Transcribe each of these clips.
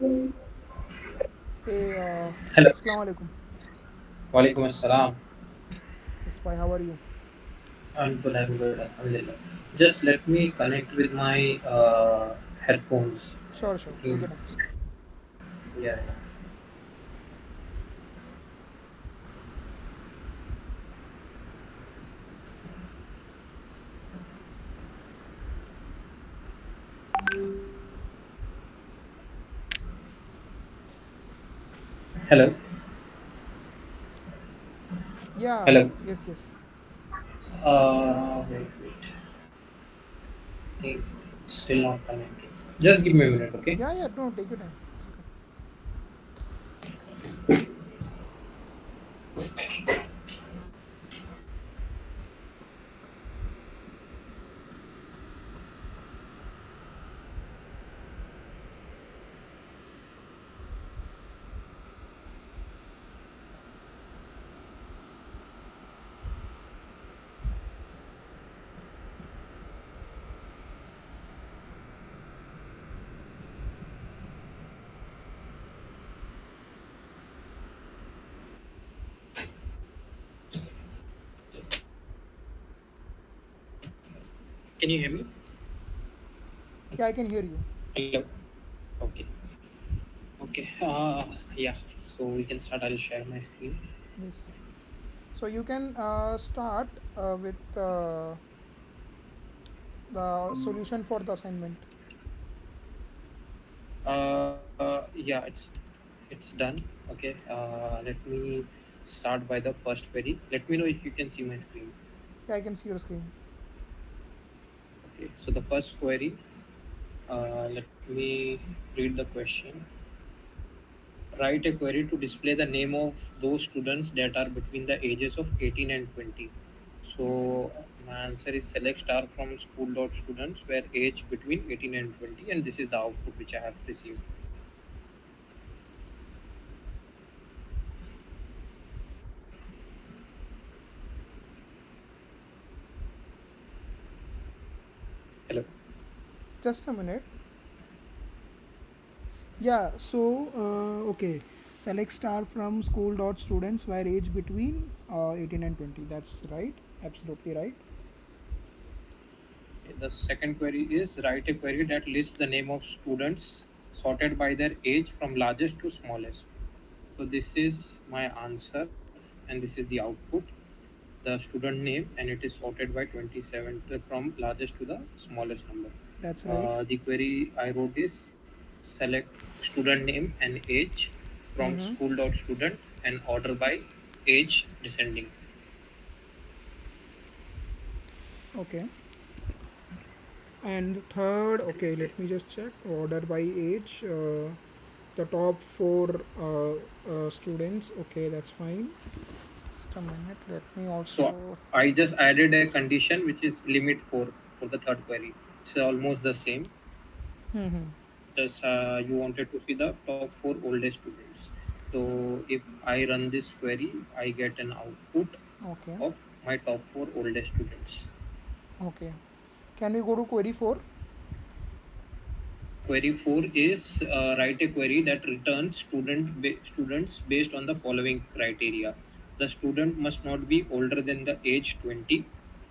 Hey, Hello. Assalamu alaikum. Walaikum assalam. Yes, bye. How are you? I'm good, I'm good. Alhamdulillah. Just let me connect with my headphones. Sure, I sure. Take think, your time. yeah, yeah. Hello. Yeah, Hello. yes, yes. Wait. I think it's still not connected. Just give me a minute, okay? Yeah, yeah, no, take your time. It's okay. Can you hear me? Yeah, I can hear you. Hello. Okay. Okay. Yeah. So we can start. I'll share my screen. Yes. So you can start with the solution for the assignment. Yeah, it's done. Okay. Let me start by the first query. Let me know if you can see my screen. Yeah, I can see your screen. Okay. So the first query. Let me read the question. Write a query to display the name of those students that are between the ages of 18 and 20. So my answer is select star from school dot students where age between 18 and 20, and this is the output which I have received. Hello. Just a minute. Yeah, so, okay. Select star from school dot students where age between 18 and 20. That's right. Absolutely right. The second query is write a query that lists the name of students sorted by their age from largest to smallest. So this is my answer, and this is the output. The student name, and it is sorted by 27 from largest to the smallest number. That's right. The query I wrote is select student name and age from Mm-hmm. school dot student and order by age descending. Okay. And the third, okay, Okay. let me just check order by age. The top four students, okay, that's fine. Just a minute, let me So also. I just added a condition which is limit 4 for the third query. It's almost the same. Mm-hmm. Just you wanted to see the top 4 oldest students. So if I run this query, I get an output Okay, of my top 4 oldest students. okay. Can we go to query 4? Query 4 is write a query that returns students based on the following criteria. The student must not be older than the age 20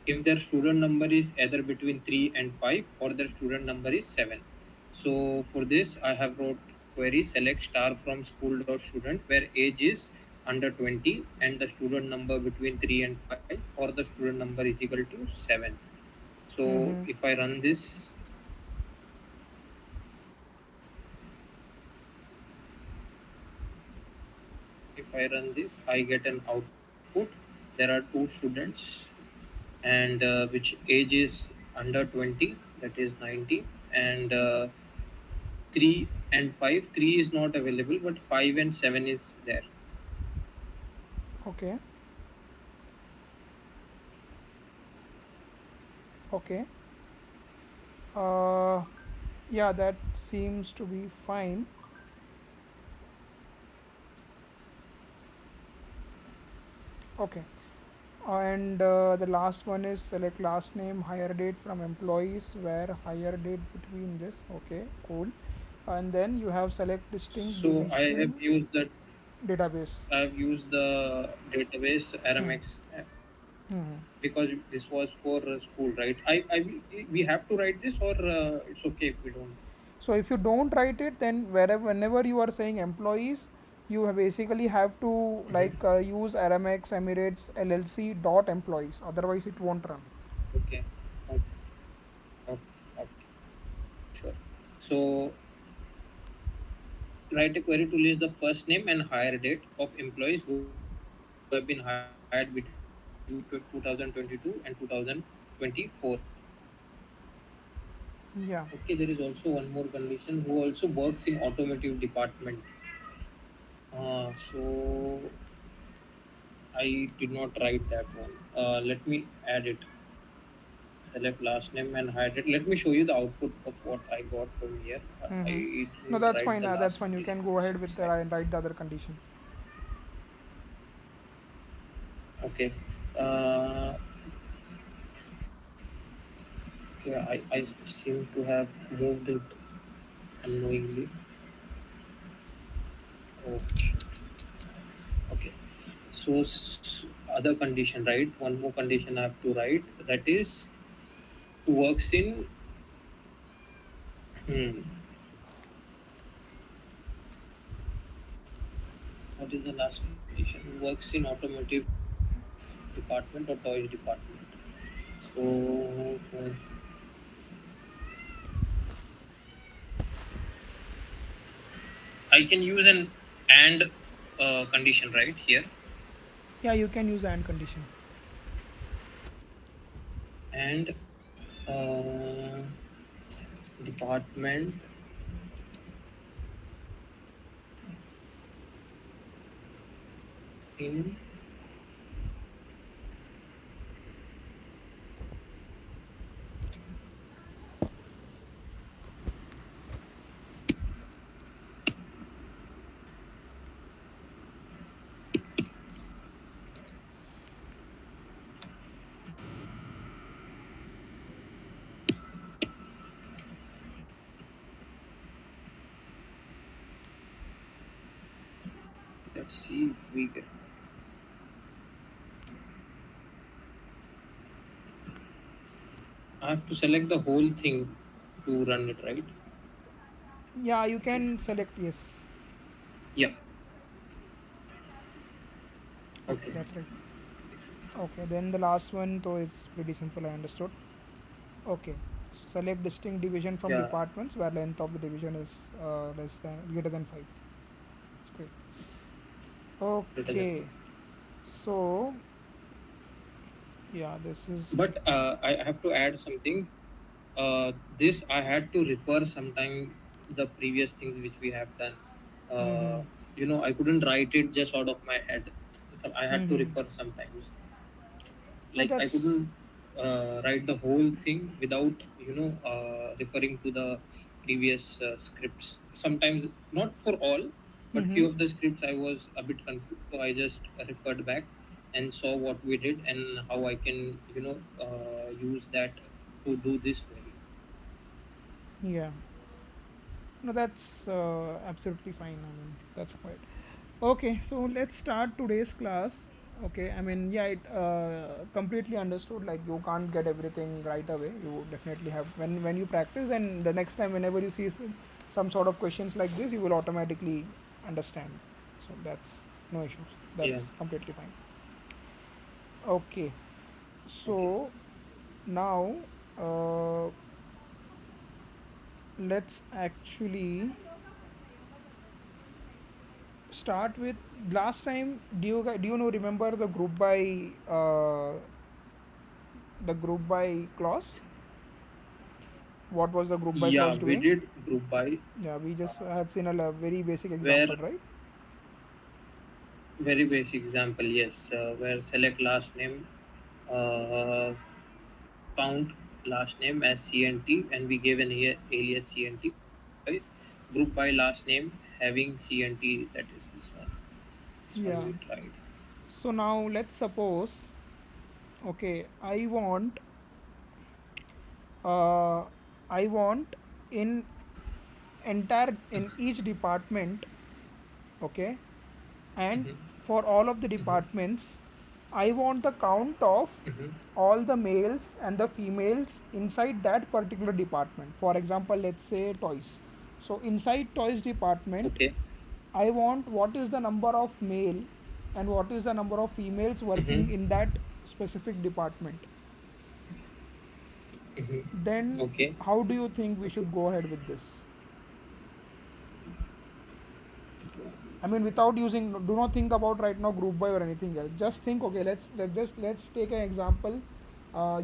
if their student number is either between 3 and 5 or their student number is 7. So for this, I have wrote query select star from school dot student where age is under 20 and the student number between 3 and 5 or the student number is equal to 7. So Mm-hmm. if I run this, if I run this, I get an output. There are two students, and which age is under 20, that is 90, and 3 and 5. 3 is not available, but 5 and 7 is there. Okay, okay. Uh, yeah, that seems to be fine. Okay. And the last one is select last name, hire date from employees, where hire date between this. Okay, cool. and then you have select distinct So I have division used the database. database Hmm. RMX Hmm. because this was for school, right? We have to write this, or it's okay if we don't. So if you don't write it, then whenever you are saying employees, you basically have to Mhm. use RMX Emirates LLC dot employees. Otherwise, it won't run. Okay. Okay. Okay. Okay. Sure. So write a query to list the first name and hire date of employees who have been hired between 2022 and 2024. Yeah. Okay, there is also one more condition who also works in automotive department. So I did not write that one. Let me add it. Select last name and hide it. Let me show you the output of what I got from here. I Mm-hmm. No, didn't that's write fine. the That's last fine. You condition. can go It's, ahead with it's the like and write the other condition. okay. Uh, okay, I seem to have moved it unknowingly. Oh, shit. Okay. So other condition, right? One more condition I have to write. That is works in. Hmm, what is the last condition? Works in automotive department or toys department. So I can use an and condition right here. Yeah, you can use and condition. And uh, department in let's see if we get. I have to select the whole thing to run it, right? Yeah, you Okay. can select yes. Yeah. Okay, Okay. that's right. Okay, then the last one, though, it's pretty simple. I understood. Okay, select distinct division from Yeah. departments where length of the division is less than greater than 5. That's great. Better than Okay, so yeah, this is. but I have to add something. This I had to refer sometime the previous things which we have done. Mm-hmm. Uh, I couldn't write it just out of my head. So I had to Mm-hmm. refer sometimes. No, Like I that's. couldn't write the whole thing without referring to the previous scripts. Sometimes not for all, but Mm-hmm. few of the scripts I was a bit confused, so I just referred back and saw what we did and how I can use that to do this query. Yeah. No, that's absolutely fine. I mean, that's quite. Okay, so let's start today's class. Okay, I mean, yeah, it completely understood. Like you can't get everything right away. You definitely have when you practice, and the next time whenever you see some sort of questions like this, you will automatically understand. So that's no issues. Yeah. That's completely fine. Okay, Okay. so now uh, let's actually start with last time. Do you know remember the group by clause? What was the group by Yeah, clause we doing? did group by Yeah, we uh, just had seen a very basic where example, right? very basic example, yes, where select last name, uh, count last name as CNT, and we gave an alias CNT for employees. Group by last name having CNT, that is this one. This one Yeah. we tried. So now let's suppose, okay, uh, I want in in each department, okay, and Mhm. for all of the Mhm. departments, I want the count of Mhm. all the males and the females inside that particular department. For example, let's say toys. So inside toys department, Okay. I want what is the number of male and what is the number of females working Mhm. in that specific department. Mhm. Then Okay. how do you think we should go ahead with this? I mean, without using, do not think about right now group by or anything else. Just think, okay, let's take an example.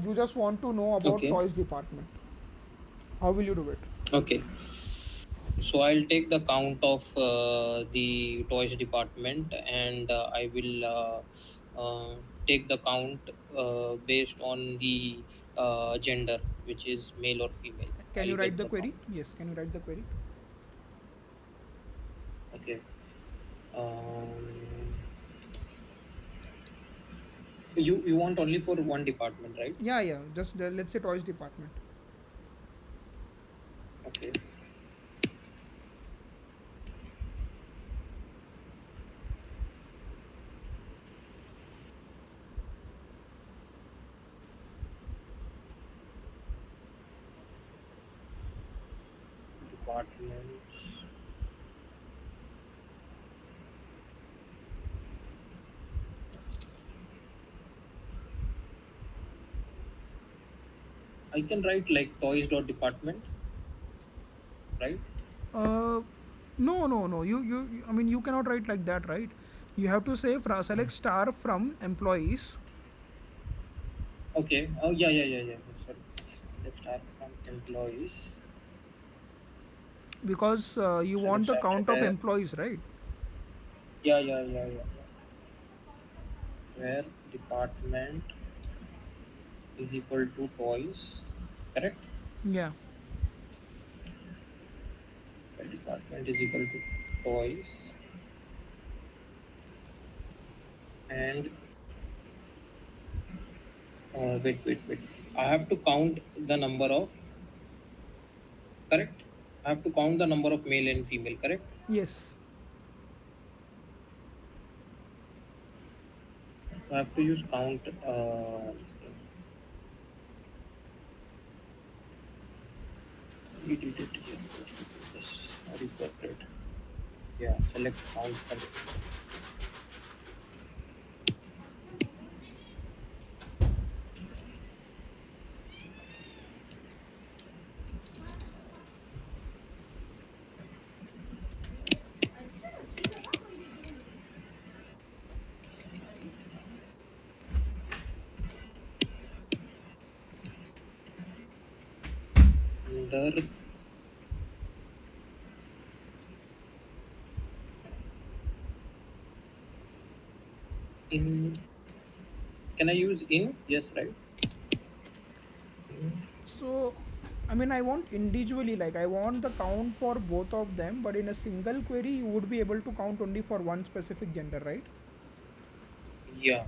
You just want to know about Okay. toys department. How will you do it? Okay. So I'll take the count of the toys department, and I will take the count based on the gender, which is male or female. Can you I'll write get the the query? count. Yes, can you write the query? Okay. Um, you want only for one department, right? Yeah, yeah. Just let's say toys department. Okay. Departments. I can write like toys dot department, right? Uh, no, no, no. I mean, you cannot write like that, right? You have to say Mm. select star from employees Okay. Oh yeah, yeah, yeah, yeah. Sorry. Let's start from employees. because you Select want the start count of where. employees, right? Yeah, yeah, yeah, yeah, yeah. Where department is equal to toys, correct? Yeah. Where department is equal to toys, and wait. I have to count the number of, correct? I have to count the number of male and female, correct? Yes. So I have to use count. This thing. We did it here. Yes, I got it. Yeah, select count. Under in, can I use in? Yes, right? In. So, I mean, I want individually, like, I want the count for both of them, but in a single query, you would be able to count only for one specific gender, right? Yeah.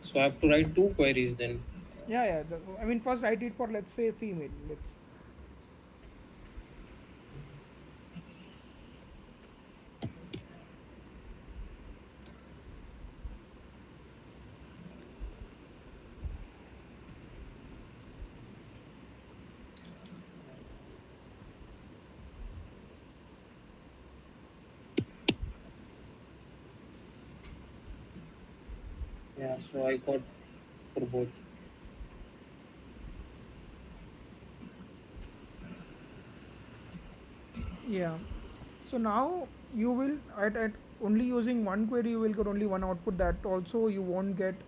So I have to write two queries then. Yeah, yeah. I mean, first write it for, let's say, female. Let's. Yeah, so I got for both. Yeah. So now you will, at only using one query, you will get only one output. That also you won't get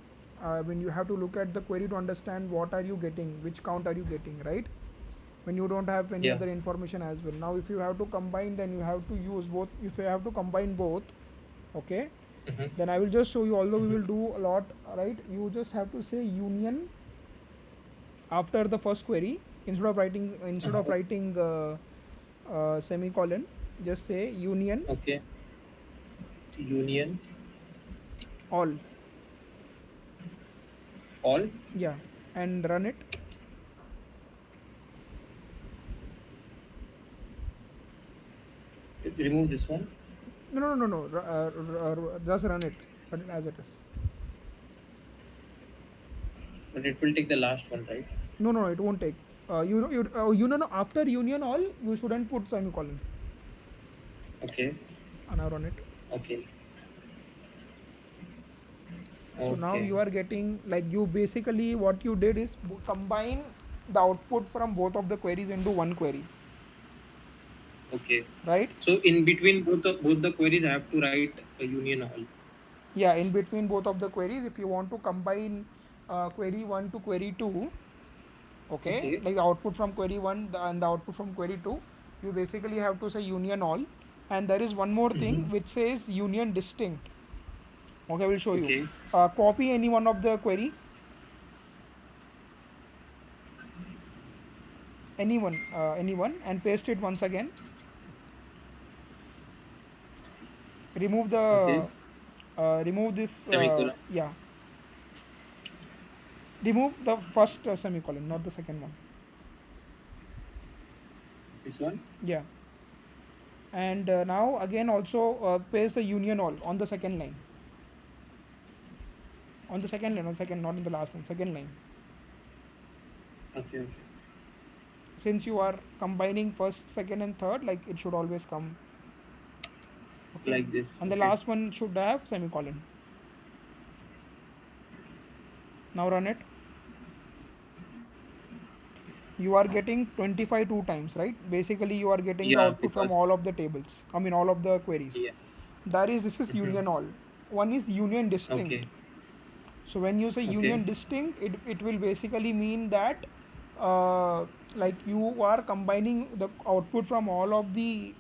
when you have to look at the query to understand what are you getting, which count are you getting, right? When you don't have any Yeah. other information as well. Now, if you have to combine, then you have to use both. If you have to combine both, okay, Mm-hmm. then I will just show you. Although we Mm-hmm. will do a lot, right? You just have to say union after the first query instead of Uh-huh. writing semicolon. Just say union Okay. Union all. all. Yeah, and run it. remove this one, No. Just run it, as it is. but it will take the last one, right? No, it won't take. No, after union all, you shouldn't put semicolon. Okay. Now run it. Okay. So now Okay. you are getting, like, you basically what you did is combine the output from both of the queries into one query, Okay. right? So in between both the queries, I have to write a union all. Yeah, in between both of the queries, if you want to combine query 1 to query 2, okay, Okay. like the output from query 1 and the output from query 2, you basically have to say union all. And there is one more thing Mm-hmm. which says union distinct. Okay, I will show you. Okay. Copy any one of the query, anyone, and paste it once again. Remove Okay. the remove this, Semicolon. yeah, remove the first semicolon, not the second one. This one. Yeah. And now again also paste the union all on the second line, on second, not in the last line, second line. Okay. Okay. Since you are combining first, second and third, like, it should always come. Okay. Like this. And the Okay. last one should have semicolon. Now run it. You are getting 25 two times, right? Basically you are getting the Yeah, output from because all of the tables, I mean all of the queries. yeah. This is Mm-hmm. union all. One is union distinct. Okay. So when you say Okay. union distinct, it will basically mean that like, you are combining the output from all of the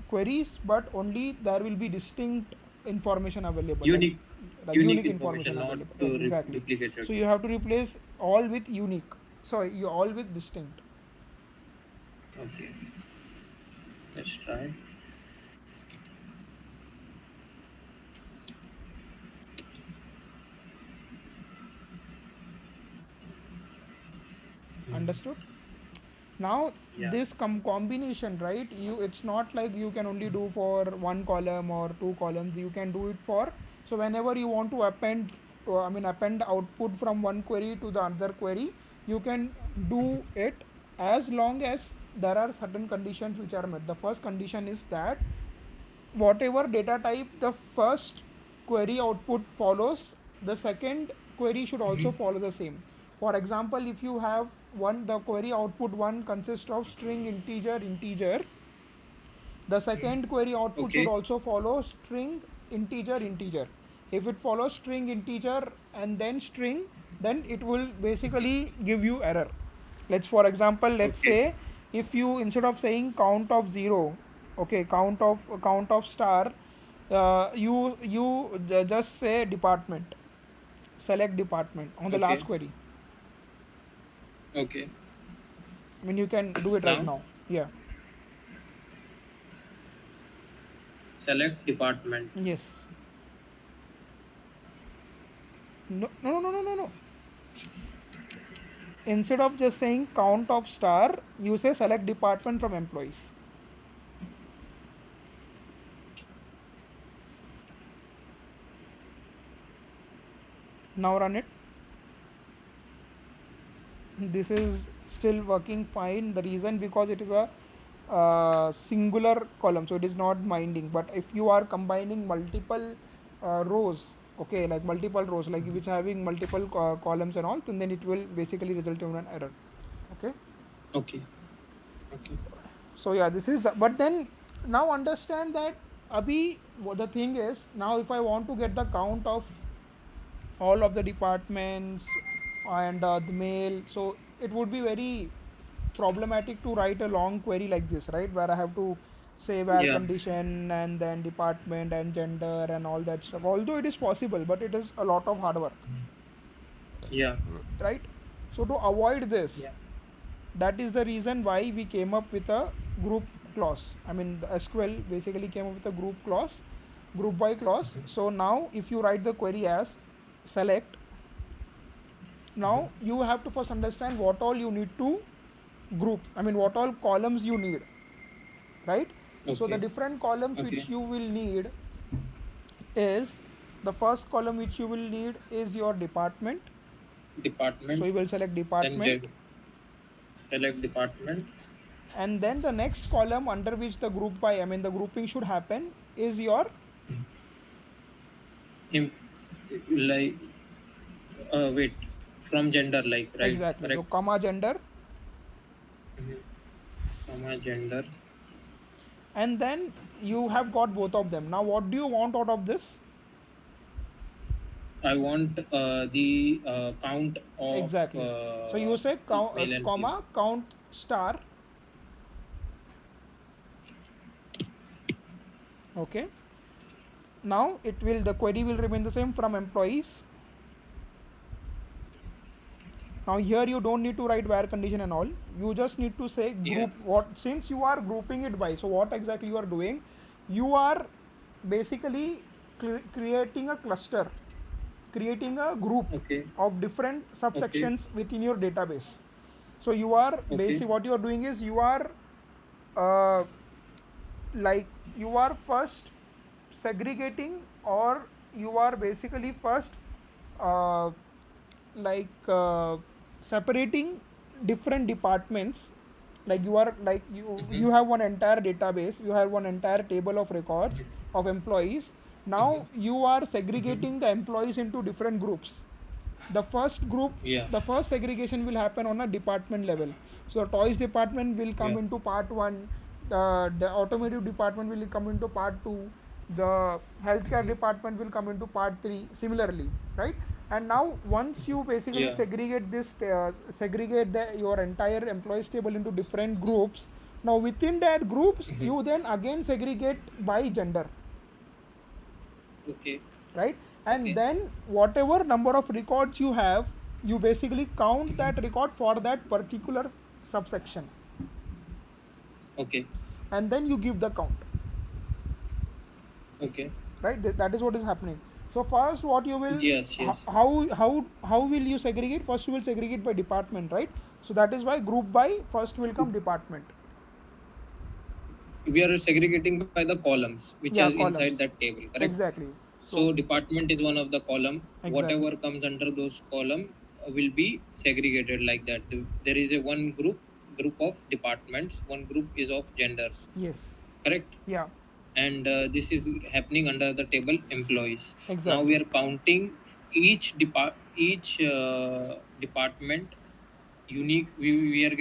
queries, but only there will be distinct information available, Unique, like unique unique information, information not available. Exactly. duplicated. So you have to replace all with unique. Sorry, you all with distinct. Okay. Let's try. Mm. Understood? Now Yeah. this combination, right, it's not like you can only do for one column or two columns, you can do it for, so whenever you want to append output from one query to the other query, you can do it, as long as there are certain conditions which are met. The first condition is that whatever data type the first query output follows, the second query should also follow the same. For example, if you have the query output 1 consists of string integer, the second query output should Okay. also follow string integer. If it follows string integer and then string, then it will Okay. basically give you error. For example, let's Okay. say, if you, instead of saying count of 0, okay, count of star, just say department, select department on the last Okay. query. Okay. I mean, you can do it right Now now. Yeah. select department. Yes. No. Instead of just saying count of star, you say select department from employees. Now run it. This is still working fine. The reason, because it is a singular column, so it is not binding. But if you are combining multiple rows, okay, like multiple rows, like which having multiple columns and all, then it will basically result in an error. Okay. Okay. Okay. So yeah, this is, but then now understand that Abhi, what the thing is, now if I want to get the count of all of the departments and the mail, so it would be very problematic to write a long query like this, right, where I have to say where Yeah. condition and then department and gender and all that stuff. Although it is possible, but it is a lot of hard work, Yeah. right? So to avoid this, Yeah. that is the reason why we came up with a group clause. I mean, the SQL basically came up with a group clause, group by clause. So now if you write the query as select, now you have to first understand what all you need to group, I mean what all columns you need, right? So the Okay. different columns Okay. which you will need is, the first column which you will need is your department. So Department. you will select Then department, select department. and then the next column under which the group by, I mean the grouping should happen, is your, Im- like wait, from gender, like, right? exactly, so Correct. comma gender, Mhm. Comma gender. and then you have got both of them. Now what do you want out of this? I want the count of Exactly. So you say count, male and female. comma count star. Okay. Now it will, the query will remain the same from employees. Now here you don't need to write where condition and all. You just need to say Yeah. group what, since you are grouping it by. So what exactly you are doing? You are basically creating a cluster, creating a group Okay. of different Okay. subsections within your database. So you are Okay. basically, what you are doing is you are uh, like, you are first segregating, or you are basically first uh, like separating different departments. Like you are like, you Mm-hmm. have one entire database, you have one entire table of records of employees. Now Mm-hmm. you are Mm-hmm. segregating the employees into different groups. The first group, Yeah. the first segregation will happen on a department level. So toys department will come Yeah. into part 1, the automotive department will come into part 2, the healthcare Mm-hmm. department will come into part 3, similarly, right? And now once you basically Yeah. segregate this, segregate your entire employees table into different groups. Now within that groups Mm-hmm. you then again segregate by gender, Okay. right? And Okay. then whatever number of records you have, you basically count Mm-hmm. that record for that particular subsection, Okay. and then you give the count, Okay. right? That is what is happening. So first what you will, Yes. Yes. how will you segregate? First you will segregate by department, right? So that is why group by first will come department. We are segregating by the columns which are Yeah, inside columns, that table, correct? exactly. So So department is one of the column. exactly, Whatever comes under those column will be segregated like that. There is a one group of departments. One group is of genders, yes, correct? yeah, And this is happening under the table employees. Now exactly, we are counting each department unique. We are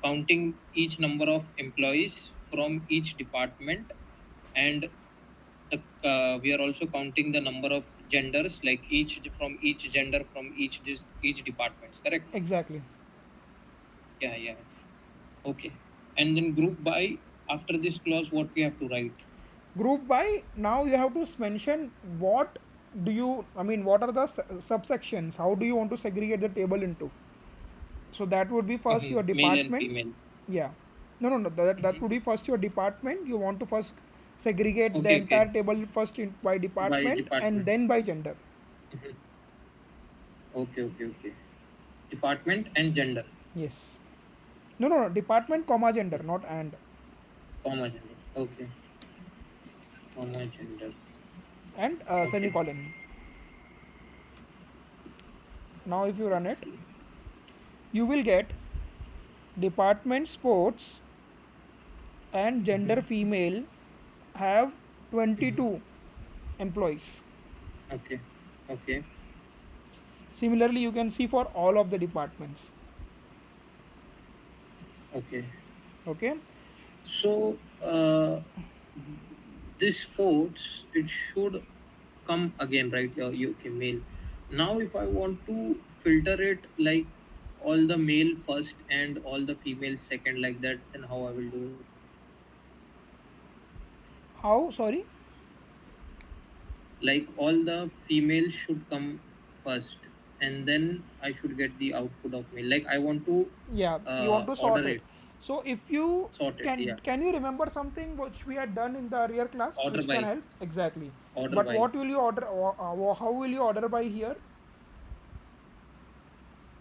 counting each number of employees from each department, and we are also counting the number of genders, like each gender from each departments, correct? exactly. Yeah, yeah. Okay. And then group by, after this clause, what we have to write? Group by, now you have to mention what do you, I mean what are the subsections, how do you want to segregate the table into. So that would be first your Male and department. female. Yeah, no, that would Hmm. be first your department. You want to first segregate the Okay, okay. entire table first by By department and department. then by gender. Mhm. Okay, okay, okay. Department and gender. Yes, no, department comma gender, not and. Comma gender. Okay. Comma gender. And Okay. semicolon. Now if you run it, Excellent. you will get department sports and Mm-hmm. gender female have Mm-hmm. 22 employees. Okay. Okay. Similarly, you can see for all of the departments. Okay. Okay. So this sports, it should come again, right? Okay, male. Now, if I want to filter it like all the male first and all the female second, like that, then how I will do it? How? Sorry. Like all the females should come first, and then I should get the output of male. Like I want to Yeah, you want to sort order it. it, So if you sort it. Yeah, can you remember something which we had done in the earlier class order which can by, help? Exactly. order But by, what will you order? How will you order by here?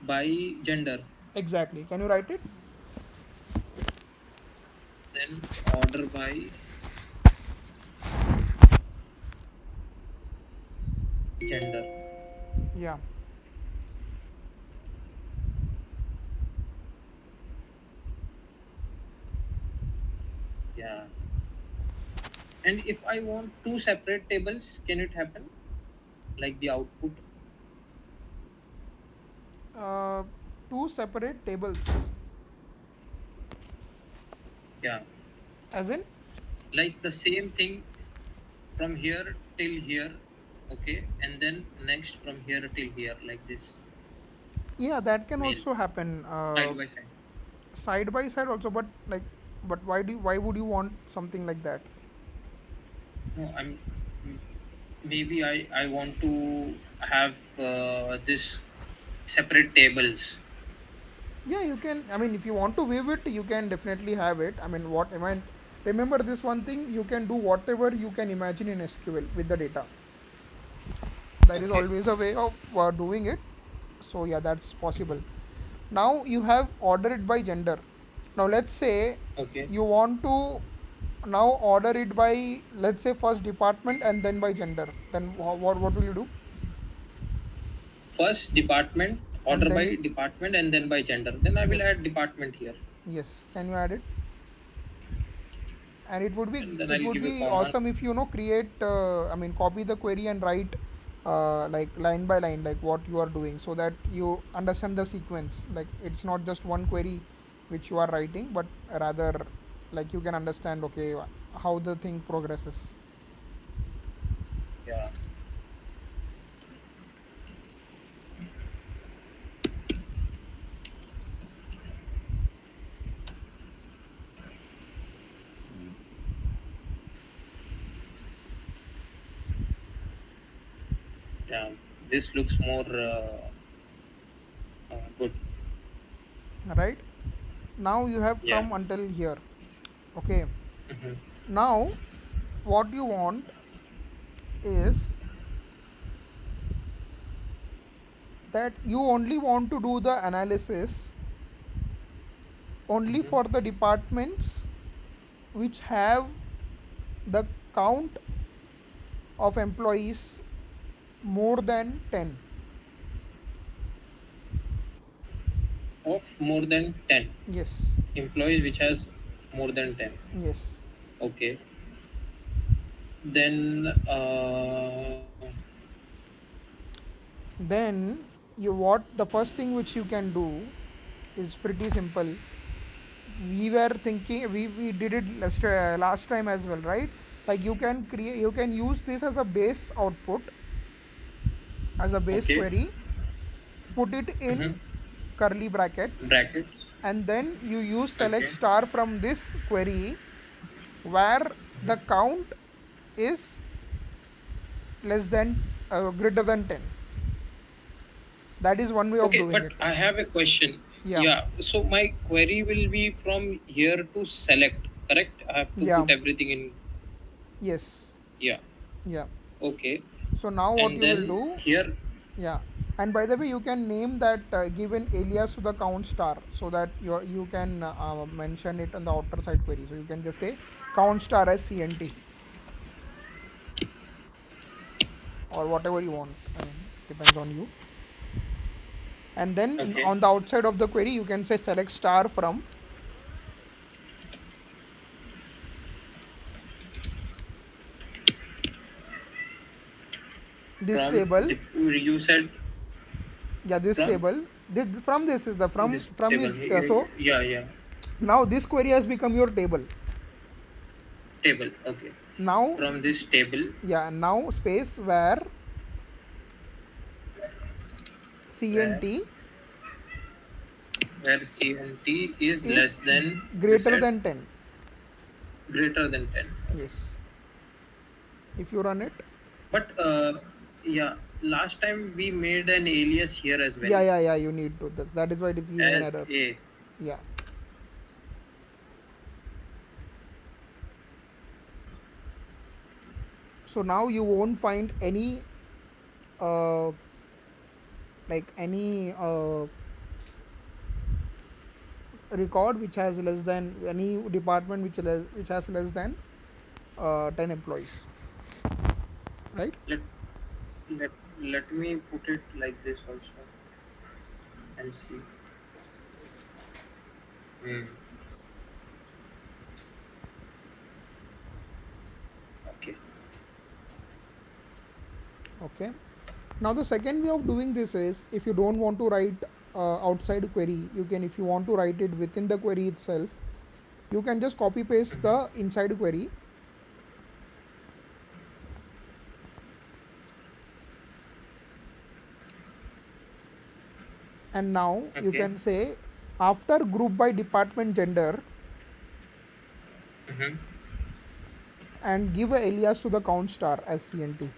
by gender. Exactly. Can you write it? then order by gender. Yeah. Yeah. And if I want two separate tables, can it happen? Like the output? uh, Two separate tables, Yeah. as in? Like the same thing from here till here, okay, and then next from here till here, like this, Yeah, that can mail, also happen, side by side. side by side also, but like, but why would you want something like that? No, m- maybe I want to have this separate tables. Yeah, you can. I mean, if you want to view it, you can definitely have it. I mean, what I mean, remember this one thing: you can do whatever you can imagine in SQL with the data. There is Okay. always a way of doing it. So yeah, that's possible. Now you have order it by gender. Now let's say Okay. you want to now order it by, let's say, first department and then by gender. Then what will you do? First department, And order then by department, and then by gender. Then I will yes, add department here, yes. Can you add it? And and then it I'll would give a be comma. awesome if you know create. I mean, copy the query and write like line by line, like what you are doing, so that you understand the sequence. Like it's not just one query which you are writing, but rather like you can understand okay how the thing progresses. Yeah. Yeah. This looks more good. Right? Now you have Yeah. come until here. Okay. Hmm. Now what you want is that you only want to do the analysis only Hmm. for the departments which have the count of employees more than 10. Of more than 10 Yes, employees, which has more than 10. yes. Okay. Then Then you what the first thing which you can do is pretty simple. We were thinking we did it last time as well, right? Like you can use this as a base output, as a base okay. query, put it in Hmm. curly brackets, Brackets. and then you use select Okay. star from this query where the Hmm. count is less than greater than 10. That is one way of Okay, doing but it. I have a question. Yeah, Yeah, so my query will be from here to select, correct? I have to yeah, put everything in. yes, Yeah. yeah. Okay. So now what And you will then do? here. Yeah, and by the way, you can name that given alias to the count star so that you can mention it on the outer side query. So you can just say count star as CNT or whatever you want. I mean, depends on you. And then Okay. on the outside of the query, you can say select star from this From table. you said Yeah, this from table. From this is the this from table. is so Yeah, yeah. now this query has become your table. Table. Okay. Now, From this table, yeah, now space where where CNT where CNT is less is than, you greater said, than 10. greater than 10. Okay. Yes. If you run it, But yeah, last time we made an alias here as well, yeah, you need to. That is why it is giving an as error. a. Yeah. So now you won't find any uh like any record which has less than any department which has less than 10 employees, right? Let let let me put it like this also and see. Hmm. Okay. Okay. Now the second way of doing this is, if you don't want to write outside query, you can, if you want to write it within the query itself, you can just copy paste Mhm. the inside query, and now you Okay. can say after group by department gender, Mm-hmm. and give a alias to the count star as cnt.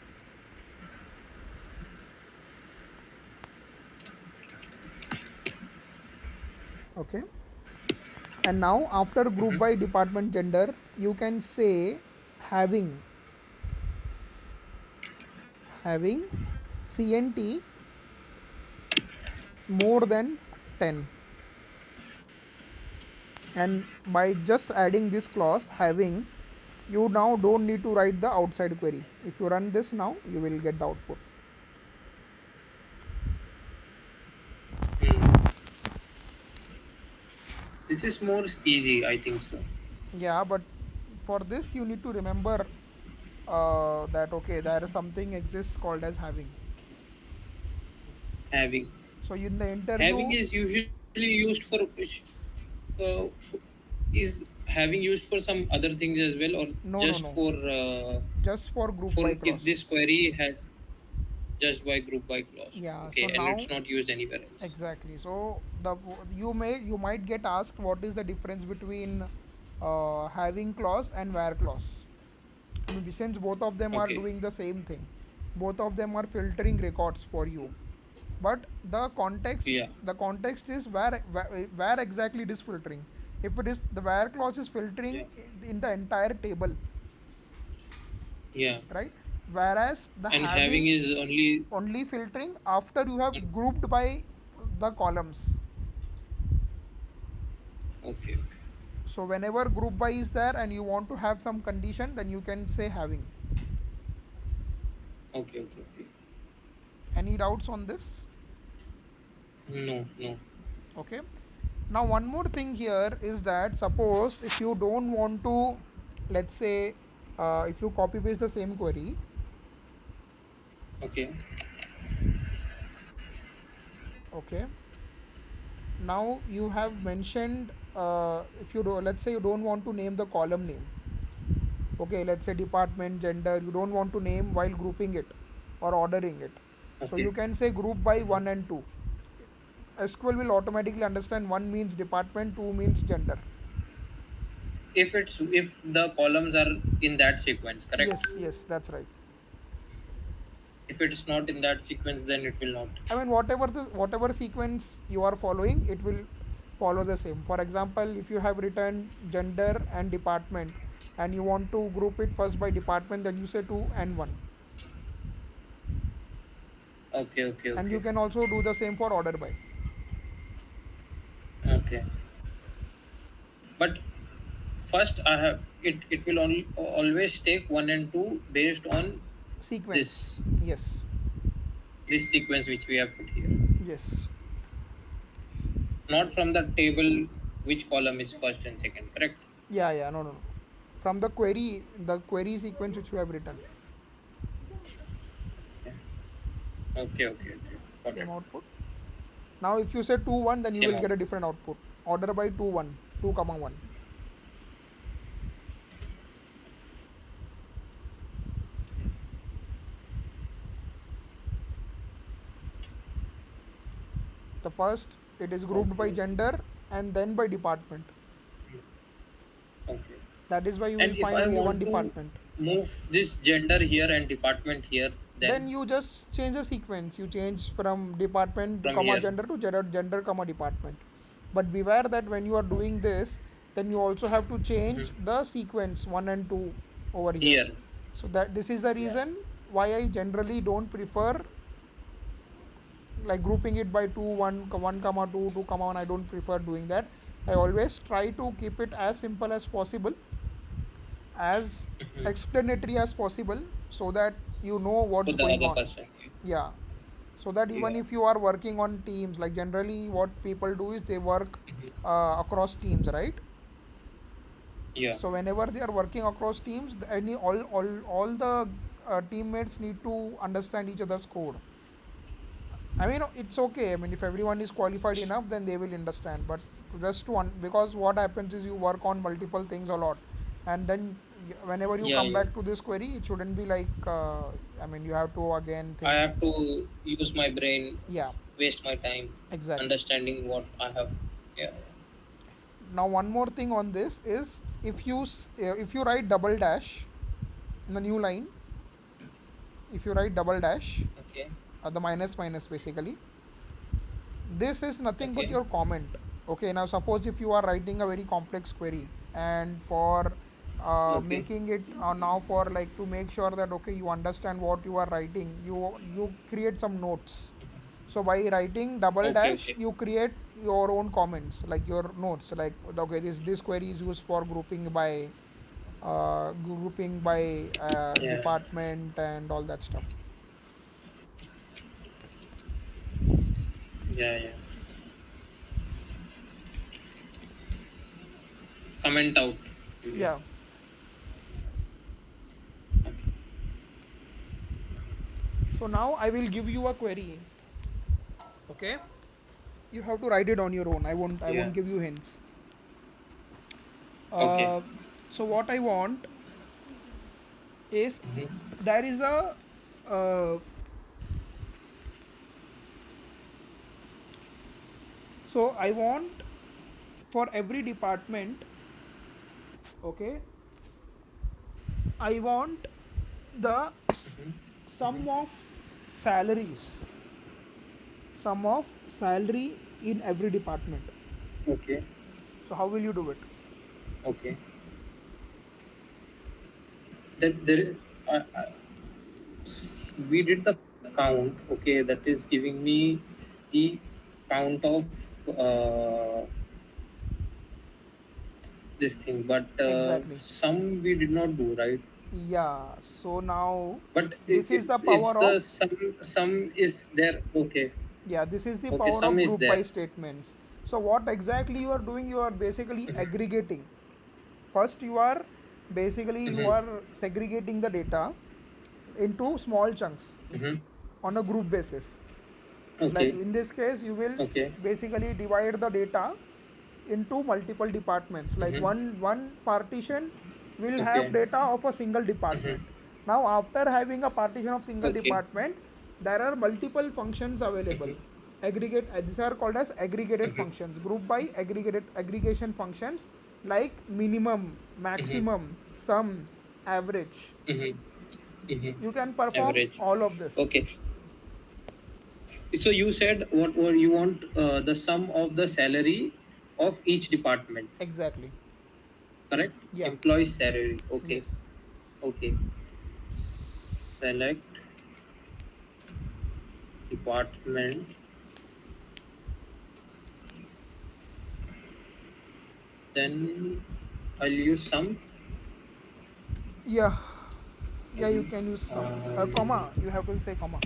Okay. And now after group Mm-hmm. by department gender, you can say having having cnt more than 10. And by just adding this clause having, you now don't need to write the outside query. If you run this now, you will get the output. Hmm. This is more easy, I think so. Yeah, but for this you need to remember that okay, there is something exists called as having. Having So in the having interview, is usually used for is having used for some other things as well, or no, no, just no, uh, just for group for by if this clause. query has just by group by clause. Yeah. So Okay, and now it's not used anywhere else. exactly. So the you might get asked what is the difference between having clause and where clause. I mean, since both of them are Okay. doing the same thing, both of them are filtering records for you. But Yeah. the context is where exactly it is filtering. If it is the where clause is Yeah. filtering in the entire table, Yeah. right? Whereas the And having having is only. only filtering after you have grouped by the columns. Okay. Okay. So whenever group by is there and you want to have some condition, then you can say having. Okay. Okay. Okay. Any doubts on this? No. No. Okay. Now one more thing here is that suppose if you don't want to, let's say, if you copy paste the same query, Okay. okay. Now you have mentioned, if you do, let's say you don't want to name the column name. Okay, let's say department, gender. You don't want to name while grouping it or ordering it. So Okay. you can say group by Mhm. one and two. SQL will automatically understand one means department, two means gender. If the columns are in that sequence, correct? Yes, yes, that's right. If it's not in that sequence, then it will not. I mean, whatever sequence you are following, it will follow the same. For example, if you have written gender and department, and you want to group it first by department, then you say two and one. Okay. Okay. And you Okay. can also do the same for order by Okay. But first, I have it will only always take one and two based on sequence. this Yes, this sequence which we have put here, yes, not from the table which column is first and second. Correct. yeah, yeah. No, no, no. From the query sequence which you have written, Yeah. Okay. Okay. Okay. Got same it. output. Now, if you say two one, then you Same will out. get a different output. Order by two one, two comma one. The first, it is grouped by Okay. gender and then by department. Okay. That is why you will And if find I only one want to department. move this gender here and department here, Then then you just change the sequence. You change from department from comma here. gender to gender comma department. But beware that when you are doing Okay. this, then you also have to change Mhm. the sequence one and two over here. Here. So that this is the Yeah. reason why I generally don't prefer like grouping it by 2 1 1 comma 2 2 comma 1. I don't prefer doing that. I always try to keep it as simple as possible, as Mhm. explanatory as possible, so that you know what's For the going other on. person. Yeah, so that even Yeah. if you are working on teams, like generally what people do is they work Mhm. across teams, right? Yeah. So whenever they are working across teams, any all the teammates need to understand each other's code. I mean, it's okay. I mean, if everyone is qualified enough, then they will understand. But just to because what happens is you work on multiple things a lot, and then whenever you Yeah, come yeah. back to this query, it shouldn't be like. I mean, you have to again I think. have to use my brain, Yeah, waste my time exactly. understanding what I have. Yeah, yeah. Now, one more thing on this is if you write double dash in the new line, if you write double dash, Okay. the minus minus basically, this is nothing but Okay. your comment. Okay, now suppose if you are writing a very complex query, and for Okay. making it now, for like to make sure that okay you understand what you are writing, you create some notes. So by writing double Okay. dash, Okay. you create your own comments, like your notes, like okay, this query is used for grouping by Yeah. department and all that stuff. Yeah. Yeah. Comment out. Yeah. Yeah. So now I will give you a query. Okay, you have to write it on your own. I won't Yeah. give you hints. Okay. uh, so what I want is, Mhm. there is a uh, so I want for every department. Okay, I want the Mhm. sum Mhm. of salaries, sum of salary in every department. Okay. So how will you do it? Okay. That there, we did the count. Okay, that is giving me the count of uh, this thing, but Exactly. some we did not do, right? Yeah, so now But this is the it's power the of, some is there. Okay. yeah, this is the Okay, power some of is group by there. statements. So what exactly you are doing, you are basically Mhm. aggregating. First you are basically you Mhm. are segregating the data into small chunks Mhm. on a group basis. Like Okay. in this case you will Okay. basically divide the data into multiple departments, like Mhm. one partition will have Okay. data of a single Mhm. department. Now after having a partition of single Okay. department, there are multiple functions available. Mhm. Aggregate, these are called as aggregated Mhm. functions, group by aggregated aggregation functions, like minimum, Mhm. maximum, sum, average. Mhm. Mhm. You can perform Average. all of this. Okay. So you said what you want, the sum of the salary of each department, Exactly. correct? Yeah. Employee salary. Okay. Yes. Okay. Select department. Then I'll use sum. Yeah. Yeah, you Maybe. can use some Um, comma. You have to say comma.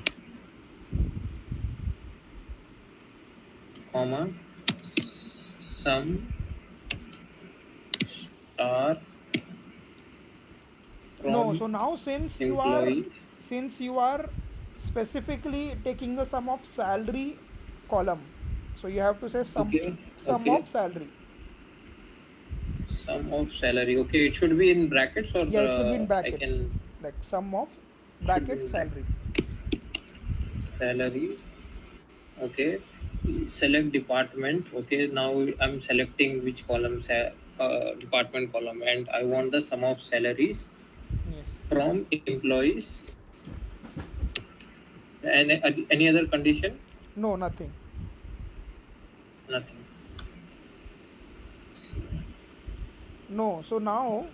Comma. Sum star No, from so now employee. since you are specifically taking the sum of salary column, so you have to say Okay. sum Okay. of salary. Sum of salary. Okay. It should be in brackets, or Yeah, it should be in I brackets, can. like sum of Should be bracket in salary. brackets. Salary. Okay. Select department. Okay, now I'm selecting which column, department column, and I want the sum of salaries Yes. from employees. And any other condition? No, nothing. Nothing. No, so now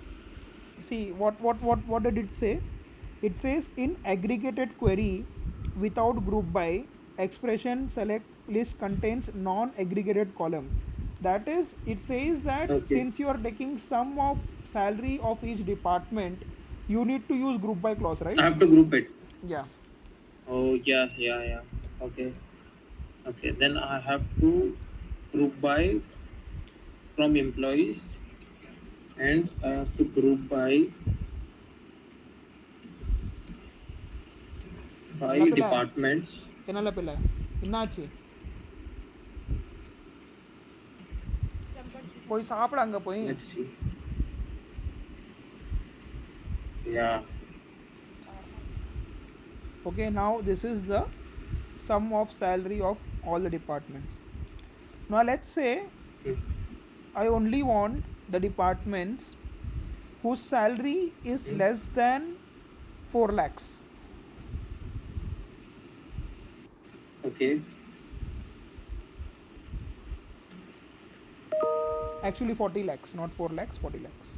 see what did it say? It says in aggregated query without group by, expression select list contains non aggregated column. That is, it says that Okay. since you are taking sum of salary of each department, you need to use group by clause, I right? have to group it. Yeah. Oh yeah, yeah, yeah. Okay. Okay. Then I have to group from employees, and I have to group by Nalla pilla, departments. enalla pilla, என்னாச்சு போய் சாப்பிட அங்க போய். Let's see. Yeah. Okay, now this is the sum of salary of all the departments. Now let's say Hmm. I only want the departments whose salary is Hmm. less than 4 lakhs. Okay. Actually 40 lakhs, not 4 lakhs, 40 lakhs.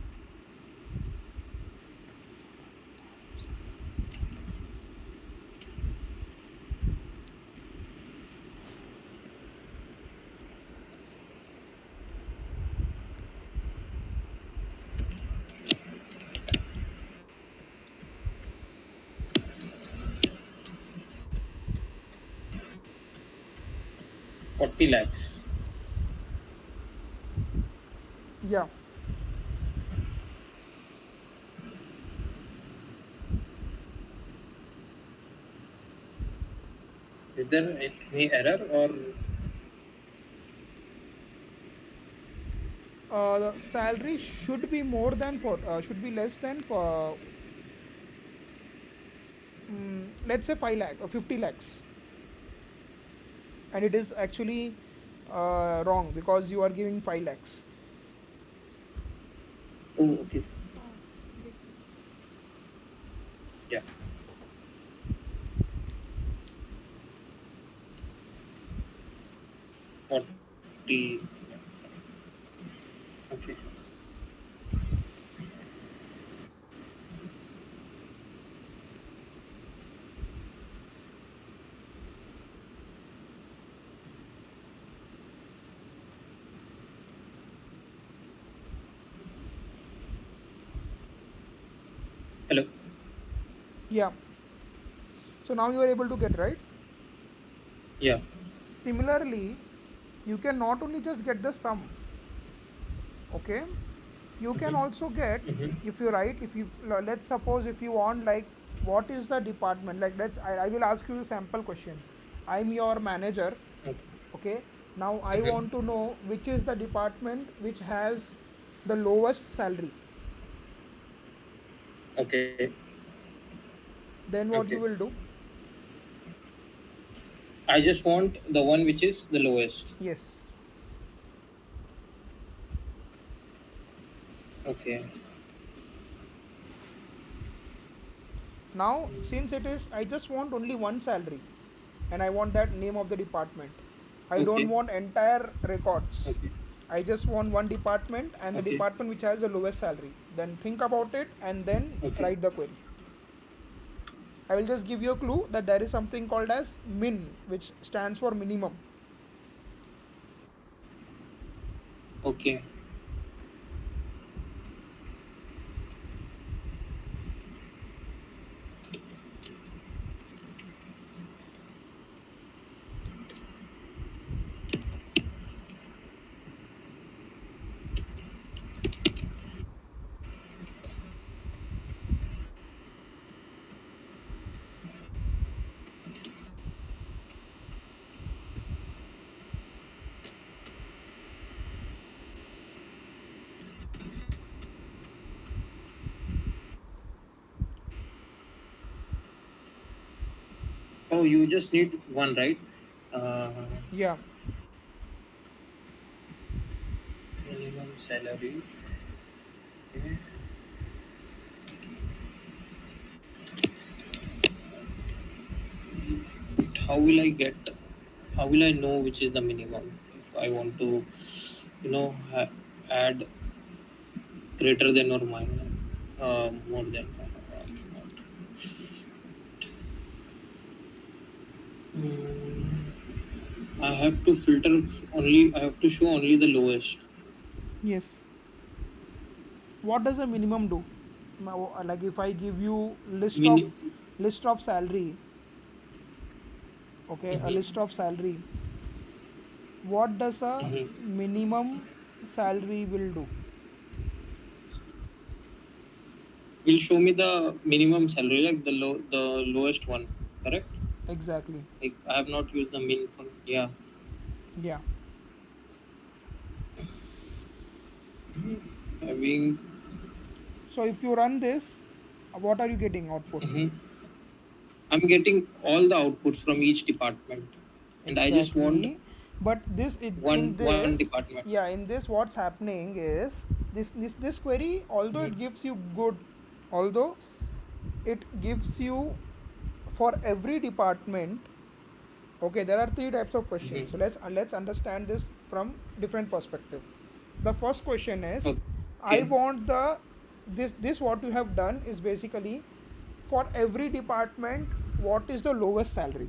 Forty lakhs. Yeah. Is there any error or The salary should be more than for should be less than for let's say 5 lakh or 50 lakhs, and it is actually wrong because you are giving 5 lakhs. oh okay. Yeah. 40. Okay. Hello. Yeah. So now you are able to get right. Yeah. Similarly, you can not only just get the sum, okay, you can Mm-hmm. also get, Mm-hmm. if you write, if you let's suppose if you want like what is the department, like I will ask you sample questions. I'm your manager, Okay. okay. Now I Mm-hmm. want to know which is the department which has the lowest salary. Okay. Then what Okay. you will do? I just want the one which is the lowest. Yes. Okay. Now since it is, I just want only one salary, and I want that name of the department. I don't Okay. want entire records. Okay. I just want one department and the Okay. department which has the lowest salary. Then think about it and then Okay. write the query. I will just give you a clue that there is something called as min, which stands for minimum. Okay. Oh, you just need one, right? Uh, Yeah. Minimum salary. Okay. How will I get? How will I know which is the minimum if I want to, add greater than or minus, more than? I cannot. I have to filter only. I have to show only the lowest. Yes. What does a minimum do? Like if I give you Mini. list of salary, okay, a Mm-hmm. list of salary, what does a Mm-hmm. minimum salary will do? Will show me the minimum salary, like the lowest one. Correct. Exactly. Like I have not used the min for, yeah. Yeah. Having. So if you run this, what are you getting output? Mhm. I'm getting all the outputs from each department, and I just want Exactly. But this in one this, department. yeah, in this what's happening is this query, although it Mhm. gives you good, although it gives you for every department. Okay, there are three types of questions. So Mhm. let's understand this from different perspective. The first question is, I Okay. want the this what you have done is basically for every department what is the lowest salary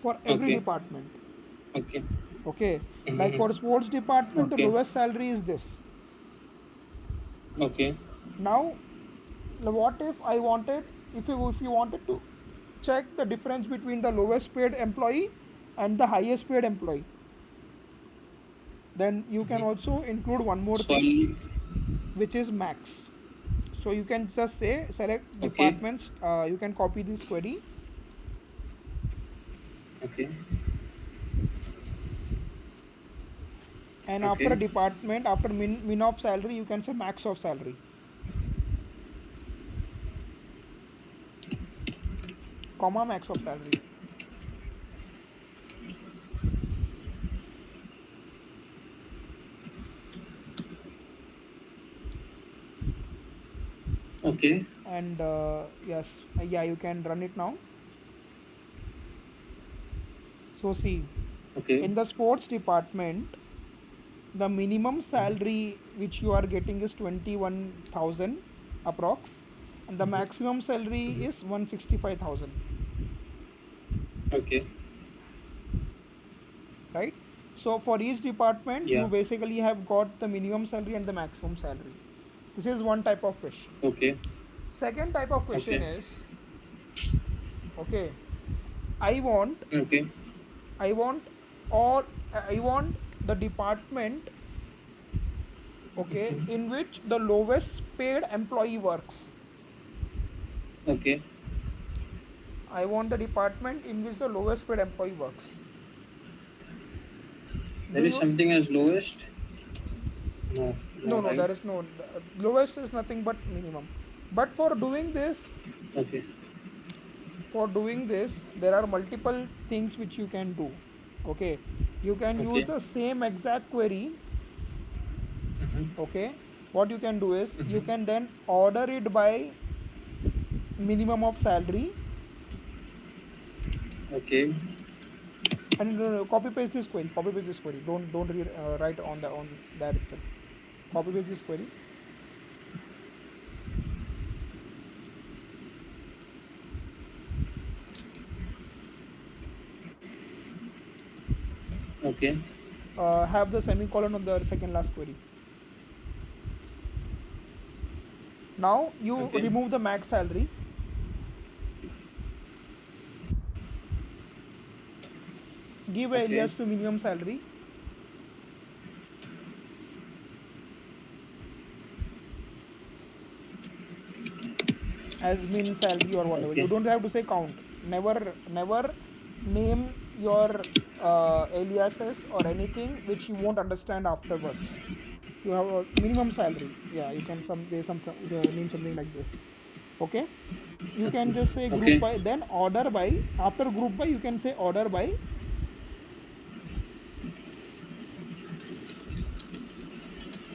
for every Okay. department. Okay. Okay, like Mhm. for sports department the Okay. lowest salary is this. Okay. Now what if I wanted, if you wanted to check the difference between the lowest paid employee and the highest paid employee, then you can Mhm. also include one more So thing, I'll. which is max. So you can just say select Okay. departments, you can copy this query, Okay. and after a Okay. department, after min of salary, you can say max of salary, comma max of salary. Okay. And yes, yeah, you can run it now. So see, Okay. in the sports department, the minimum salary which you are getting is 21,000 approx, and the Mhm. maximum salary Mhm. is 165,000, Okay. right? So for each department you Yeah. basically have got the minimum salary and the maximum salary. This is one type of question. Okay. Second type of question Okay. is, okay, i want Okay. I want, or I want the department, okay, in which the lowest paid employee works. Okay. I want the department in which the lowest paid employee works. Do There is you? something as lowest. No. No, No. no, Right. there is no. Lowest is nothing but minimum. But Okay. for doing this, there are multiple things which you can do. Okay, you can use Okay. the same exact query. Mhm. Okay, what you can do is you Mhm. can then order it by minimum of salary, Okay. and copy paste this query. Copy paste this query. Don't write on the on that itself. Copy paste this query. Okay. Have the semicolon on the second last query. Now you Okay. remove the max salary, give Okay. alias to minimum salary as min salary or whatever. You Okay. don't have to say count. Never name your aliases or anything which you won't understand afterwards. You have a minimum salary. Yeah, you can name something like this. Okay. You can just say group Okay. by, then order by. After group by, you can say order by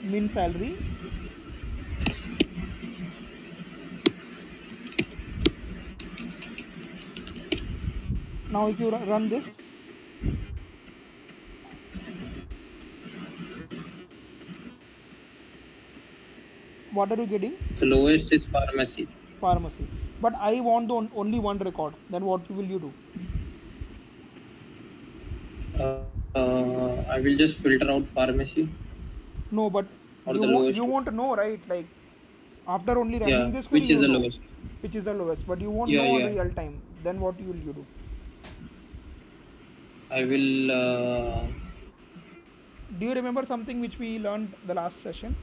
min salary. Now, if you run this, what are you getting? The lowest is pharmacy. Pharmacy. But I want the only one record. Then what will you do? I will just filter out pharmacy No, but or the lowest. you won't know, right? Like after only Yeah, running this query, which is you the know lowest. which is the lowest, but you won't Yeah, know on yeah. real time. Then what will you do? I will. Do you remember something which we learned the last session?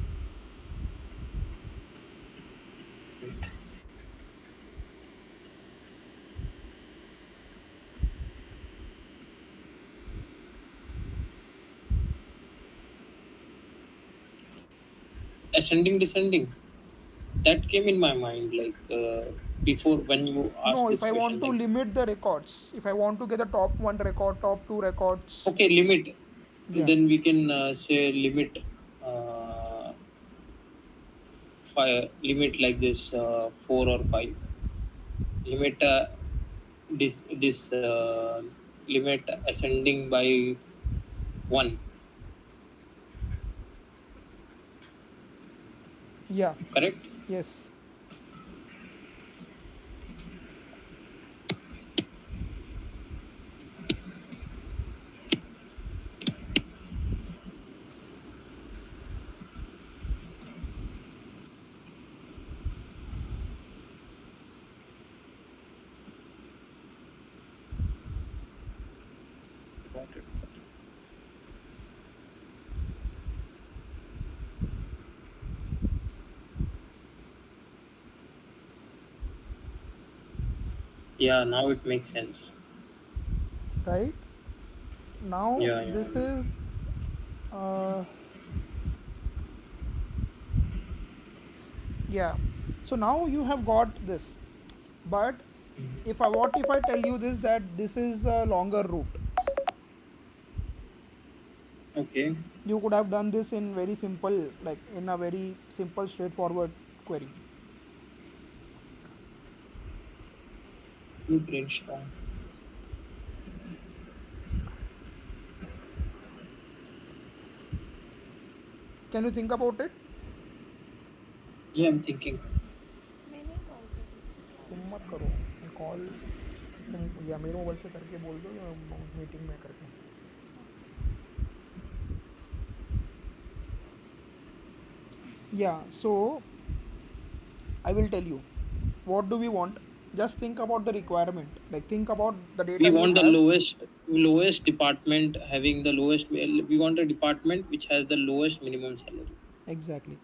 Ascending, descending. That came in my mind like before when you No, asked if this I question. want to Like, limit the records, if I want to get the top one record, top two records, okay, limit. yeah, Then we can say limit. Uh, limit like this 4 or 5. Limit this limit ascending by 1. yeah, Correct. yes, Got it. Yeah, now it makes sense. right. Now Yeah, yeah. this is, uh, yeah. So now you have got this, but if I what if I tell you this that this is a longer route? Okay. You could have done this in very simple, like in a very simple, straightforward query. You brainstorm. Can you think about it? Yeah, I'm thinking. तुम मत करो call, तुम या मेरे mobile से करके बोल दो या मीटिंग में करके. Yeah, so I will tell you what do we want. Just think about the requirement, like think about the We data you want the have. lowest department having the lowest. We want a department which has the lowest minimum salary. Exactly.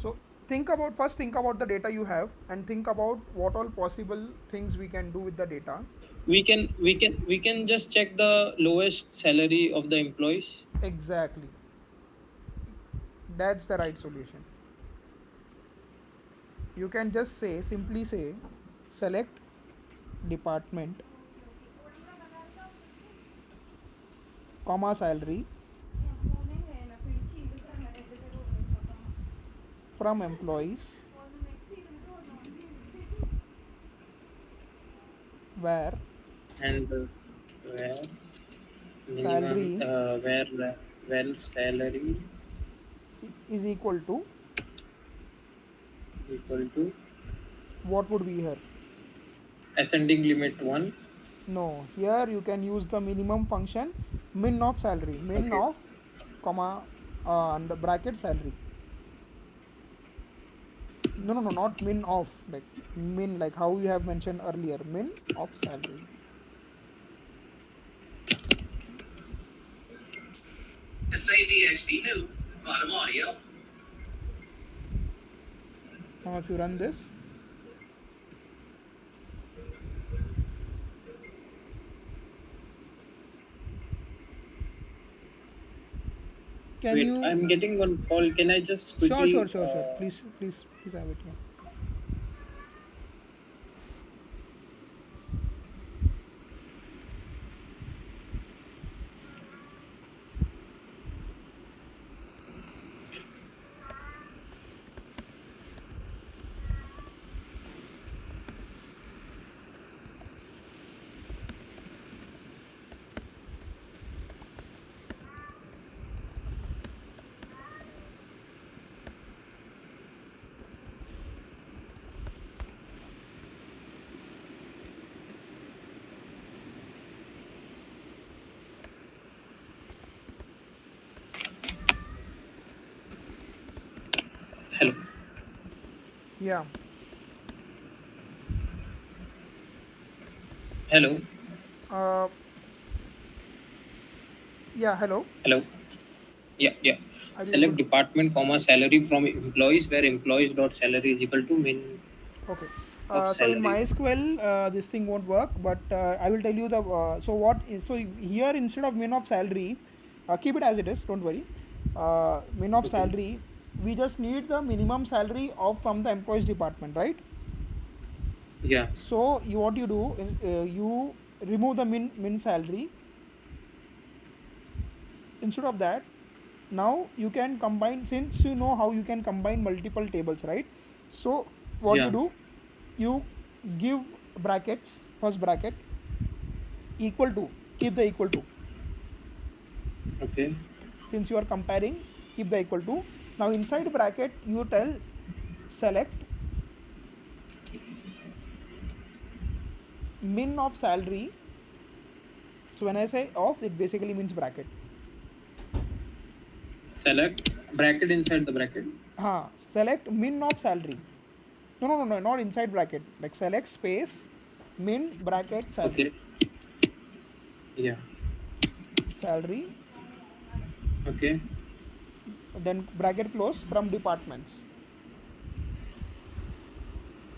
So think about, first think about the data you have and think about what all possible things we can do with the data. We can just check the lowest salary of the employees. Exactly, that's the right solution. You can just say, simply say, select department, comma salary from employees where And where minimum salary where salary is equal to, is equal to what would be here? ascending limit 1. No, here you can use the minimum function, min of salary, min Okay. of comma and bracket salary. No, no, no, not min of, like min, like how you have mentioned earlier, min of salary. Say DXP new, bottom audio. Now if you run this, can Wait, you? I'm getting one call. Can I just Sure, quickly? sure, sure, sure. Please, please, please have it here. Yeah. Hello. Uh, yeah. Hello. Hello. Yeah, yeah. Are you able Select to? department, comma, salary from employees, where employees dot salary is equal to min Okay. of So in salary. MySQL, this thing won't work, but I will tell you the. So what is so here instead of min of salary, keep it as it is. Don't worry. Min of Okay. salary, we just need the minimum salary of from the employees department, right? Yeah, So you what you do is you remove the min salary. Instead of that, now you can combine, since you know how you can combine multiple tables, right? So what you yeah. do, you give brackets, first bracket, equal to, keep the equal to, Okay. since you are comparing, keep the equal to. Now inside bracket you tell select min of salary. So when I say of, it basically means bracket. Select bracket inside the bracket. Select min of salary. No, not inside bracket, like select space min bracket salary. Okay. Yeah. Salary, Okay. then bracket close, from departments.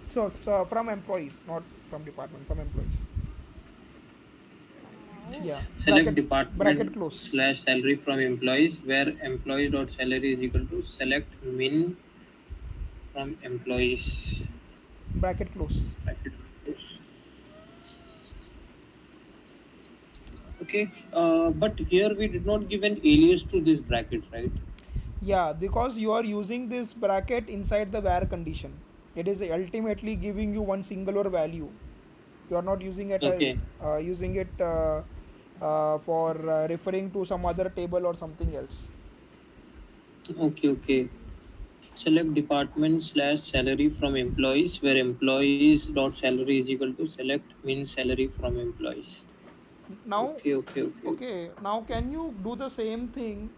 So from employees, not from department, from employees. Yeah, Select bracket department close, slash salary from employees, where employees dot salary is equal to select min from employees. bracket close. Bracket close. Okay. But here we did not give an alias to this bracket, right? Yeah, because you are using this bracket inside the where condition. It is ultimately giving you one singular value. You are not using it as Okay. using it for referring to some other table or something else. Okay. Okay. Select department slash salary from employees, where employees dot salary is equal to select min salary from employees. Now, Okay. Okay. Okay. okay, now can you do the same thing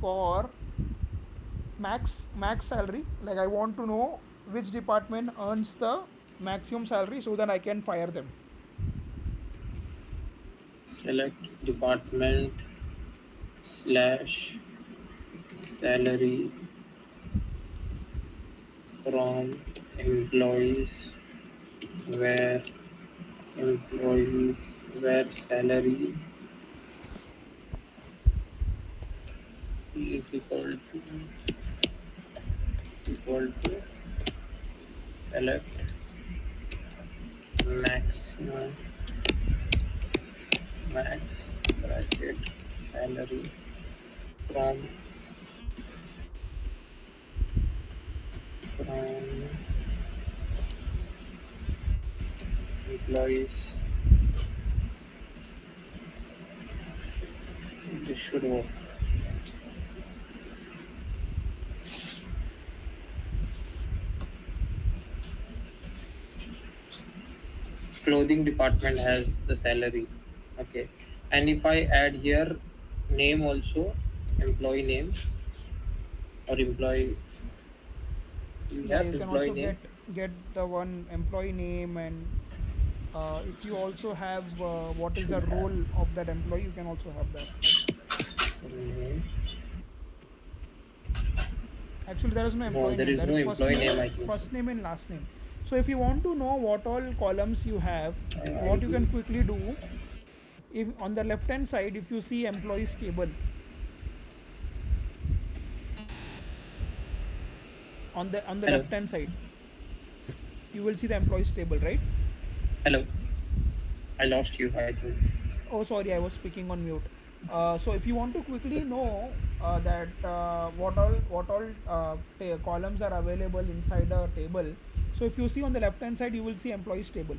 for max salary? Like I want to know which department earns the maximum salary so that I can fire them. Select department slash salary from employees, where employees where salary is equal to select maximum max bracket salary from from employees. This should work. Clothing department has the salary. Okay. And if I add here name also, employee name or employee, you Yeah, have you can employee also name. get the one employee name, and if you also have what is the Should have role of that employee, you can also have that. name. Actually, there is no No, employee there name. is There no is employee name, I think. first name and last name. So if you want to know what all columns you have, what you can ID. quickly do, if on the left hand side, if you see employees table, on the Hello. left hand side, you will see the employees table, right? Hello. I lost you, I think. Oh, sorry, I was speaking on mute. So if you want to quickly know that what all columns are available inside a table, so if you see on the left hand side, you will see employees table.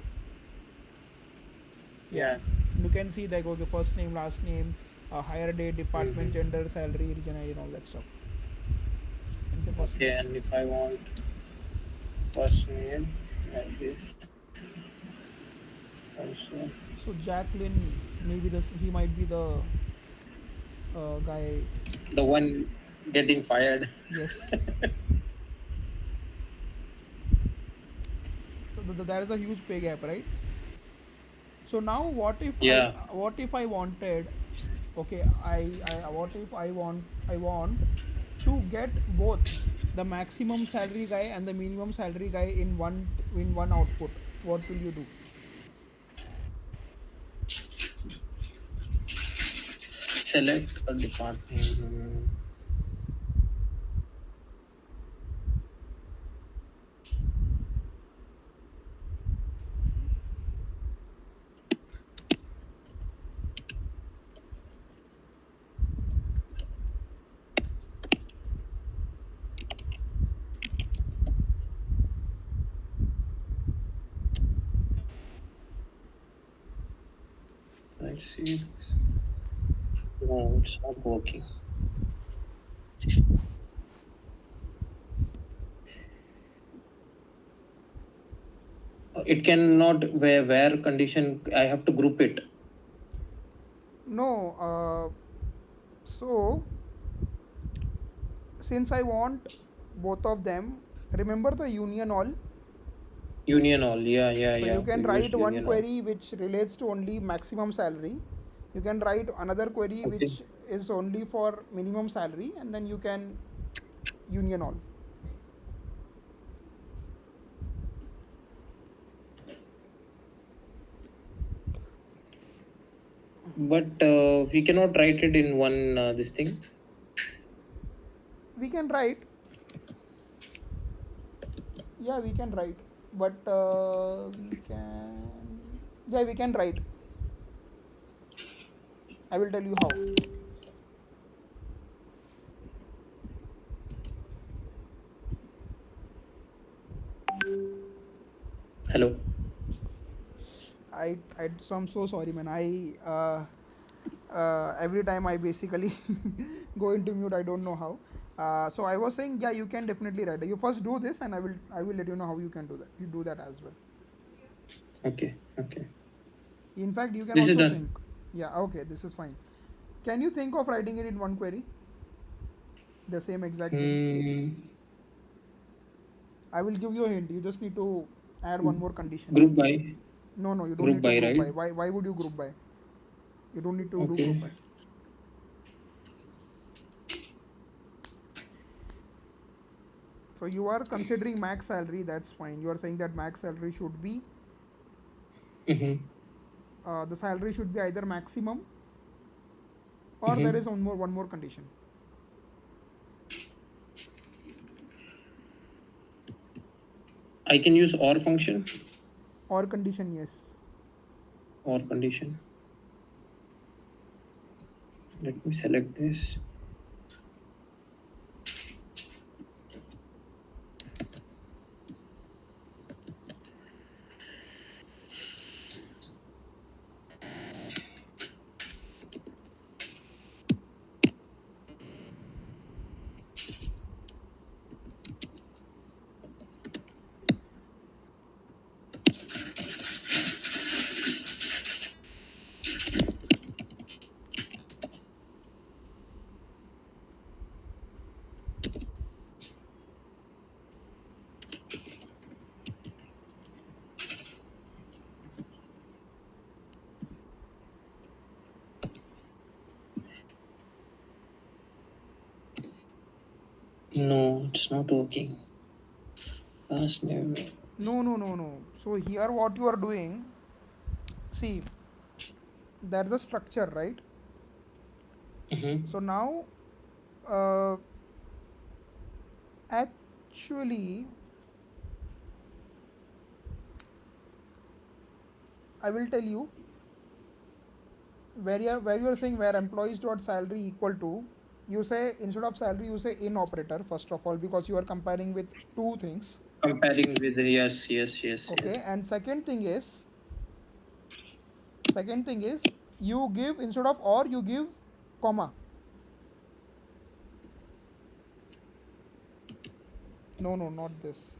Yeah, Yeah. you can see like, okay, first name, last name, hire date, department, Mm-hmm. gender, salary, region ID, and all that stuff. So you can say first Okay, name. and if I want first name like this also, So Jacqueline, maybe this he might be the guy. the one getting fired. Yes. there is a huge pay gap, right? So now Yeah. what if I wanted, okay, I what if I want to get both the maximum salary guy and the minimum salary guy in one output? What will you do? Select a department. I see. No, it's not working. It cannot where condition. I have to group it. No, so since I want both of them, remember the union all. Union all. Yeah, yeah, So you yeah. can We used write one union all. query which relates to only maximum salary. You can write another query Okay. which is only for minimum salary, and then you can union all. But we cannot write it in one this thing. We can write, yeah, we can write, but we can, yeah, we can write. I will tell you how. Hello. So I'm so sorry, man. Every time I basically go into mute, I don't know how. So I was saying, yeah, you can definitely write. You first do this, and I will let you know how you can do that. You do that as well. Okay. Okay. In fact, you can This is also think. done. Yeah, okay, this is fine. Can you think of writing it in one query, the same exact thing? Hmm. I will give you a hint. You just need to add one more condition. Group by. No, no, you don't Group need to by, group right? by. Why would you group by? You don't need to do group by. Okay. So you are considering max salary. That's fine. You are saying that max salary should be, Mm-hmm. the salary should be either maximum, or there Mm-hmm. is one more condition. I can use or function Or condition, yes. or condition. Let me select this. No, it's not working. Last name. No, no, no, no. So here, what you are doing? See, there's a structure, right? Mm-hmm. So now, uh, actually, I will tell you where you are saying where employees dot salary equal to. You say instead of salary, you say in operator first of all, because you are comparing with two things. Comparing with yes, yes, yes, Okay, yes. and second thing is you give instead of or you give comma. No, no, not this.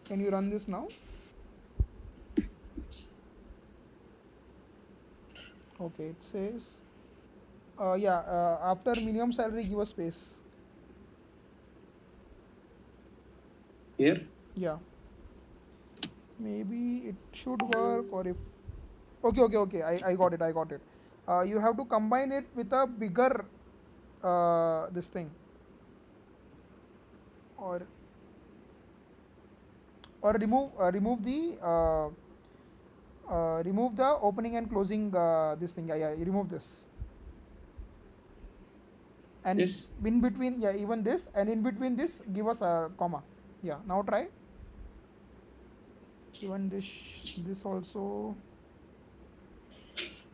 Can you run this now? Okay, it says, yeah, after minimum salary, give a space. Here. Yeah, maybe it should work, or if okay, okay, okay, I got it, I got it. You have to combine it with a bigger this thing, or remove the opening and closing this thing. Yeah, yeah, you remove this, and Yes. in between, yeah, even this, and in between this give us a comma. Yeah, now try. Even this also.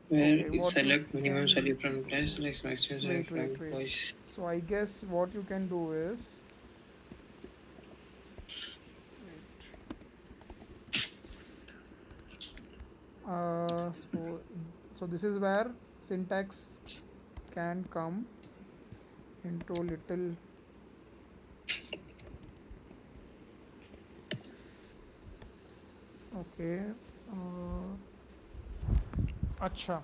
Where Okay, you what you select minimum can salary from place, select maximum salary from wait. employees. So I guess what you can do is, wait. So this is where syntax can come into little. Okay. uh, Acha.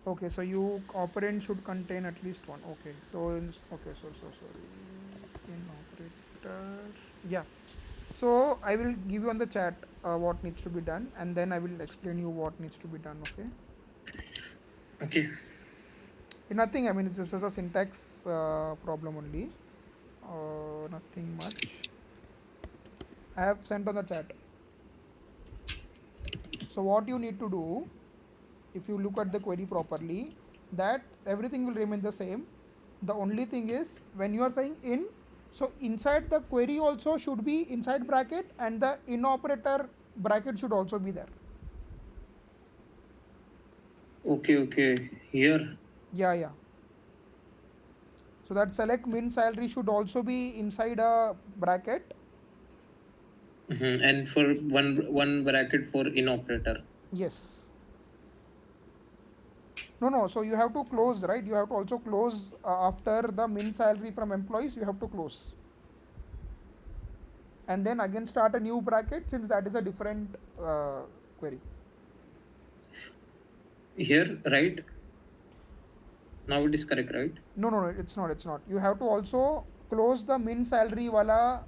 Okay, so you operand should contain at least one. Okay, so okay, so sorry. In operator, yeah. So I will give you on the chat what needs to be done, and then I will explain you what needs to be done. Okay. Okay. Nothing. I mean, it's just a syntax problem only. Nothing much. I have sent on the chat. So what you need to do, if you look at the query properly, that everything will remain the same. The only thing is when you are saying in, so inside the query also should be inside bracket, and the in operator bracket should also be there. Okay. Okay. Here. Yeah, yeah. So that select min salary should also be inside a bracket. And for one bracket for in operator. Yes. No, no. So you have to close, right? You have to also close after the min salary from employees. You have to close, and then again start a new bracket since that is a different query. Here, right? Now it is correct, right? No, no, no. It's not. It's not. You have to also close the min salary wala.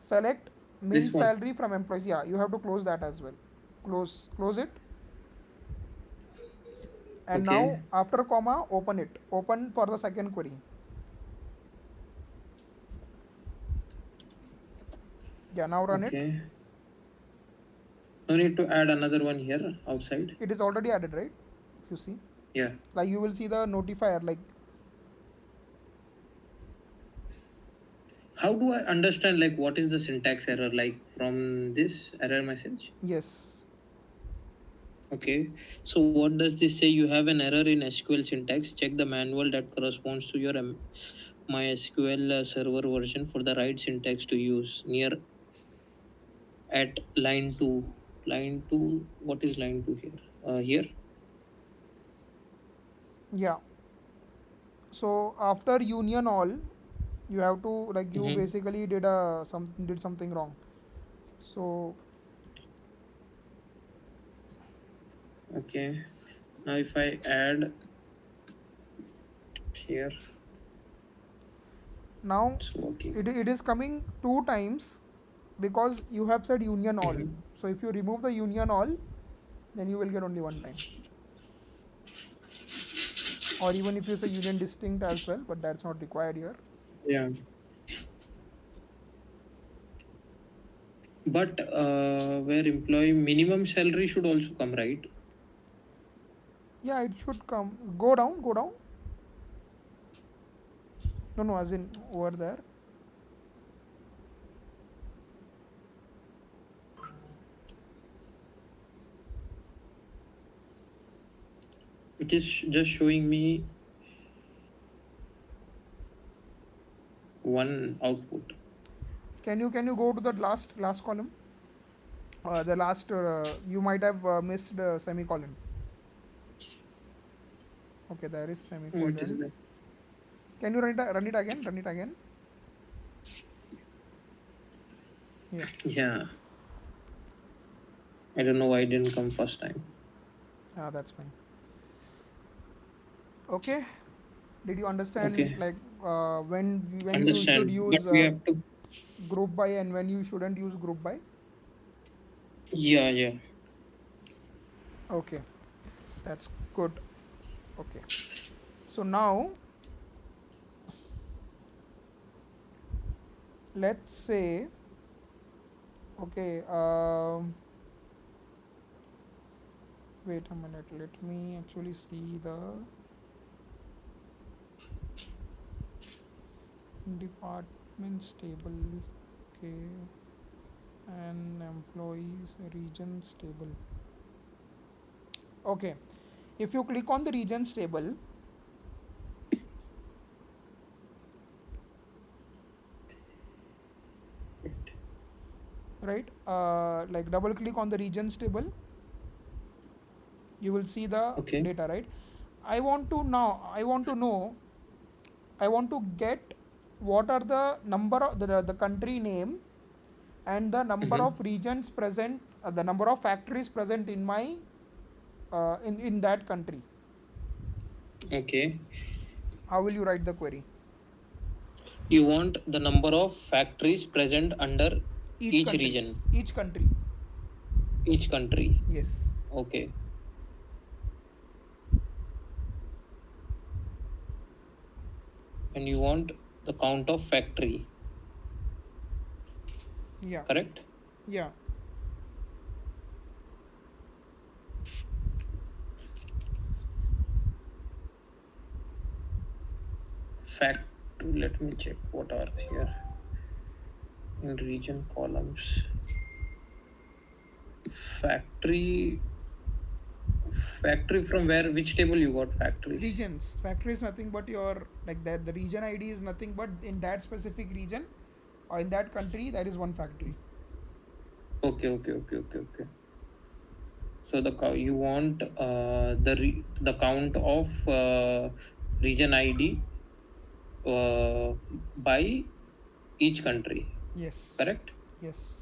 Select min This one. salary from employees. Yeah, you have to close that as well. Close it, and now Okay. after comma, open it. Open for the second query. Yeah, now run it. Okay. No need to add another one here outside. It is already added, right? If you see, Yeah. like you will see the notifier. Like How do I understand like what is the syntax error like from this error message? yes, Okay. So what does this say? You have an error in SQL syntax. Check the manual that corresponds to your MySQL server version for the right syntax to use. Near at line 2. Line 2. What is line 2 here? Here. yeah. So after union all, you have to, like, you Mm-hmm. basically did something wrong. So Okay. Now if I add here, now it's working. it is coming two times because you have said union all. Mm-hmm. So if you remove the union all, then you will get only one time. Or even if you say union distinct as well, but that's not required here. Yeah. But where employee minimum salary should also come, right? Yeah, it should come. Go down, go down. No, no, as in over there. It is just showing me one output. Can you go to the last column? The last you might have missed semicolon. Okay, there is Oh, it is semicolon. there. Can you run it again? Run it again. Yeah. Yeah. I don't know why it didn't come first time. Ah, that's fine. Okay. Did you understand Okay. like when you should Understand. But use we have to. group by and when you shouldn't use group by? Yeah, yeah. Okay, that's good. Okay, so now let's say, okay, wait a minute, let me actually see the departments table. Okay, and employees regions table. Okay, if you click on the regions table, right, like double click on the regions table, you will see the Okay. data, right? I want to know, I want to get what are the number of the country name and the number Mm-hmm. of regions present, the number of factories present in my in that country. Okay. How will you write the query? You want the number of factories present under Each each country, region, each country. each country. Yes. Okay. And you want the count of factory, Yeah. correct? Yeah. Fact. Let me check what are here in region columns. Factory. Factory from where? Which table you got factories? Regions. Factory is nothing but your, like that, the region ID is nothing but in that specific region or in that country there is one factory. Okay, okay, okay, okay, okay. So you want the count of region ID by each country, Yes. correct? Yes.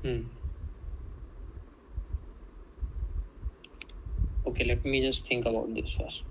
Hmm. Okay, let me just think about this first.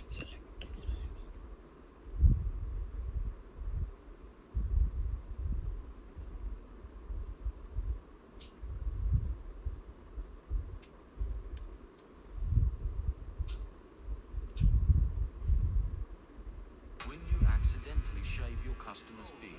Select. When you accidentally shave your customer's beard.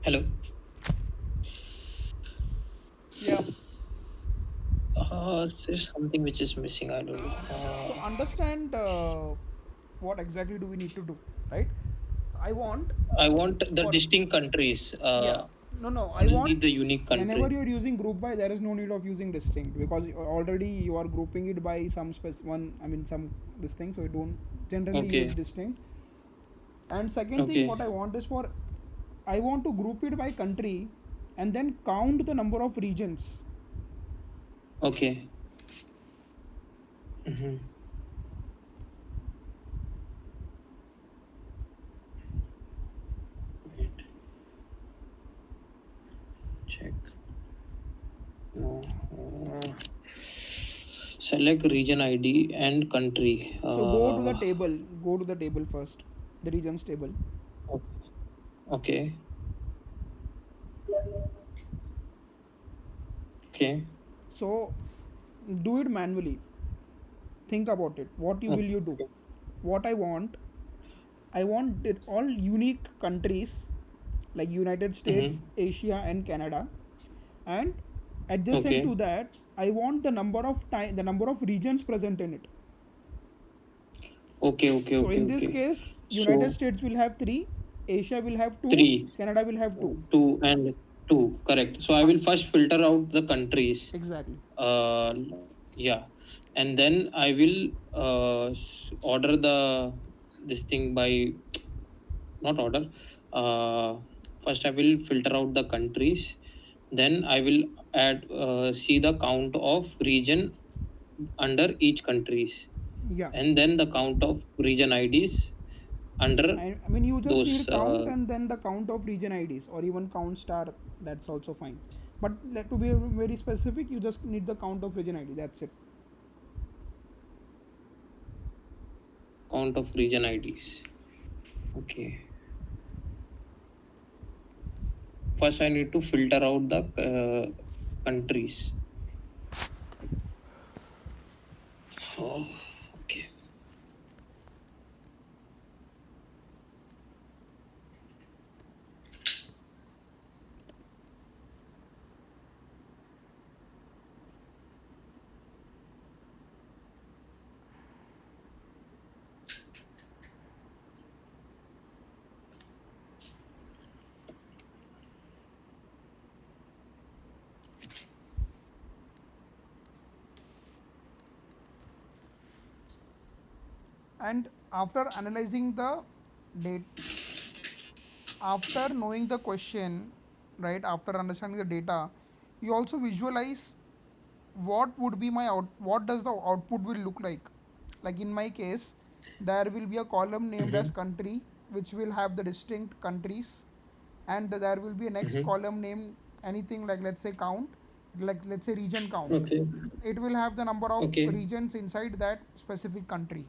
Hello. Yeah. There's something which is missing. I don't know. So understand what exactly do we need to do, right? I want I want the for distinct countries. yeah, no, no. I Only want the unique whenever country. you're using group by, there is no need of using distinct because already you are grouping it by some one. I mean some this thing, so you don't generally use Okay. distinct. And second thing, what Okay. I want is for I want to group it by country, and then count the number of regions. Okay. Mm-hmm. Wait. Check. No. Select region ID and country. So go to the table. Go to the table first, the regions table. Okay. Okay. So do it manually. Think about it. What you will you do? Okay. What I want it all unique countries like United States, Mm-hmm. Asia, and Canada, and adjacent to Okay. that, I want the number of regions present in it. Okay. Okay. So Okay. in this Okay. case, United So States will have three, Asia will have two, three, Canada will have two. two, and two. Correct. So I will Fine. first filter out the countries. Exactly. Uh, yeah, and then I will order the this thing by not order. Uh, First I will filter out the countries. Then I will add see the count of region under each countries, Yeah. and then the count of region IDs under I mean, you just those. need count and then the count of region IDs or even count star. That's also fine. But like, to be very specific, you just need the count of region ID. That's it. Count of region IDs. Okay. First, I need to filter out the countries. Oh, okay. And after analyzing the date, after knowing the question, right? After understanding the data, you also visualize what would be my what does the output will look like in my case there will be a column named as Mm-hmm. country which will have the distinct countries, and there will be a next Mm-hmm. column named anything like let's say count, like let's say region count. Okay. It will have the number of Okay. regions inside that specific country.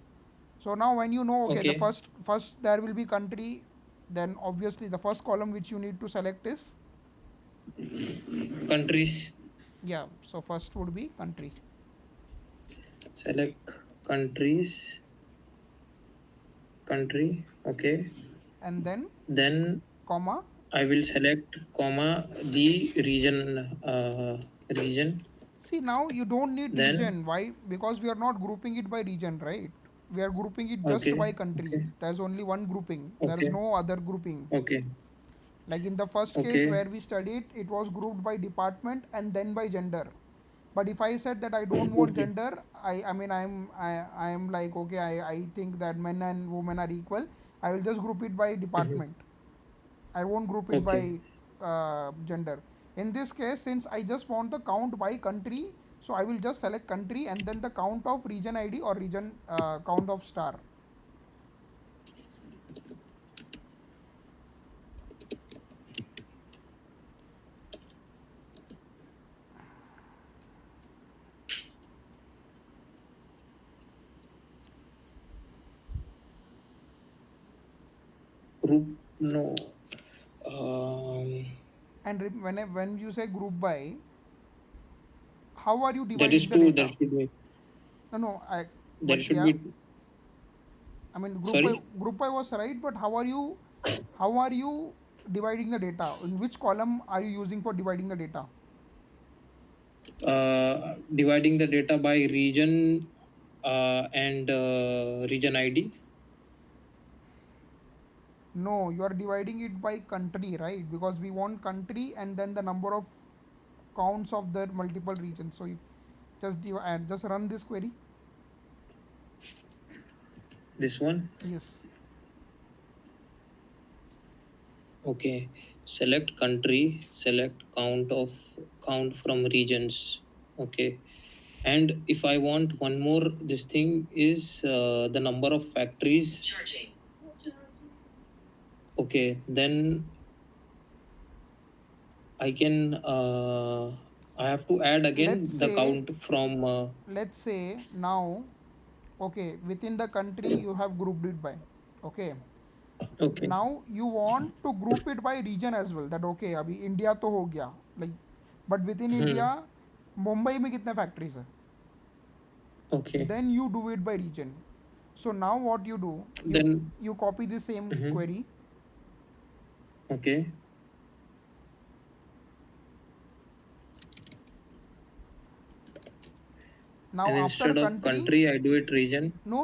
So now when you know, okay, the Okay. first there will be country, then obviously the first column which you need to select is, Countries. yeah, so first would be country, Select countries. Country. Okay. and then Then comma. I will select comma the region. Region. See, now you don't need Then. region. Why? Because we are not grouping it by region, right? We are grouping it just Okay. by country. Okay. There's only one grouping. There is Okay. no other grouping. Okay. Like in the first case Okay. where we studied, it was grouped by department and then by gender. But if I said that I don't want Okay. gender, I mean I am like okay, I think that men and women are equal. I will just group it by Mm-hmm. department. I won't group it Okay. by gender. In this case, since I just want the count by country, so I will just select country and then the count of region ID or region count of star. Group. No. Um, And when you say group by, how are you there is dividing the two. There data? should be. No, no, There but should yeah, be. I mean Sorry. group by was right, but how are you dividing the data? In which column are you using for dividing the data? Dividing the data by region and region ID. No, you are dividing it by country, right? Because we want country and then the number of counts of their multiple regions. So if just run this query. This one. Yes. Okay. Select country. Select count from regions. Okay. And if I want one more, this thing is the number of factories. Charging. Okay. Then I can. I have to add Let's again the say count from. let's say now, okay, within the country you have grouped it by, okay, Okay. now you want to group it by region as well, that okay अभी India तो हो गया, like, but within Hmm. India Mumbai में कितने factories है, Okay. then you do it by region. So now what you do, you Then. you copy the same Mhm. query. Okay. Now And after instead of country, country, I do it region. no,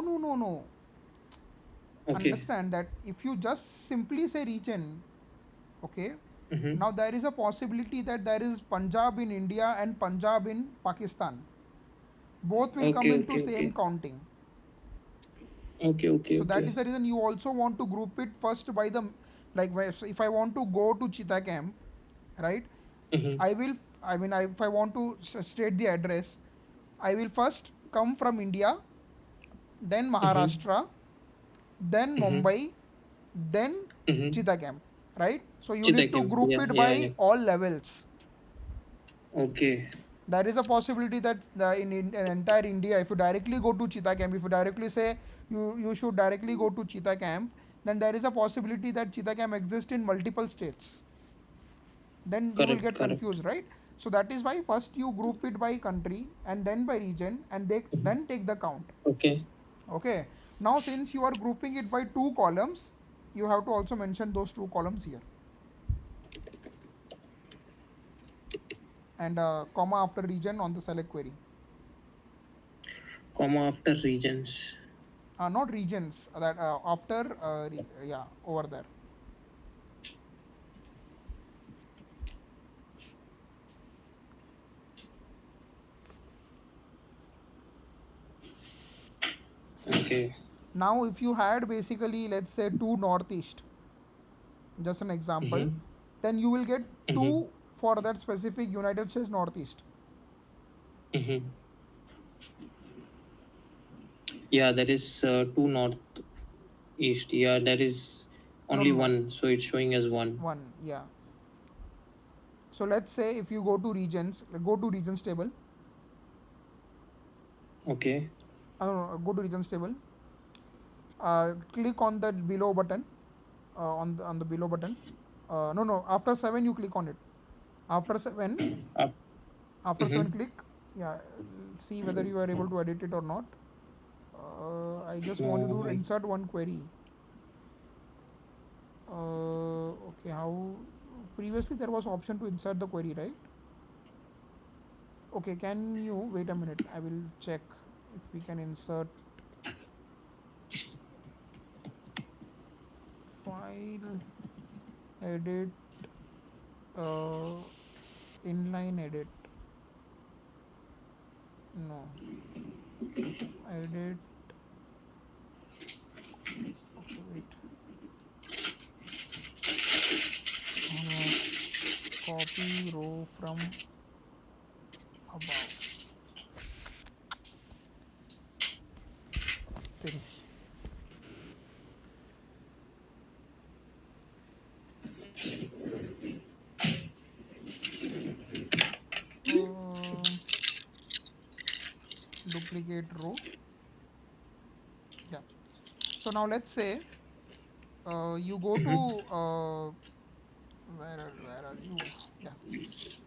Okay. understand that if you just simply say region, okay, Mm-hmm. now there is a possibility that there is Punjab in India and Punjab in Pakistan, both will come Okay. into Okay. same Okay. counting. Okay. Okay. So that Okay. is the reason you also want to group it first by the, like, if I want to go to Cheetah camp, right, Mm-hmm. I will, if I want to state the address, I will first come from India, then Mm-hmm. Maharashtra, then Mm-hmm. Mumbai, then Mm-hmm. Cheetah camp, right? So you need to Chitakim. group Yeah. it Yeah. by Yeah. all levels. Okay. There is a possibility that in entire India, if you directly go to Cheetah camp, if you directly say you should directly go to Cheetah camp, then there is a possibility that Cheetah camp exists in multiple states. Then you will Correct. get Correct. confused, right? So that is why first you group it by country and then by region, and they Mm-hmm. then take the count. Okay. Okay. Now since you are grouping it by two columns, you have to also mention those two columns here, and comma after region on the select query. Comma after regions. Not regions, that after yeah, over there. See, Okay. now if you had basically, let's say, two northeast, just an example, Mm-hmm. then you will get Mm-hmm. two for that specific United States northeast. Mm-hmm. Yeah, that is two north east. Yeah, that is No, only no, no, one. So it's showing as one. one, yeah. So let's say if you go to regions, like, go to regions table, Okay. no, go to regions table, click on that below button, on the below button. No, after 7 you click on it. After 7, Up. after 7 Mm-hmm. click, yeah, see whether you are able to edit it or not. I just want you to I, insert one query. Okay, how, previously there was option to insert the query, right? Okay, can you wait a minute? I will check if we can insert file, edit, uh, inline edit. No, edit. Okay, wait. Copy row from above. Three. Um, Duplicate row. Yeah. So now let's say you go to mm-hmm. where are you? Yeah.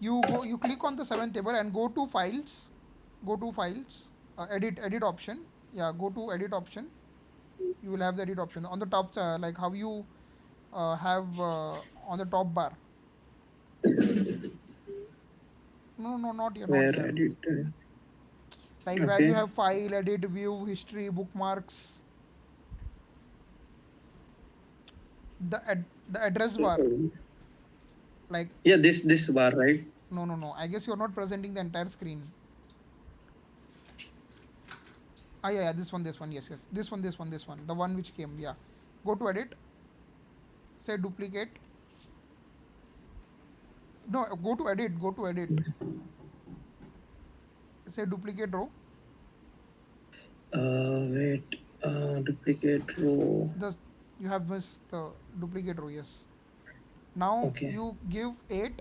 You click on the seventh table and go to files. Go to files. Edit option. Yeah. Go to edit option. You will have the edit option on the top. Like how you have on the top bar. No, no, not here, not Where here. editor? Like where you Okay. have file, edit, view, history, bookmarks, the address bar. Like Yeah, this bar, right? no, no, no. I guess you're not presenting the entire screen. Ah, yeah, yeah. This one. Yes, yes. This one. The one which came. Yeah. Go to edit. Say duplicate. No, go to edit. Go to edit. Say duplicate row. Wait. Duplicate row. Just you have missed the duplicate row. Yes. Now Okay. you give 8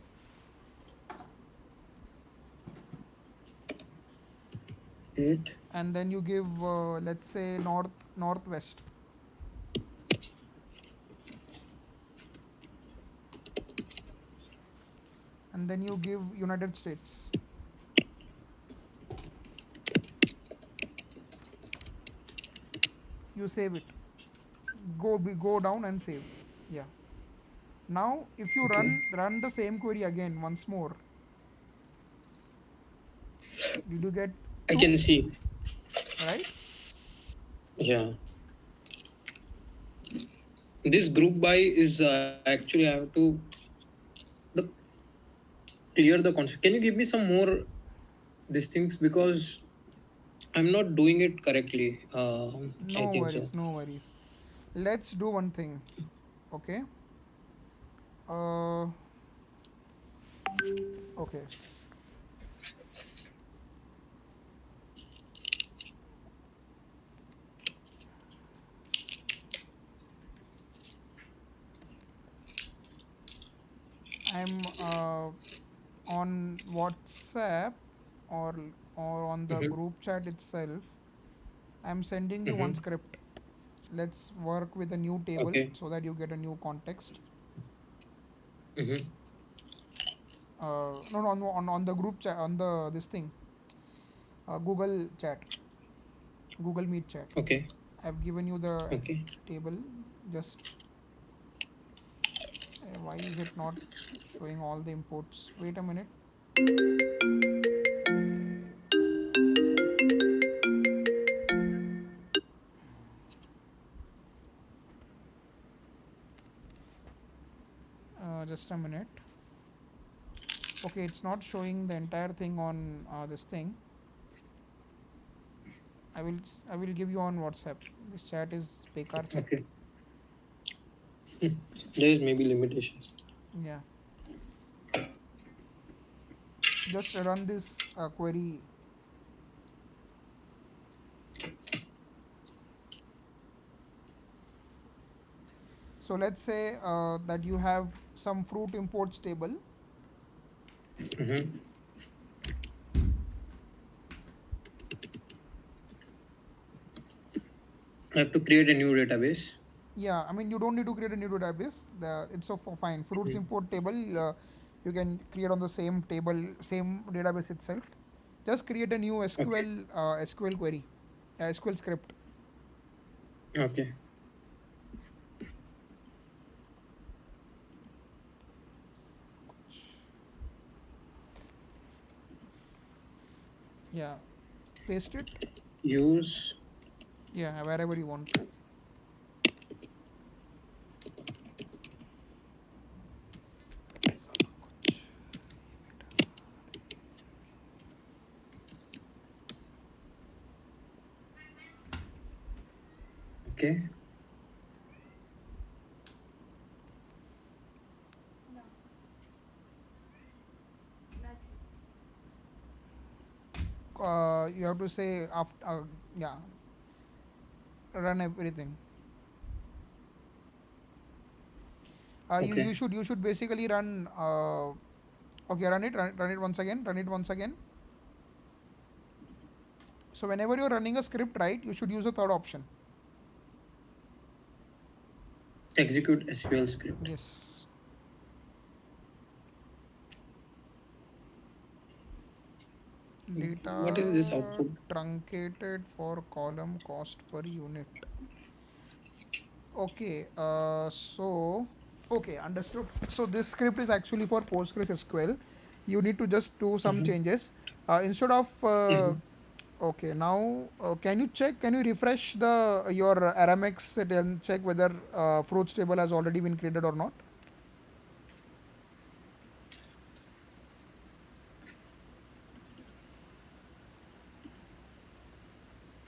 Eight. and then you give let's say northwest, and then you give United States. You save it. Go down and save. Yeah. Now if you Okay. run the same query again once more, did you get I 2? can see. Right? Yeah. This group by is actually I have to the clear the concept. Can you give me some more these things because I'm not doing it correctly. I No think so. worries, no worries. Let's do one thing. Okay. uh okay. I'm on WhatsApp, or on the Mm-hmm. group chat itself. I'm sending you one Mm-hmm. script. Let's work with a new table Okay. so that you get a new context. Mm-hmm. No, no, on the group chat, on the this thing, Google chat, Google Meet chat. Okay. I've given you the Okay. table. Just why is it not showing all the imports? Wait a minute. Just a minute. Okay, it's not showing the entire thing on this thing. I will give you on WhatsApp. This chat is bekar chat. Okay. There is maybe limitations. Yeah. Just run this query. So let's say that you have some fruit imports table. Mm-hmm. I have to create a new database. Yeah, I mean you don't need to create a new database. It's so fine. Fruits Mm. import table, you can create on the same table, same database itself. Just create a new Okay. SQL query, SQL script. Okay. Yeah, paste it. Use. Yeah, wherever you want. Okay. You have to say after. Yeah, run everything. Okay. You should basically run. Okay, run it once again. Run it once again. So whenever you're running a script, right, you should use the third option. Execute SQL script. Yes. What is this Data output? truncated for column cost per unit. Okay. So Okay, understood. So this script is actually for PostgreSQL. You need to just do some Mm-hmm. changes. Instead of Mm-hmm. okay, now can you check? Can you refresh the your RMX and check whether fruits table has already been created or not?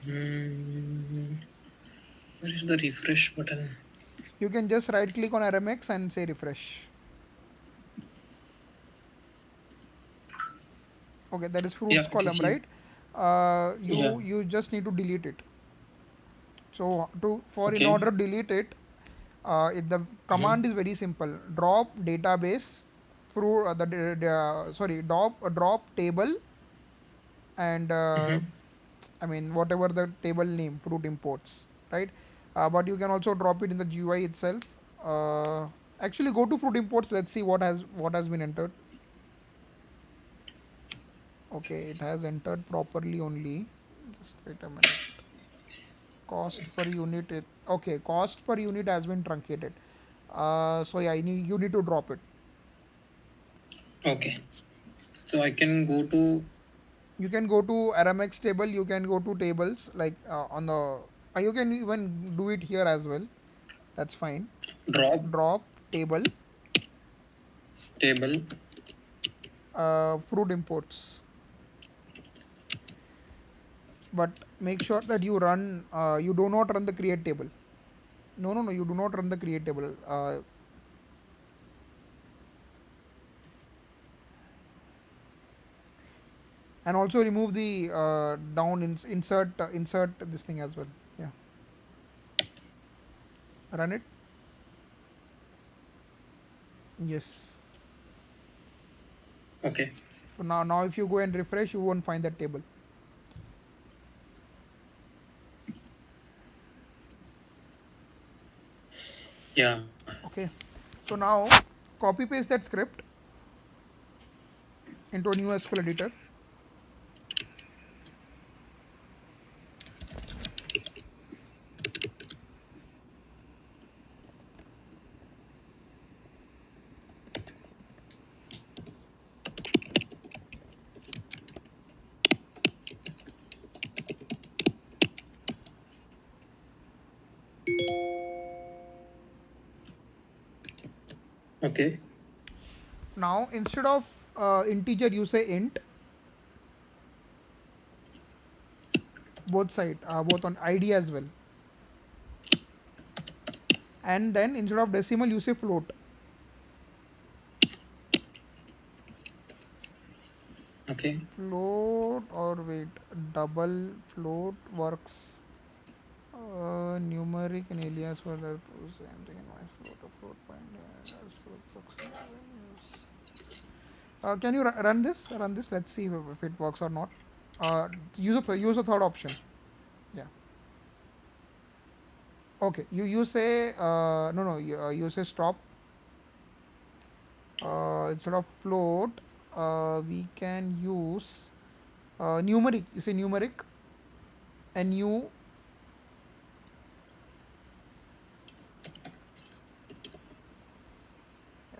Mm, where is the refresh button? You can just right click on RMX and say refresh. Okay, that is Yeah, fruits it column, is here. right? Yeah. You just need to delete it. So to for in Okay. order to delete it, the Mm-hmm. command is very simple. Drop database through sorry, drop table and Mm-hmm. I mean whatever the table name fruit imports, right? But you can also drop it in the GUI itself. Actually, go to fruit imports. Let's see what has been entered. Okay, it has entered properly only. Just wait a minute. Cost per unit. Okay, cost per unit has been truncated. So yeah, you need to drop it. Okay. So I can go to You can go to RMX table. You can go to tables like on the. You can even do it here as well. That's fine. drop Drop table table. fruit imports, but make sure that you run. You do not run the create table. No, no, no. You do not run the create table. And also remove the insert this thing as well. Yeah, run it. Yes. Okay. For now if you go and refresh, you won't find that table. Yeah. Okay. So now copy paste that script into a new SQL editor. Okay. Now instead of integer, you say int, both side, both on ID as well. And then instead of decimal, you say float. Okay. Float or wait, double float works. Numeric and alias for that same thing in my float or float point as float proxy. Yes. Can you run this? Run this. Let's see if it works or not. Use a third option. Yeah. Okay. You say no no. You say stop. Instead of float, we can use numeric. You say numeric, and you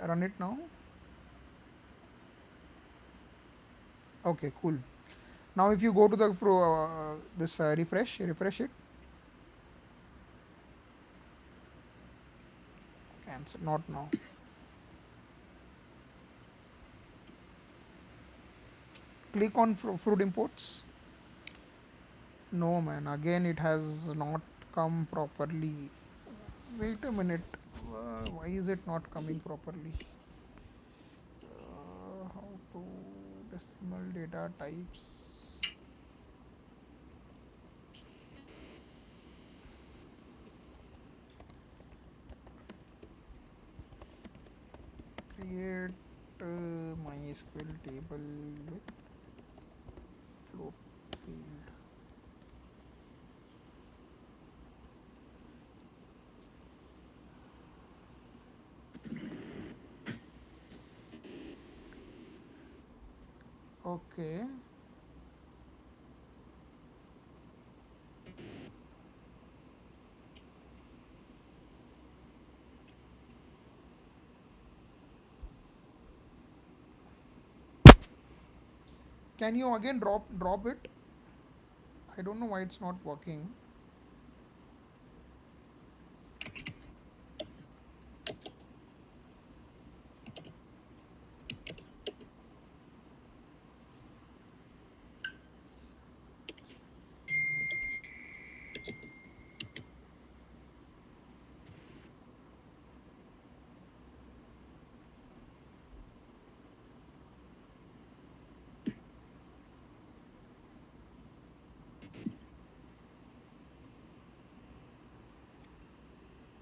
run it now. Okay, cool. Now if you go to the this refresh it. Cancel. Not now. Click on fruit imports. No man. Again, it has not come properly. Wait a minute. Why is it not coming properly? How to decimal data types. Create MySQL table with float field. Okay. Can you again drop it? I don't know why it's not working.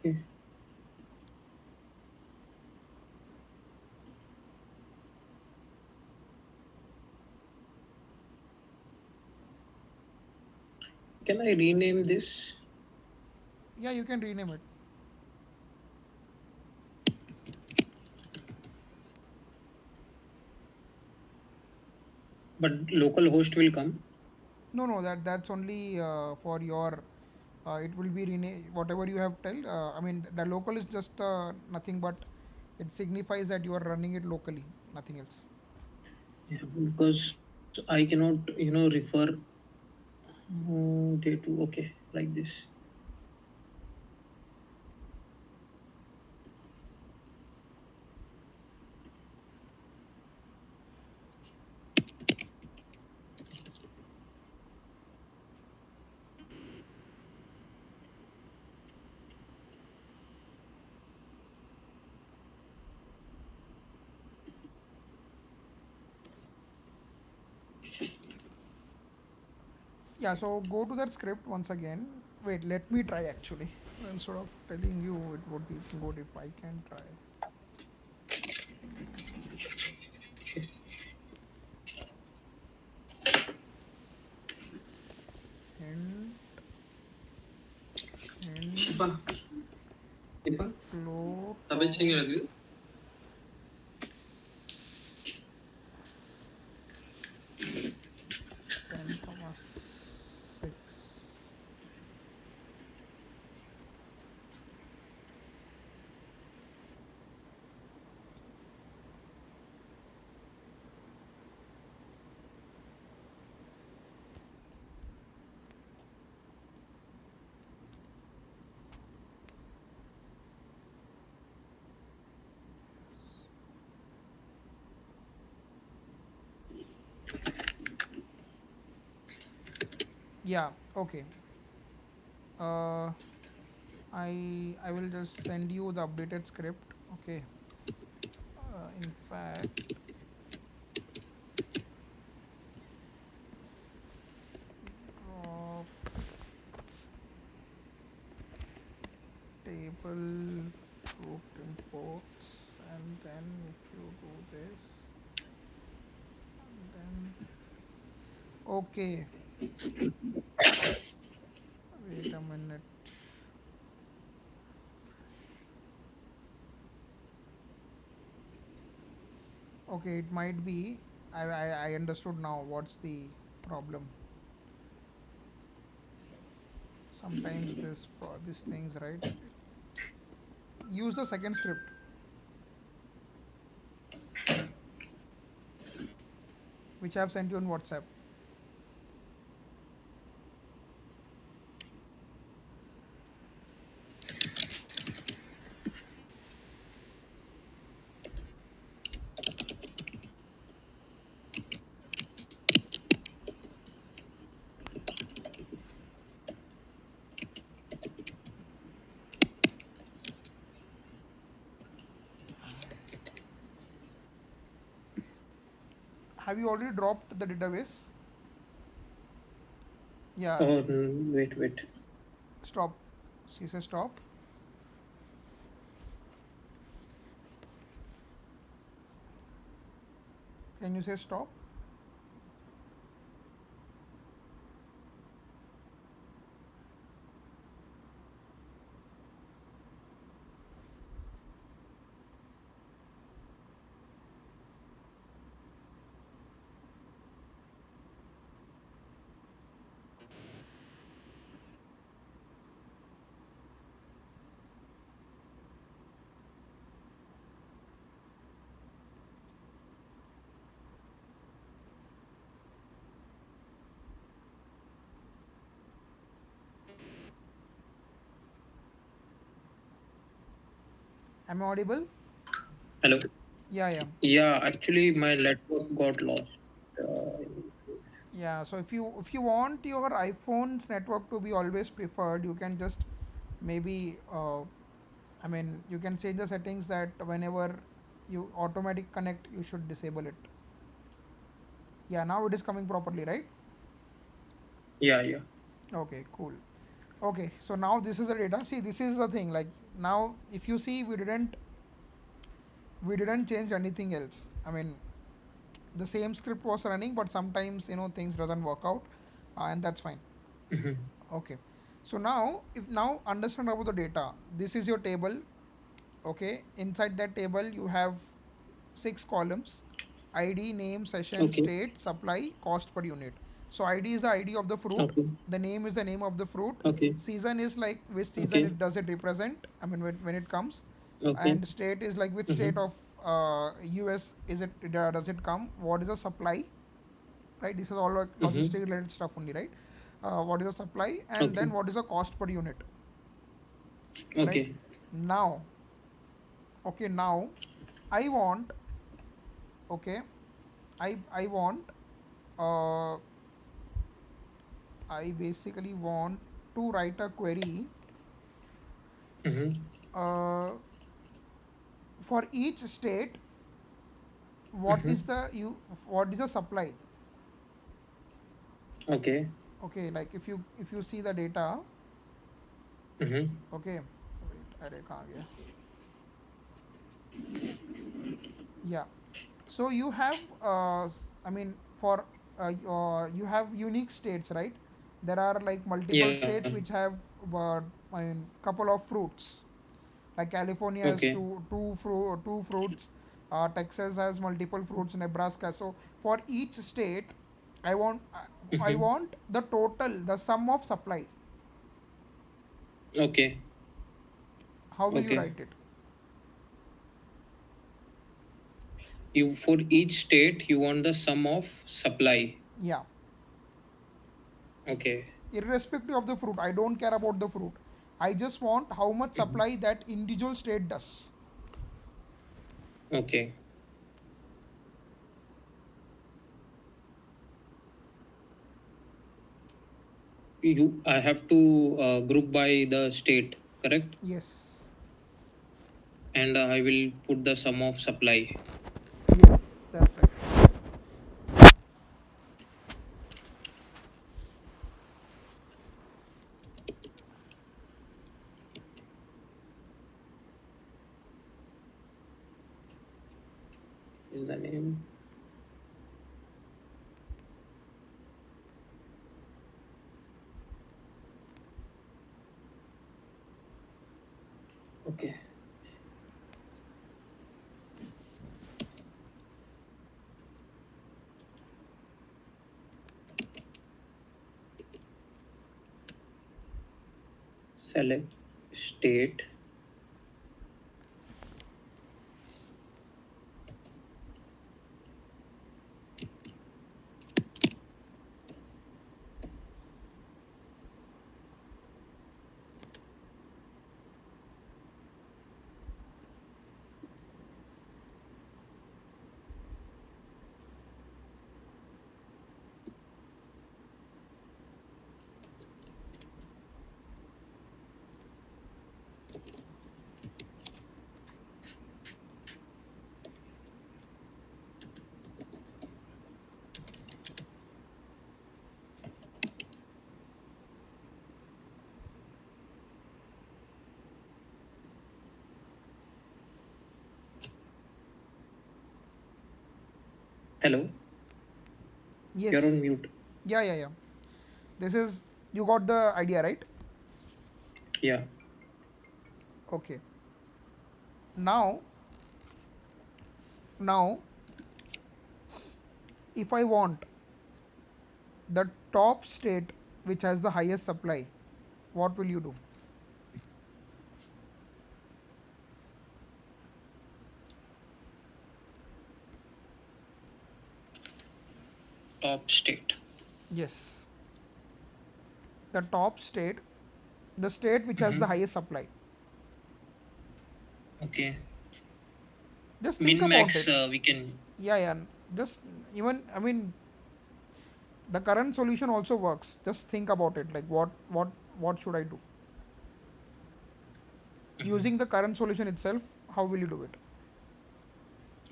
Okay. Can I rename this? Yeah, you can rename it. But local host will come. No, no, that's only for your. It will be whatever you have tell. I mean, the local is just nothing but it signifies that you are running it locally, nothing else. Yeah, because I cannot, refer day to, okay, like this. Yeah, so go to that script once again. Wait, let me try actually. Instead of telling you, it would be good if I can try. Hint, hint, Ipa, Ipa, float तबीयत of सही लग रही 10, comma 6. Yeah, okay. Uh, I will just send you the updated script. Okay. In fact, drop table fruit imports, and then if you do this, and then okay. Wait a minute. Okay, it might be. I understood now. What's the problem? Sometimes these things, right? Use the second script, which I have sent you on WhatsApp. Have you already dropped the database? Yeah, Oh, wait, wait. stop. She says stop. Can you say stop? Am I audible? Hello. Yeah, yeah. Yeah, actually, my network got lost. Uh, Yeah, so if you want your iPhone's network to be always preferred, you can just maybe I mean you can change the settings that whenever you automatic connect, you should disable it. Yeah, now it is coming properly, right? yeah, yeah. Okay, cool. Okay, so now this is the data. See, this is the thing. Like now, if you see, we didn't change anything else. I mean, the same script was running, but sometimes things doesn't work out, and that's fine. Mhm. Okay, so now if now understand about the data. This is your table. Okay, inside that table you have six columns: id, name, session, Okay, state, supply, cost per unit. So id is the id of the fruit, okay, the name is the name of the fruit, okay, season is like which season okay, it does it represent, I mean when it comes, okay. and state is like which state Mm-hmm. of us is it, does it come, what is the supply, right? This is all like Mm-hmm. logistic related stuff only, right? What is the supply, and Okay, then what is the cost per unit, right? okay. Now, okay, now I want, okay, I want, uh, I basically want to write a query Mm-hmm. uh, for each state. What Mm-hmm. is the you? What is the supply? Okay. Okay, like if you see the data, Mm-hmm. okay, wait, array kahan gaya? Yeah. So you have, I mean, for you have unique states, right? There are like multiple Yeah. states which have, I mean, couple of fruits. Like California has Okay. two fruits. Texas has multiple fruits. Nebraska. So for each state, I Mm-hmm. want the total, the sum of supply. Okay. How will you Okay. write it? You for each state you want the sum of supply. Yeah. Okay. Irrespective of the fruit, I don't care about the fruit. I just want how much Mm-hmm. supply that individual state does. Okay. You I have to group by the state, correct? Yes. And I will put the sum of supply. Yes, that's right. Is the name? Okay. Select state. Hello. You're on Yes. mute. Yeah, yeah, yeah. This is, you got the idea, right? Yeah. Okay. Now, now, if I want the top state which has the highest supply, what will you do? Top state. Yes. The top state, the state which has the Mm-hmm. highest supply. Okay. Just think Min about max it. we can. Yeah, yeah. Just even, I mean, the current solution also works. Just think about it. Like, what should I do? Mhm. Using the current solution itself, how will you do it?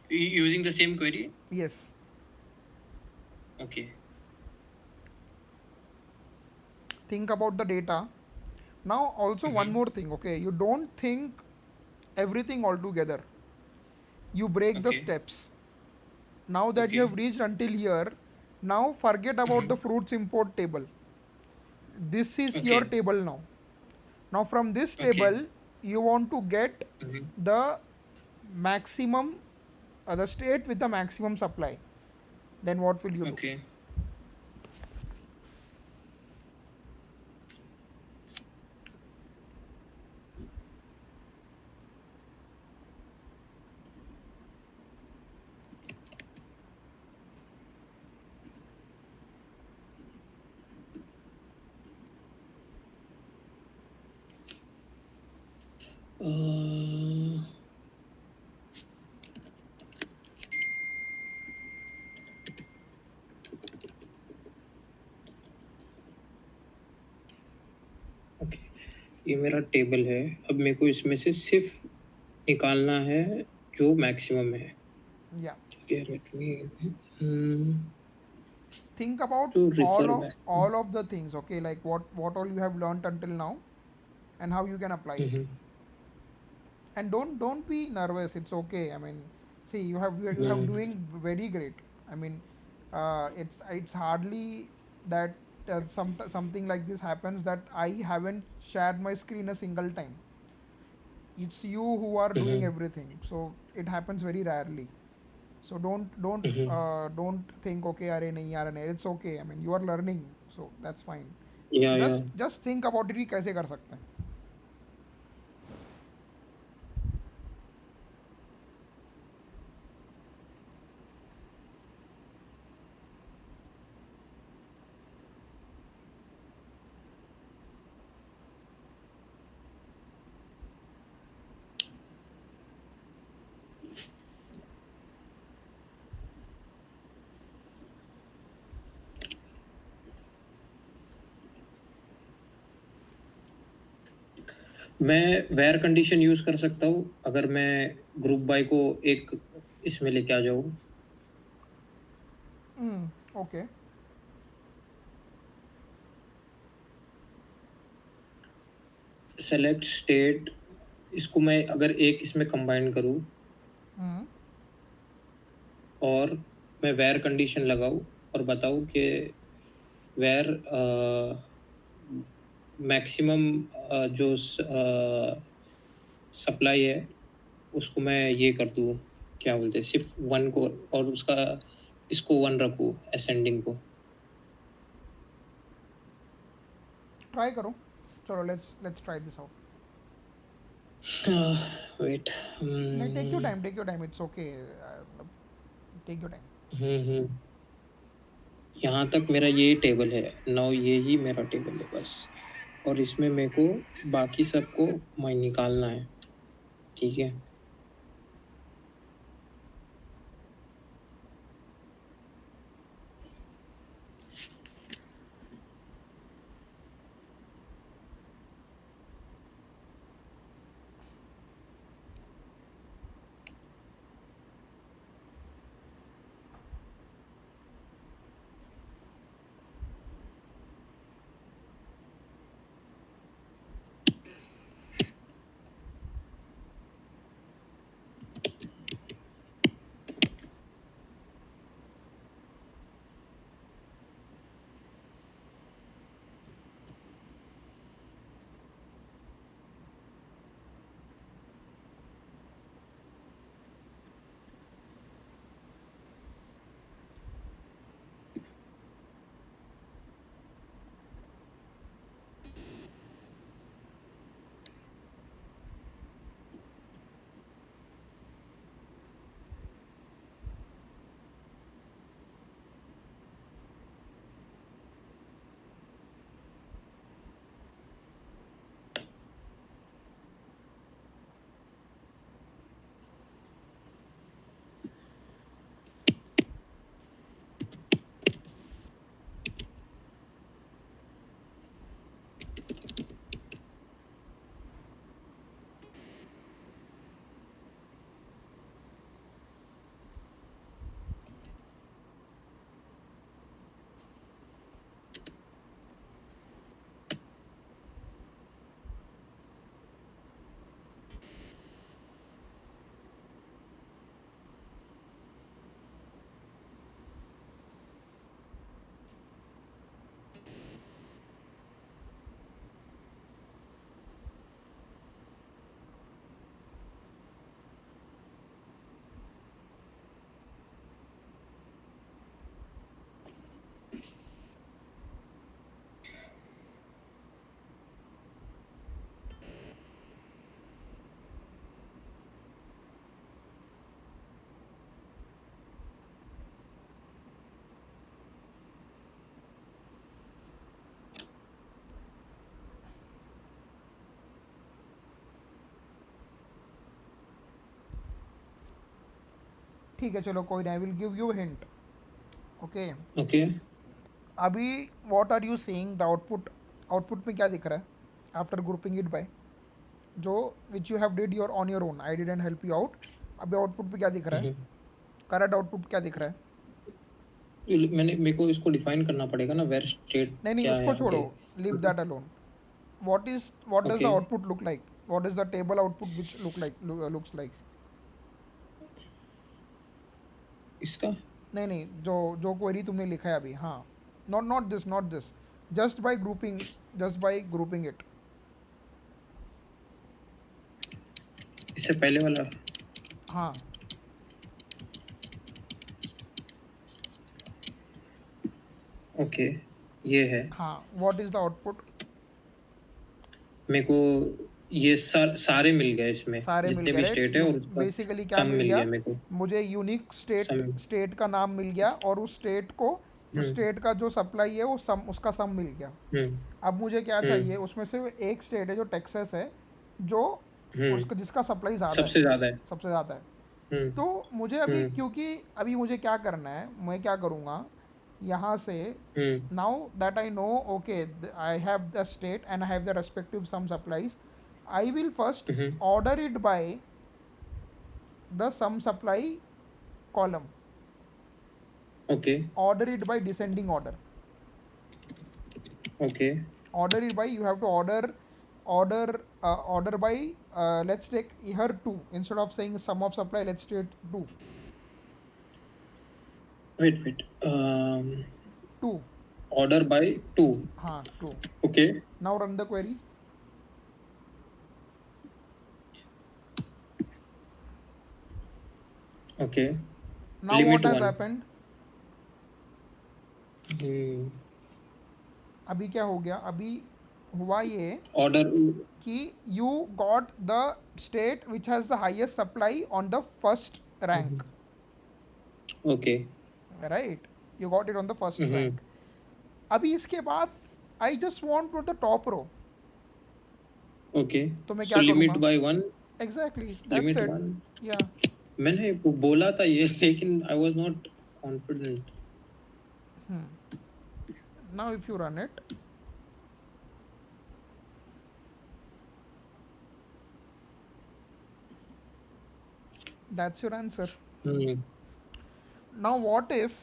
Using the same query. Yes. Okay. Think about the data. Now, also one Mm-hmm. more thing. Okay, you don't think everything all together. You break the Okay. steps. Now that you have Okay. reached until here, now forget about Mm-hmm. the fruits import table. This is your Okay. table now. Now from this Okay. table, you want to get Mm-hmm. the maximum, the state with the maximum supply. Then what will you do? Okay. Uh, okay, ये मेरा table है। अब मेरे को इसमें से सिर्फ निकालना है जो मैक्सिमम है। Yeah. ठीक है, let me Think about to all refer of back. all of the things. Okay, like what all you have learned until now, and how you can apply it. And don't be nervous. It's okay. I mean, see, you have doing very great. I mean, it's hardly that something like this happens that I haven't shared my screen a single time. It's you who are doing everything, so it happens very rarely. So don't think, okay, are nahi aa raha hai. It's okay. I mean, you are learning, so that's fine. या Just think about it कि कैसे कर सकते हैं. मैं where condition use कर सकता हूँ अगर मैं ग्रुप बाय को एक इसमें लेके आ जाऊँ। Okay. सेलेक्ट स्टेट, इसको मैं अगर एक इसमें कंबाइन करूँ और मैं वेयर कंडीशन लगाऊँ और बताऊँ कि वेयर मैक्सिमम जो सप्लाई है उसको मैं ये कर दूँ, क्या बोलते हैं, सिर्फ वन को, और उसका इसको वन रखूँ असेंडिंग को। Try करो. चलो, let's try this out. Wait. नहीं, take your time, take your time. It's okay. Take your time. हम्म, यहाँ तक मेरा ये टेबल है, नाउ ये ही मेरा टेबल है बस। और इसमें मेरे को बाकी सबको मैं निकालना है। ठीक है। ठीक है चलो कोई नहीं, I will give you hint. Okay. Okay. अभी what are you seeing the output. Output में क्या दिख रहा है आफ्टर ग्रुपिंग इट बाय, जो which you have did your on your own, I didn't help you out. अभी output पे क्या दिख रहा है, करंट आउटपुट क्या दिख रहा है. मैंने मेरे को इसको डिफाइन करना पड़ेगा ना, वेर स्टेट नहीं नहीं क्या उसको है छोड़ो, आगे. Leave that alone. What does the okay. output look like, what is the table output which looks like. इसका. नहीं नहीं जो जो क्वेरी तुमने लिखा है अभी, हाँ. Not this just by grouping it. इससे पहले वाला. हाँ. ओके. ये है. हाँ व्हाट इज द आउटपुट. मेरे को ये सारे मिल गए इसमें, सारे मिल जितने गए भी राइट. स्टेट है, और उसका बेसिकली क्या सम मिल मिल गया, गया मेरे को. मुझे यूनिक स्टेट सम. स्टेट का नाम मिल गया, और उस स्टेट को, उस हम्म. स्टेट का जो सप्लाई है वो सम, उसका सम मिल गया. हम्म. अब मुझे क्या चाहिए, हम्म. उसमें से एक स्टेट है जो टेक्सास है, जो उसका हम्म. जिसका सप्लाई ज़्यादा है, सबसे ज्यादा है. सबसे ज़्यादा है. हम्म. तो मुझे अभी, हम्म. क्योंकि अभी मुझे क्या करना है, मैं क्या करूँगा यहाँ से. Hmm. Now that I know, okay, I have the state and I have the respective sum supplies. I will first hmm. Order it by the sum supply column. Okay. Order it by descending order. Okay. Order it by, you have to order by, let's take here 2 instead of saying sum of supply, let's take 2. Wait. 2. Order by 2. हाँ 2. Okay. Now run the query. Okay. Now limit what has 1. happened. अभी क्या हो गया, अभी हुआ ये order. कि you got the state which has the highest supply on the first rank, okay. right. You got it on the first rank. अभी इसके बाद I just want to the top row. Okay. तो मैं so क्या limit करूँगा. By 1. Exactly that's limit it. 1. Yeah. मैंने बोला था ये, लेकिन I was not confident. Now if you run it, that's your answer. Now what if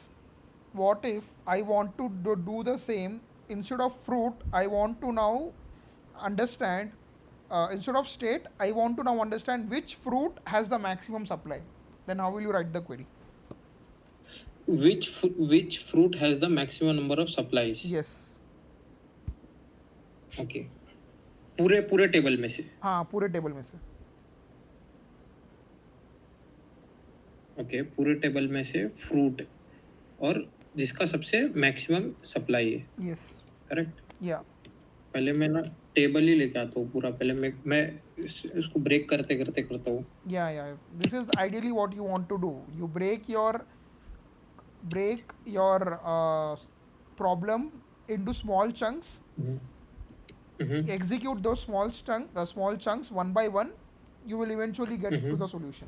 I want to do the same, instead of fruit I want to now understand, instead of state I want to now understand which fruit has the maximum supply. Then how will you write the query. which fruit has the maximum number of supplies. Yes. Okay. पूरे पूरे table में से. हाँ पूरे table में से. Okay. पूरे table में से फ्रूट, और जिसका सबसे मैक्सिमम सप्लाई है. Yes. करेक्ट. या. पहले मैं ना टेबल ही लेके आता हूँ पूरा. पहले मैं इसको ब्रेक करते करते करता हूँ. Yeah. This is ideally what you want to do. You break your problem into small chunks. Execute those small chunks one by one. You will eventually get to the solution.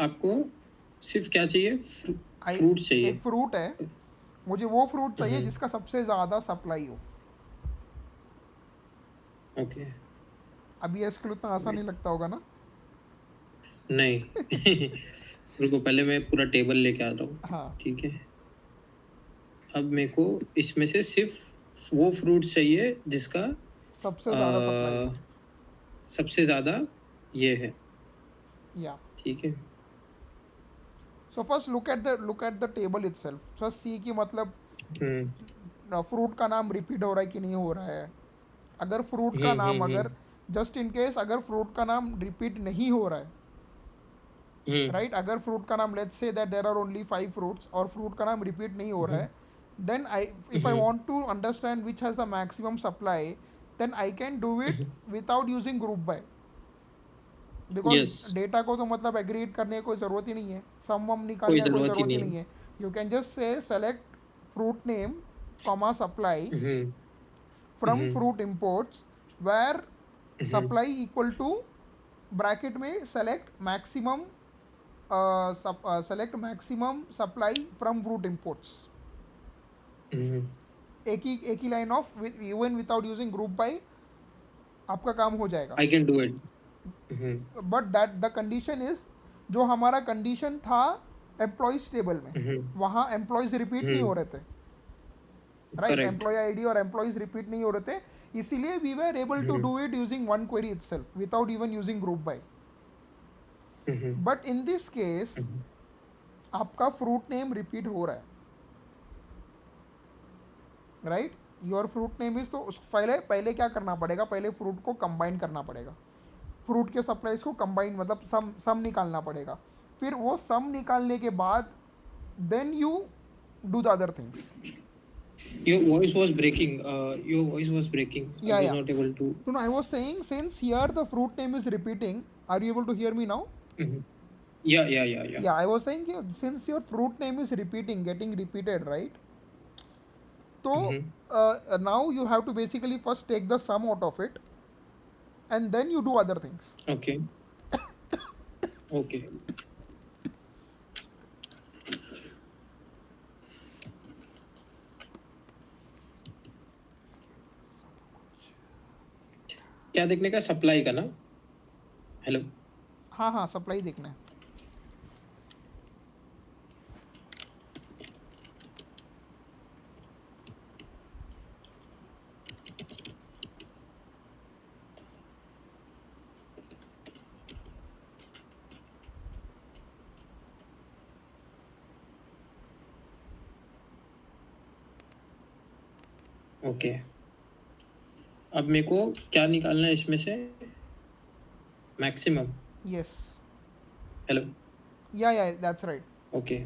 आपको सिर्फ क्या चाहिए, fruit चाहिए. एक fruit है, मुझे वो fruit चाहिए जिसका सबसे ज़्यादा सप्लाई हो. ओके. अभी एसक्यूएल उतना आसान नहीं लगता होगा ना. नहीं. रुको, पहले मैं पूरा टेबल लेके आता हूँ. हाँ. ठीक है. अब मेरे को इसमें से सिर्फ वो फ्रूट चाहिए जिसका सबसे ज़्यादा सप्लाई हो. सबसे ज़्यादा ये है. या. ठीक है. So first look at the table itself. First see कि मतलब फ्रूट का नाम रिपीट हो रहा है कि नहीं हो रहा है. अगर फ्रूट का नाम, अगर जस्ट इन केस अगर फ्रूट का नाम रिपीट नहीं हो रहा है, राइट, अगर फ्रूट का नाम, let's say that there are only 5 fruits और फ्रूट का नाम रिपीट नहीं हो रहा है, then if I want to understand which has the maximum supply, then I can do it without using group by, because data को तो मतलब एग्रीगेट करने की कोई ज़रूरत ही नहीं है, सम वम निकालने की कोई ज़रूरत ही नहीं है. You can just say select fruit name comma supply from fruit imports where supply equal to bracket में select maximum supply from fruit imports. Hmm. एक ही line of even without using group by आपका काम हो जाएगा. I can do it. Hmm. But that the condition is, जो हमारा condition था एम्प्लॉयज टेबल में, हम्म. वहाँ एम्प्लॉयज रिपीट नहीं हो हम्म. रहे थे. Right, Correct. एम्प्लॉय आईडी और एम्प्लॉयज रिपीट नहीं हो रहे थे. इसीलिए we were able to hmm. Do it using one query itself without even using group by. Hmm. But in this case hmm. आपका फ्रूट नेम रिपीट हो रहा है. Right, your fruit name is, तो उस पहले पहले क्या करना पड़ेगा, पहले फ्रूट को कंबाइन करना पड़ेगा. फ्रूट के सप्लाईज को कंबाइन मतलब सम निकालना पड़ेगा. फिर वो सम निकालने के बाद then you do the other things. Your voice was breaking. Your voice was breaking. I Yeah, was yeah. not able to. No, I was saying, since here the fruit name is repeating, are you able to hear me now? Mhm. Yeah, yeah, yeah, yeah. Yeah, I was saying, since your fruit name is repeating, getting repeated, right? So Mm-hmm. now you have to basically first take the sum out of it, and then you do other things. Okay. Okay. क्या देखने का, supply का ना? Hello. हाँ हाँ, supply देखना है. Okay. अब मेरे को क्या निकालना है इसमें से? Maximum. Yes. Hello. Yeah, yeah, that's right. Okay.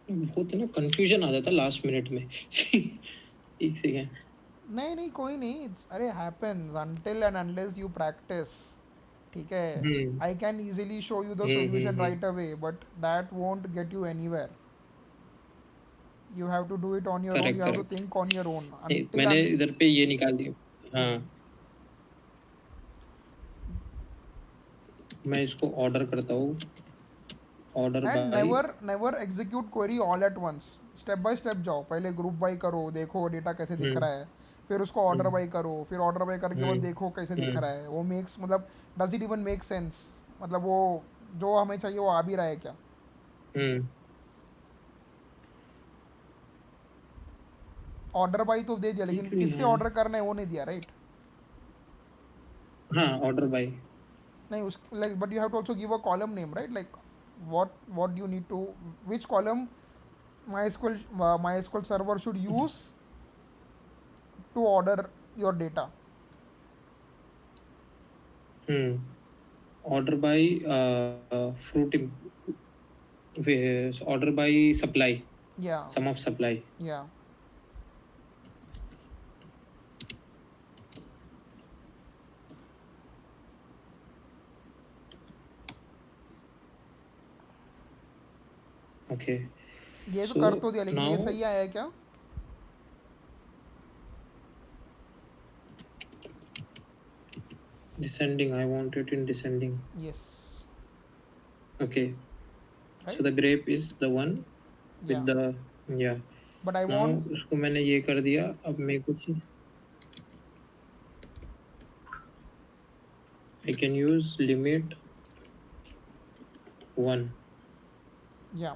बहुत ना कंफ्यूजन आ जाता लास्ट मिनट में. एक सेकेंड. नहीं नहीं, कोई नहीं. अरे happens until and unless you practice. ठीक है, hmm. I can easily show you the hmm. Solution hmm. Right away, but that won't get you anywhere. You have to do it on your own. You correct, have to correct. think on your own until मैंने and इधर पे ये निकाल दिया. हाँ. मैं इसको order करता हूँ. Order and by. never execute query all at once. Step by step जाओ. पहले ग्रुप बाई करो, देखो डेटा कैसे दिख हम्म. रहा है. फिर उसको ऑर्डर हम्म. बाई करो. फिर ऑर्डर बाई करने के बाद हम्म. देखो कैसे दिख हम्म. रहा है. वो मेक्स मतलब does it even make sense, मतलब वो जो हमें चाहिए वो आ भी रहा है क्या. हम्म. ऑर्डर बाई तो दे दिया, लेकिन ठीक है किससे यार. ऑर्डर करना है वो नहीं दिया. राइट. हाँ, ऑर्डर बाय. नहीं उस like, but you have to also give a column name, right. Like what you need to, which column MySQL server should use to order your data. Hmm. Order by fruit. Order by supply. Yeah, sum of supply. yeah. Okay. ये तो सो कर तो दिया, लेकिन ये now सही आया है क्या. descending, I want it in descending. Yes. Okay. Right. So the grape is the one Yeah, with the, yeah. but I Now want, उसको मैंने ये कर दिया. अब मैं कुछ I can use limit 1. yeah,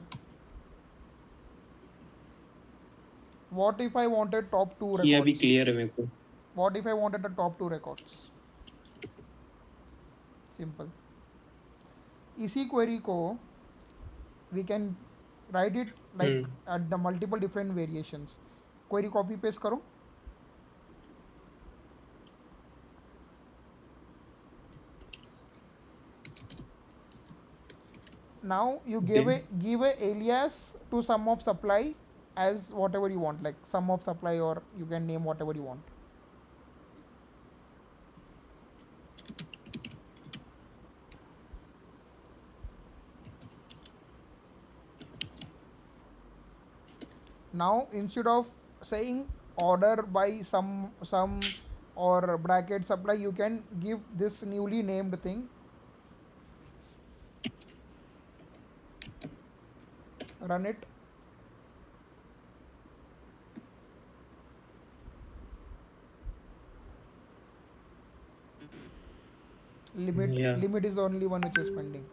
what if I wanted top two ये अभी records. क्लियर है मेरे को. What if I wanted the top two records. Simple. इसी query को we can write it like hmm. at the multiple different variations. query copy paste करो. Now you Okay. give a alias to sum of supply as whatever you want, like sum of supply, or you can name whatever you want. Now instead of saying order by some or bracket supply, you can give this newly named thing. Run it. Yeah. Limit is the only one which is pending.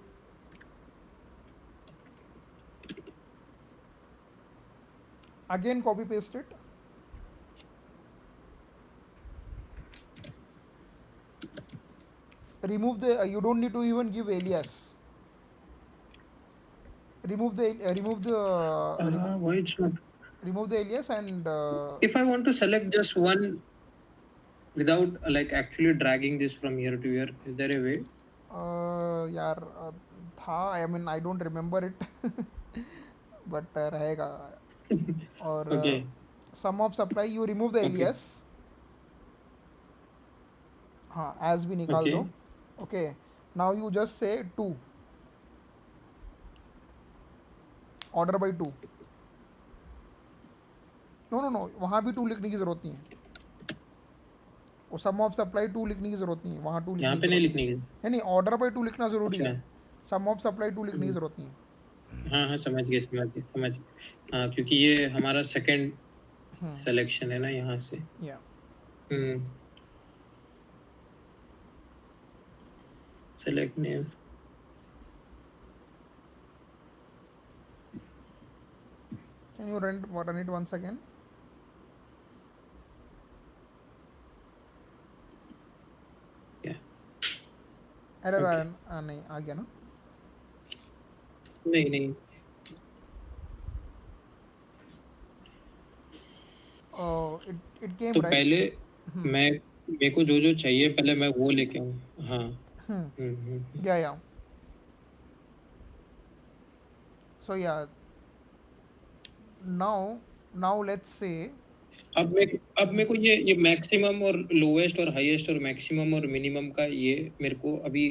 Again copy paste it. Remove the you don't need to even give alias. Why it's not? Remove the alias and If I want to select just one without like actually dragging this from here to here, is there a way? यार था, I mean I don't remember it but रहेगा. और Okay. Sum of supply you remove the Okay. Alias. हाँ, as भी निकाल दो. Okay. Okay. Now you just say two, order by two. No no no, वहाँ भी टू लिखने की ज़रूरत नहीं है. वो सम ऑफ सप्लाई टू लिखने की ज़रूरत नहीं है, वहाँ टू लिखने यहाँ की पे नहीं ज़रूरत लिखने की। है नहीं. ऑर्डर बाई टू लिखना ज़रूरी अच्छा। है. सम ऑफ सप्लाई टू लिखने की हम्म, ज़रूरत नहीं है. हाँ हाँ, समझ गए समझ गए समझ गए। हाँ, क्योंकि ये हमारा सेकंड सिलेक्शन है ना यहाँ से। Yeah hmm. Select name. Can you run it once again. Yeah. Error okay. नहीं आ गया ना. नहीं नहीं। इट केम तो राइट. पहले मैं मेरे को जो जो चाहिए पहले मैं वो लेके आऊँ। हाँ। या या. So yeah, now let's say. अब मेरे को ये मैक्सिमम और लोवेस्ट और हाईएस्ट और मैक्सिमम और मिनिमम का ये मेरे को अभी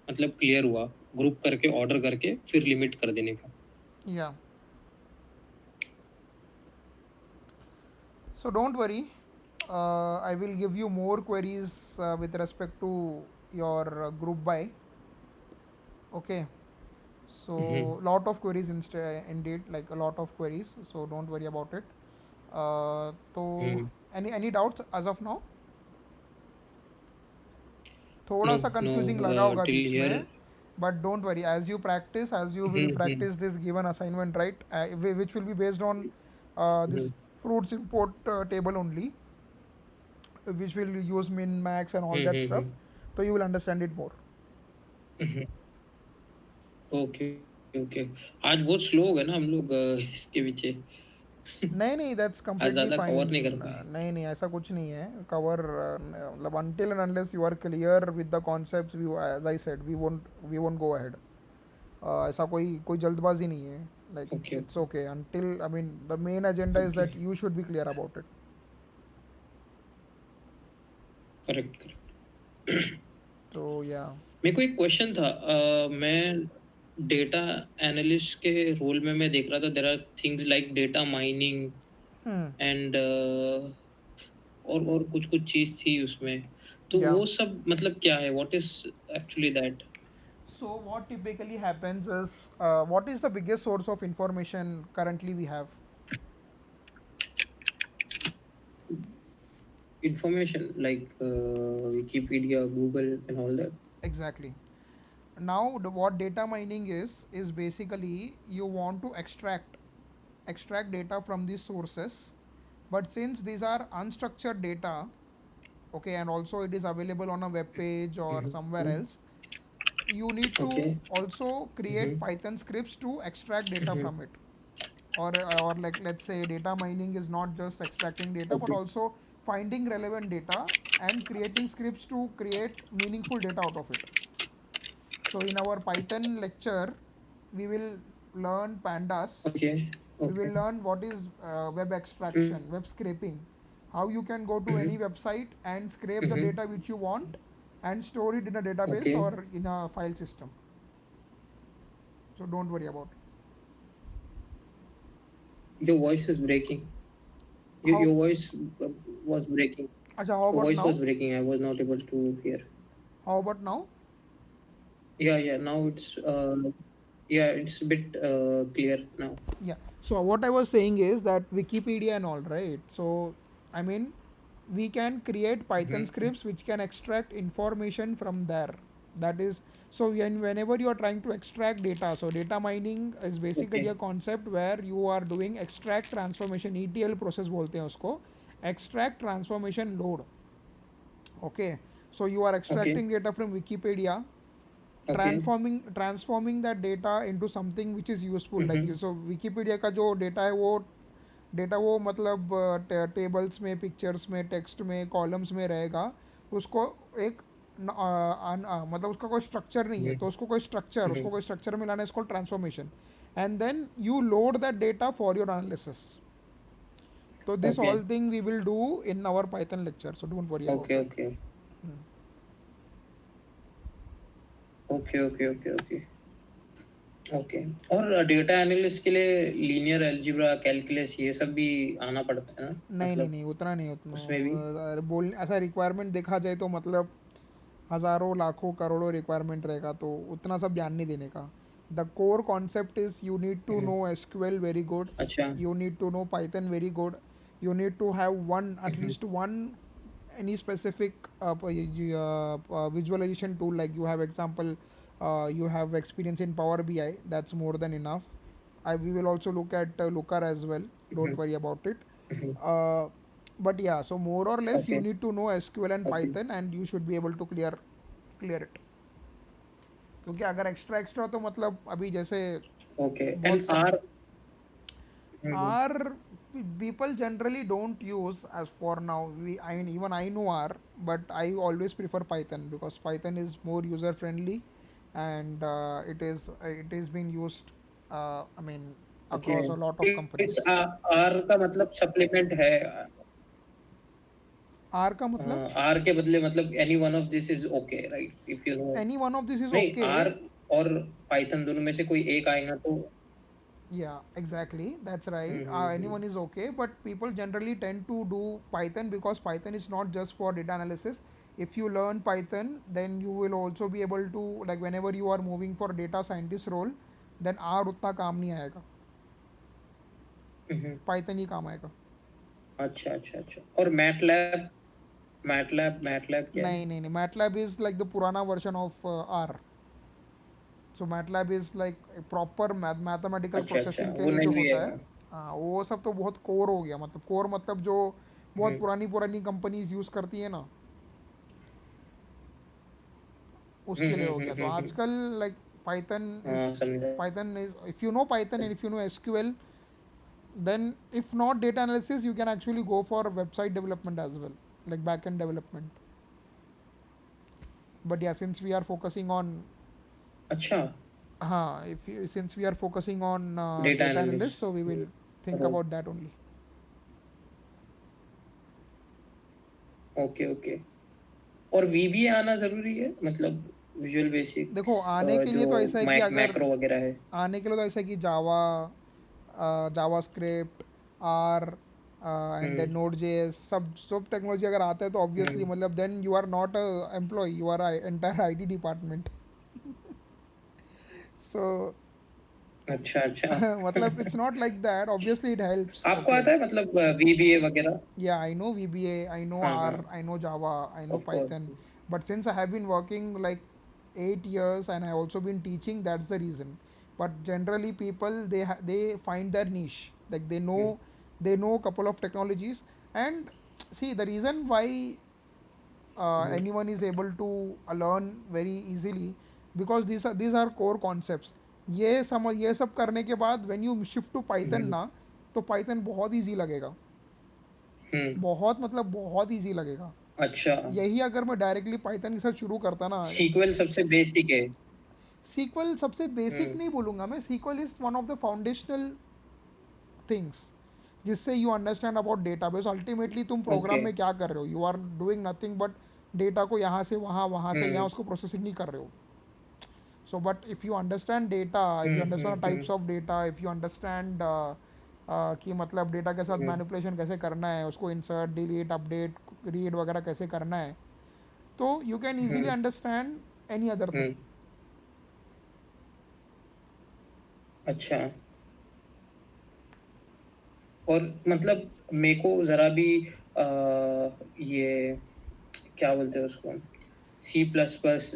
मतलब क्लियर हुआ, ग्रुप करके ऑर्डर करके फिर लिमिट कर देने का। Yeah, so don't worry, I will give you more queries with respect to your group by. Okay, so lot of queries indeed, like a lot of queries, so don't worry about it. So hmm. any doubts as of now. थोड़ा no सा no, confusing लगा होगा till beach here. में. But don't worry, as you will hmm. practice this given assignment, right, which will be based on this hmm. fruits import table only, which will use min max and all that stuff, hmm. so you will understand it more. Okay okay. आज बहुत slow हो गए ना हम लोग इसके पीछे। नहीं नहीं, दैट्स आज कंप्लीटली ज्यादा फाइन. कवर नहीं कर पाए। नहीं नहीं, ऐसा कुछ नहीं है. कवर मतलब until and unless you are clear with the concepts, we, as I said, we won't go ahead. ऐसा कोई जल्दबाजी नहीं है. Like okay it's okay. Okay until, I mean, the main agenda is okay. that you should be clear about it. Correct correct. So yeah. मेरे को एक question था, मैं डेटा एनालिस्ट के रोल में मैं देख रहा था, there are things like data mining and और कुछ कुछ चीज थी उसमें। तो Yeah. वो सब मतलब क्या है, what is actually that? So what typically happens is, what is the biggest source of information currently we have? Information like Wikipedia, Google and all that. Exactly. Now what data mining is basically you want to extract data from these sources, but since these are unstructured data, okay, and also it is available on a web page or somewhere else, you need okay. to also create python scripts to extract data from it. Or like, let's say data mining is not just extracting data but okay. also finding relevant data and creating scripts to create meaningful data out of it. So in our python lecture, we will learn pandas. Okay. We will Okay. learn what is web Mm. extraction, web scraping, how you can go to any Mm-hmm. website and scrape the Mm-hmm. data which you want and store it in a database Okay. or in a file system. So don't worry about it. Your voice is breaking. How? Your voice was breaking. Acha, how Your about voice now? was breaking. I was not able to hear. How about now? Yeah, yeah. Now it's yeah, it's a bit clear now. Yeah. So what I was saying is that Wikipedia and all, right? So I mean, we can create Python Mm-hmm. scripts which can extract information from there. That is, so whenever you are trying to extract data, so data mining is basically Okay. a concept where you are doing extract transformation, ETL process बोलते हैं उसको, extract transformation load. Okay. So you are Okay. extracting data from Wikipedia, Okay. transforming that data into something which is useful, like Mm-hmm. you, so Wikipedia का जो data है वो data वो मतलब tables में, पिक्चर्स में, टेक्स्ट में, columns में रहेगा, उसको एक मतलब उसका कोई स्ट्रक्चर नहीं है, तो उसको कोई स्ट्रक्चर, Mm-hmm. उसको कोई स्ट्रक्चर में लाना है, इसको transformation, and then you load that data for your analysis. So this all Okay. thing we will do in our Python lecture, so don't worry about Okay. it. Okay. Okay. Okay. Okay. Okay. Okay. और data analyst के लिए linear algebra, calculus ये सब भी आना पड़ता है ना? नहीं नहीं मतलब नहीं, उतना नहीं, उतना उसमें भी? बोल ऐसा रिक्वायरमेंट देखा जाए तो मतलब हज़ारों लाखों करोड़ों रिक्वायरमेंट रहेगा, तो उतना सब ध्यान नहीं देने का. The core concept is you need to hmm, no SQL very good, अच्छा. you need to know Python very good, you need to have one, at hmm, least one, any specific visualization tool, like you have example, you have experience in Power BI, that's more than enough. We will also look at Looker as well, don't hmm, worry about it. Hmm, uh, but yeah, so more or less you okay, need to know SQL and okay, Python and you should be able to clear it. क्योंकि अगर extra extra तो मतलब अभी जैसे okay बहुत and सब are hmm, hmm, R, people generally don't use as for now. I mean, even I know R, but I always prefer Python because Python is more user friendly, and it is being used. I mean, okay. across a lot of it's companies. R का मतलब supplement है. R का मतलब are के बदले मतलब any one of this is okay right? If you know. any one of this is नहीं, okay. Are और पाइथन दोनों में से कोई एक आएगा तो. Yeah, exactly. That's hmm, right. Hmm, hmm. Anyone is okay, but people generally tend to do Python because Python is not just for data analysis. If you learn Python, then you will also be able to, like whenever you are moving for data scientist role, then R उतना काम नहीं आएगा, हुँ, हुँ. Python ही काम आएगा. अच्छा, अच्छा, अच्छा. और मैटलैब क्या है? नहीं नहीं नहीं, MATLAB is like the पुराना version of R. So MATLAब is like proper mathematical अच्छा, अच्छा, प्रोसेसिंग के वो लिए जो नहीं होता लिया है. है. हाँ, वो सब तो बहुत कोर हो गया, मतलब कोर मतलब जो बहुत हुँ, पुरानी पुरानी कंपनीज यूज़ करती है ना, हुँ, उसके लिए हुँ, हो हुँ, गया. तो हुँ, हुँ. आजकल लाइक पाइथन इज, हाँ, समझा. Python is, if you know Python and if you know SQL, then if not data analysis you can actually go for website development as well, like backend development. But yeah, since we are focusing on, अच्छा, if you, since we are focusing on data data analyst, so we analyst. will think oh! about that only. Okay, okay. और VBA आना ज़रूरी है? मतलब visual देखो basics आने के लिए जो तो ऐसा है कि अगर मैक्रो वगैरह है? आने के लिए तो ऐसा है कि Java, JavaScript, R, and hmm, then node JS, सब सब टेक्नोलॉजी अगर आता है तो हुँ. ऑब्वियसली मतलब then you are not a employ, you are entire IT department. So अच्छा, अच्छा. मतलब it's not like that, obviously it helps, आपको okay. आता है मतलब वीबीए वगैरह? Yeah, I know VBA, I know हाँ, R, हाँ. I know Java, I know of course. Python. But since I have been working like 8 years and I also been teaching, that's the reason. But generally, people they find their niche. Like hmm, they know a couple of technologies, and see the reason why hmm, anyone is able to learn very easily, because these are core concepts. ये सब करने के बाद when you shift to Python हुँ, ना, तो Python बहुत easy लगेगा, हुँ. बहुत मतलब बहुत इजी लगेगा. अच्छा. यही अगर मैं डायरेक्टली पाइथन के साथ शुरू करता ना, सीक्वल सबसे बेसिक है. सीक्वल सबसे बेसिक हम्म। नहीं बोलूँगा मैं, SQL is one of the foundational things जिससे you understand about database. Ultimately तुम प्रोग्राम ओके। में क्या कर रहे हो, you are doing nothing but data को यहाँ से वहाँ, वहाँ से यहाँ हम्म उसको प्रोसेसिंग ही कर रहे हो। So but if you understand data, if you understand the types hmm. of data, if you understand कि मतलब डेटा के साथ हम्म मैनिपुलेशन कैसे करना है, उसको इंसर्ट डिलीट अपडेट रीड वगैरह कैसे करना है, तो you can easily hmm understand any other thing. Hmm. अच्छा। और मतलब मेरे को जरा भी आ, ये क्या बोलते हैं उसको, C++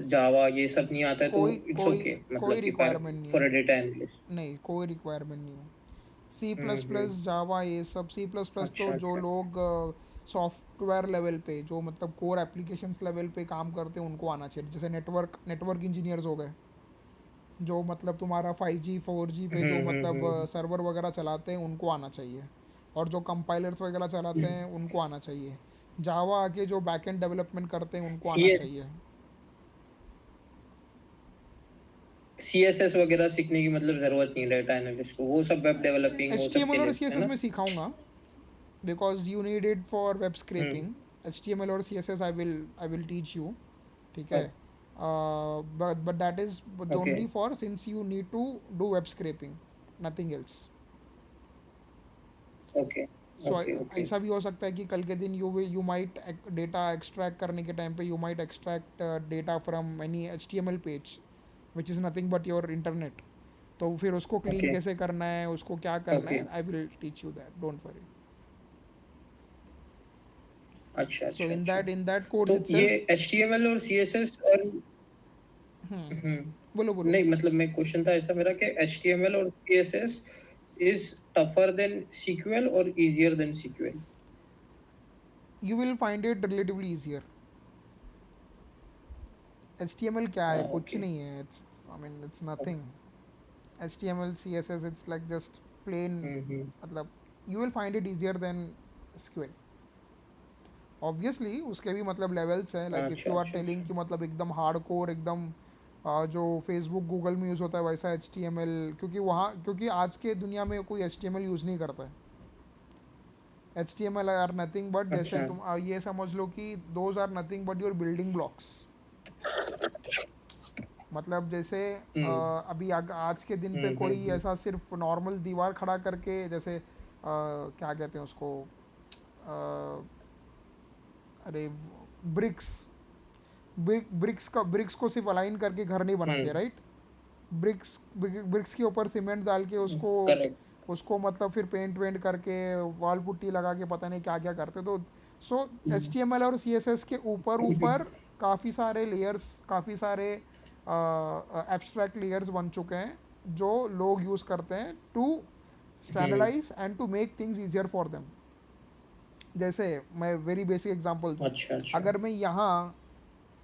जावा ये सब नहीं आता है तो कोई इट्स कोई ओके, कोई मतलब कि रिक्वायरमेंट नहीं फॉर है। A data analyst. नहीं, कोई रिक्वायरमेंट नहीं है। सी प्लस हम्म। प्लस जावा ये सब, सी प्लस प्लस तो अच्छा जो अच्छा। लोग सॉफ्टवेयर लेवल पे, जो मतलब कोर एप्लीकेशंस लेवल पे काम करते हैं उनको आना चाहिए। जैसे नेटवर्क इंजीनियर्स हो गए, जो मतलब तुम्हारा 5G 4G पे जो मतलब हम्म। सर्वर वगैरह चलाते हैं उनको आना चाहिए, और जो कंपाइलर्स वगैरह चलाते हैं उनको आना चाहिए। जावा आके जो बैकएंड डेवलपमेंट करते हैं उनको सी आना एस चाहिए। CSS वगैरह सीखने की मतलब जरूरत नहीं डाटा एनालिस्ट को, वो सब वेब डेवलपिंग एच वो टी सब एम के एल और लिए सी एस है एस ना। में सिखाऊंगा, because you need it for web hmm. Scraping. H T M L और C S S I will teach you, ठीक है। ओ- but that is okay only for since you need to do web scraping, nothing else. Okay so okay okay. ऐसा भी हो सकता है कि कल के दिन यू माइट डेटा एक्सट्रैक्ट करने के टाइम पे you might extract data from any H T M L page which is nothing but your internet. तो फिर उसको क्लीन ओके कैसे करना है, उसको क्या करना ओके। है, आई will teach you that, don't worry. अच्छा सो अच्छा इन अच्छा। दैट कोर्स तो इट ये सेल्फ। HTML और CSS और बोलो बोलो। नहीं, मतलब मैं क्वेश्चन था ऐसा मेरा कि HTML और CSS is tougher than SQL और easier than SQL। You will find it relatively easier. H T M L क्या है, कुछ ओके। नहीं है, it's I mean it's nothing. H T M L C S S it's like just plain, hmm. मतलब you will find it easier than SQL. Obviously उसके भी मतलब levels हैं, लाइक इफ़ अच्छा यू आर अच्छा अच्छा। टेलिंग कि मतलब एकदम हार्ड कोर एकदम जो फेसबुक गूगल में यूज़ होता है वैसा एच टी एम एल, क्योंकि आज के दुनिया में कोई H T M L use नहीं करता है। H T M L are nothing but, जैसे अच्छा। तुम ये समझ लो कि those are nothing but your building blocks. मतलब जैसे हम्म अभी आज के दिन पे कोई हम्म। ऐसा सिर्फ नॉर्मल दीवार खड़ा करके, जैसे क्या कहते हैं उसको, अ, अरे ब्रिक्स, ब्रिक्स को सिर्फ अलाइन करके घर नहीं बनाते, हम्म। राइट। ब्रिक्स के ऊपर सीमेंट डाल के उसको करेक्ट। उसको मतलब फिर पेंट वेंट करके वॉल पुट्टी लगा के पता नहीं क्या क्या करते। तो so H T M L और सी एस एस के ऊपर ऊपर काफ़ी सारे लेयर्स, काफ़ी सारे एब्स्ट्रैक्ट लेयर्स बन चुके हैं जो लोग यूज़ करते हैं to hmm. Standardize and to make things easier for them. जैसे मैं वेरी बेसिक एग्जांपल दूँ, अच्छा अच्छा। अगर मैं यहाँ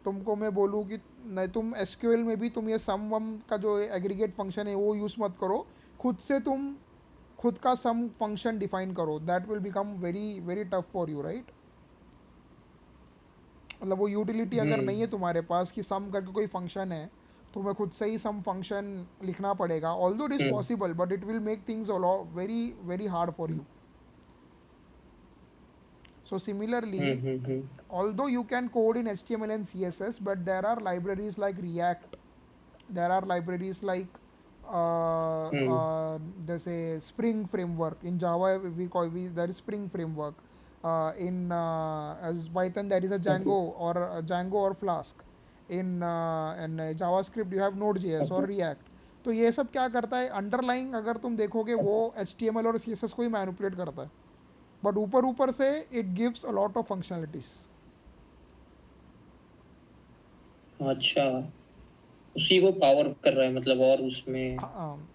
तुमको मैं बोलूँ कि नहीं, तुम एसक्यूएल में भी तुम ये सम वम का जो एग्रीगेट फंक्शन है वो यूज़ मत करो, खुद से तुम खुद का सम फंक्शन डिफाइन करो, that will become very very tough for you, right. मतलब वो यूटिलिटी अगर नहीं है हम्म तुम्हारे पास कि सम करके कोई फंक्शन है, तो तुम्हें खुद से ही सम फंक्शन लिखना पड़ेगा। Although it is hmm possible but it will make things very very hard for you. So similarly, hmm. although you can code in HTML and CSS, but there are libraries like React, there are libraries like हम्म जैसे Spring framework. In Java there is Spring framework. In as Python there is a okay Django or Flask. In JavaScript you have Node.js और okay. React. तो ये सब क्या करता है, underlying अगर तुम देखोगे वो एच टी एम एल और सी एस एस को ही मैनिपुलेट करता है, बट ऊपर ऊपर से it gives a lot of functionalities. अच्छा, उसी को पावर कर रहा है मतलब, और उसमें हाँ,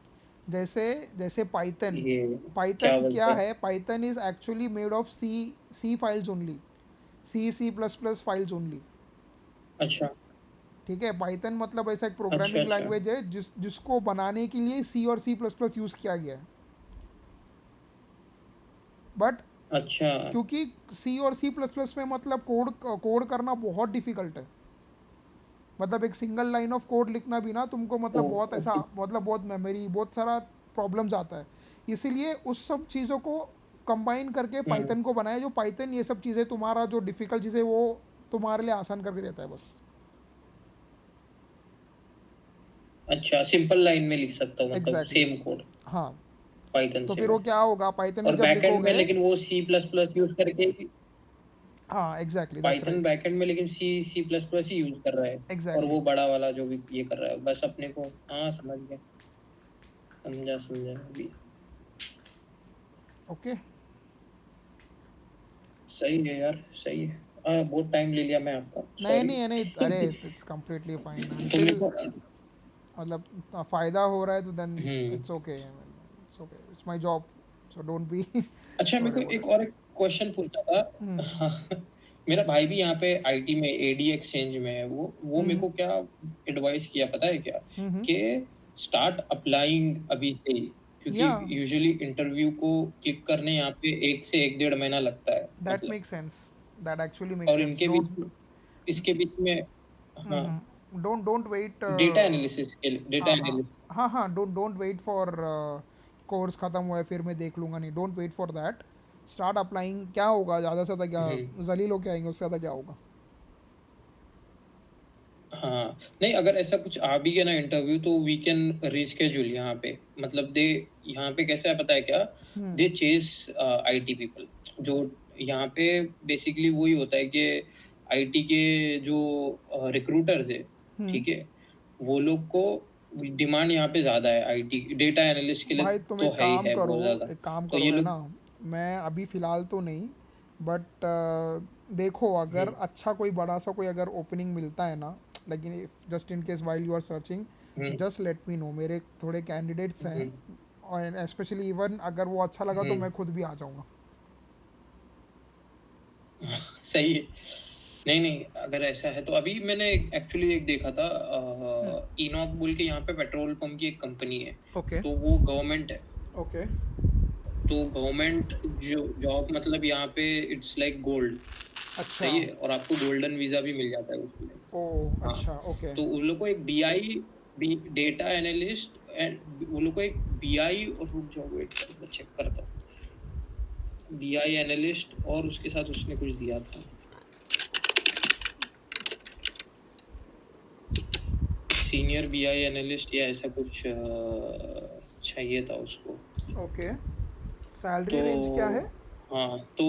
जैसे जैसे पाइथन, ये क्या पाइथन क्या बोलते हैं। है, Python is actually made of C files only, C plus plus files only. अच्छा ठीक है, पाइथन मतलब ऐसा एक अच्छा प्रोग्रामिंग अच्छा लैंग्वेज है जिसको बनाने के लिए सी और सी प्लस प्लस यूज़ किया गया है। बट अच्छा। क्योंकि सी और सी प्लस प्लस में मतलब कोड कोड करना बहुत डिफिकल्ट है, मतलब एक सिंगल लाइन ऑफ कोड लिखना भी ना तुमको ओ मतलब बहुत ऐसा ओके। मतलब बहुत मेमोरी बहुत सारा प्रॉब्लम्स आता है, इसीलिए उस सब चीज़ों को कंबाइन करके हम्म। पाइथन को बनाया, जो पाइथन ये सब चीज़ें तुम्हारा जो डिफ़िकल्ट चीज़ें वो तुम्हारे लिए आसान करके देता है बस। अच्छा, सिंपल लाइन में लिख सकता हूँ मतलब एग्जैक्टली सेम exactly. कोड हाँ, पाइथन तो से फिर वो मैं। क्या होगा पाइथन में और जब बैकएंड में लिखोगे। लेकिन वो सी प्लस प्लस यूज करके, हाँ exactly that's Python right. Backend में लेकिन सी प्लस प्लस ही यूज कर रहा है। और एग्जैक्टली। वो बड़ा वाला जो भी ये कर रहा है बस अपने को, हाँ समझ गया, समझा समझा अभी। ओके। सही है यार, सही है। बहुत टाइम ले लिया मैं आपका, नहीं सॉरी। नहीं नहीं, अरे इट्स कम्प्लीटली फाइन तो मेरे अनटिल को मतलब फ़ायदा हो रहा है तो then hmm. It's okay, it's okay, it's my job, so don't be अच्छा, मेरे वरी को अबाउट एक इट। और एक क्वेश्चन पूछना था। हाँ, मेरा भाई भी यहाँ पे आईटी में एडी एक्सचेंज में है। वो मेरे को क्या एडवाइस किया पता है क्या, कि स्टार्ट अप्लाइंग अभी से ही, क्योंकि या यूजुअली इंटरव्यू को क्लिक करने यहाँ पे 1 से 1.5 महीना लगता है दैट मतलब। Make sense, that actually make और सेंस, इनके बीच डोंट इसके बीच में, हाँ, don't don't wait. Data analysis के लिए, डेटा हाँ हाँ एनालिसिस। हाँ हाँ, don't don't wait for course ख़त्म हुआ है फिर मैं देख लूँगा, नहीं, don't wait for that, start applying. क्या होगा ज़्यादा से ज़्यादा, हम्म। क्या जलील होके आएंगे, उससे ज़्यादा क्या होगा। हाँ, नहीं अगर ऐसा कुछ आ भी गया ना इंटरव्यू, तो वी कैन रीस्केड्यूल यहाँ पे। मतलब दे, यहाँ पे कैसा है पता है क्या, दे चेस आईटी पीपल। जो यहाँ पे बेसिकली वही होता है कि आईटी के जो रिक्रूटर्स है, ठीक है, वो लोग को डिमांड यहाँ पे ज्यादा है। आईटी डेटा एनालिस्ट के लिए भाई तुम तो एक है ही काम है करो, बहुत ज्यादा। एक काम तो करो ये है लोग ना, मैं अभी फ़िलहाल तो नहीं, बट देखो अगर हम्म। अच्छा कोई बड़ा सा कोई अगर ओपनिंग मिलता है ना, लेकिन just in case while you are searching, hmm. Just let me know, मेरे थोड़े कैंडिडेट्स हैं, हम्म। और स्पेशली इवन अगर वो अच्छा लगा तो हम्म। मैं खुद भी आ जाऊँगा। सही है। नहीं नहीं, अगर ऐसा है तो अभी मैंने एक्चुअली एक देखा था, इनॉक बोल के यहाँ पे पेट्रोल पंप की एक कंपनी है। ओके तो वो गवर्नमेंट है। ओके। तो गवर्नमेंट जो जॉब मतलब यहाँ पे इट्स लाइक गोल्ड। अच्छा। सही है, और आपको गोल्डन वीजा भी मिल जाता है उसमें। ओ हाँ, अच्छा ओके। तो उन लोग को एक बीआई, डेटा एनालिस्ट एंड वो लोग को एक बीआई, और रुक जाओ वेट मैं चेक करता हूँ, बीआई एनालिस्ट और उसके साथ उसने कुछ दिया था, सीनियर बीआई एनालिस्ट या ऐसा कुछ चाहिए था उसको। ओके, सैलरी रेंज क्या तो है। हाँ, तो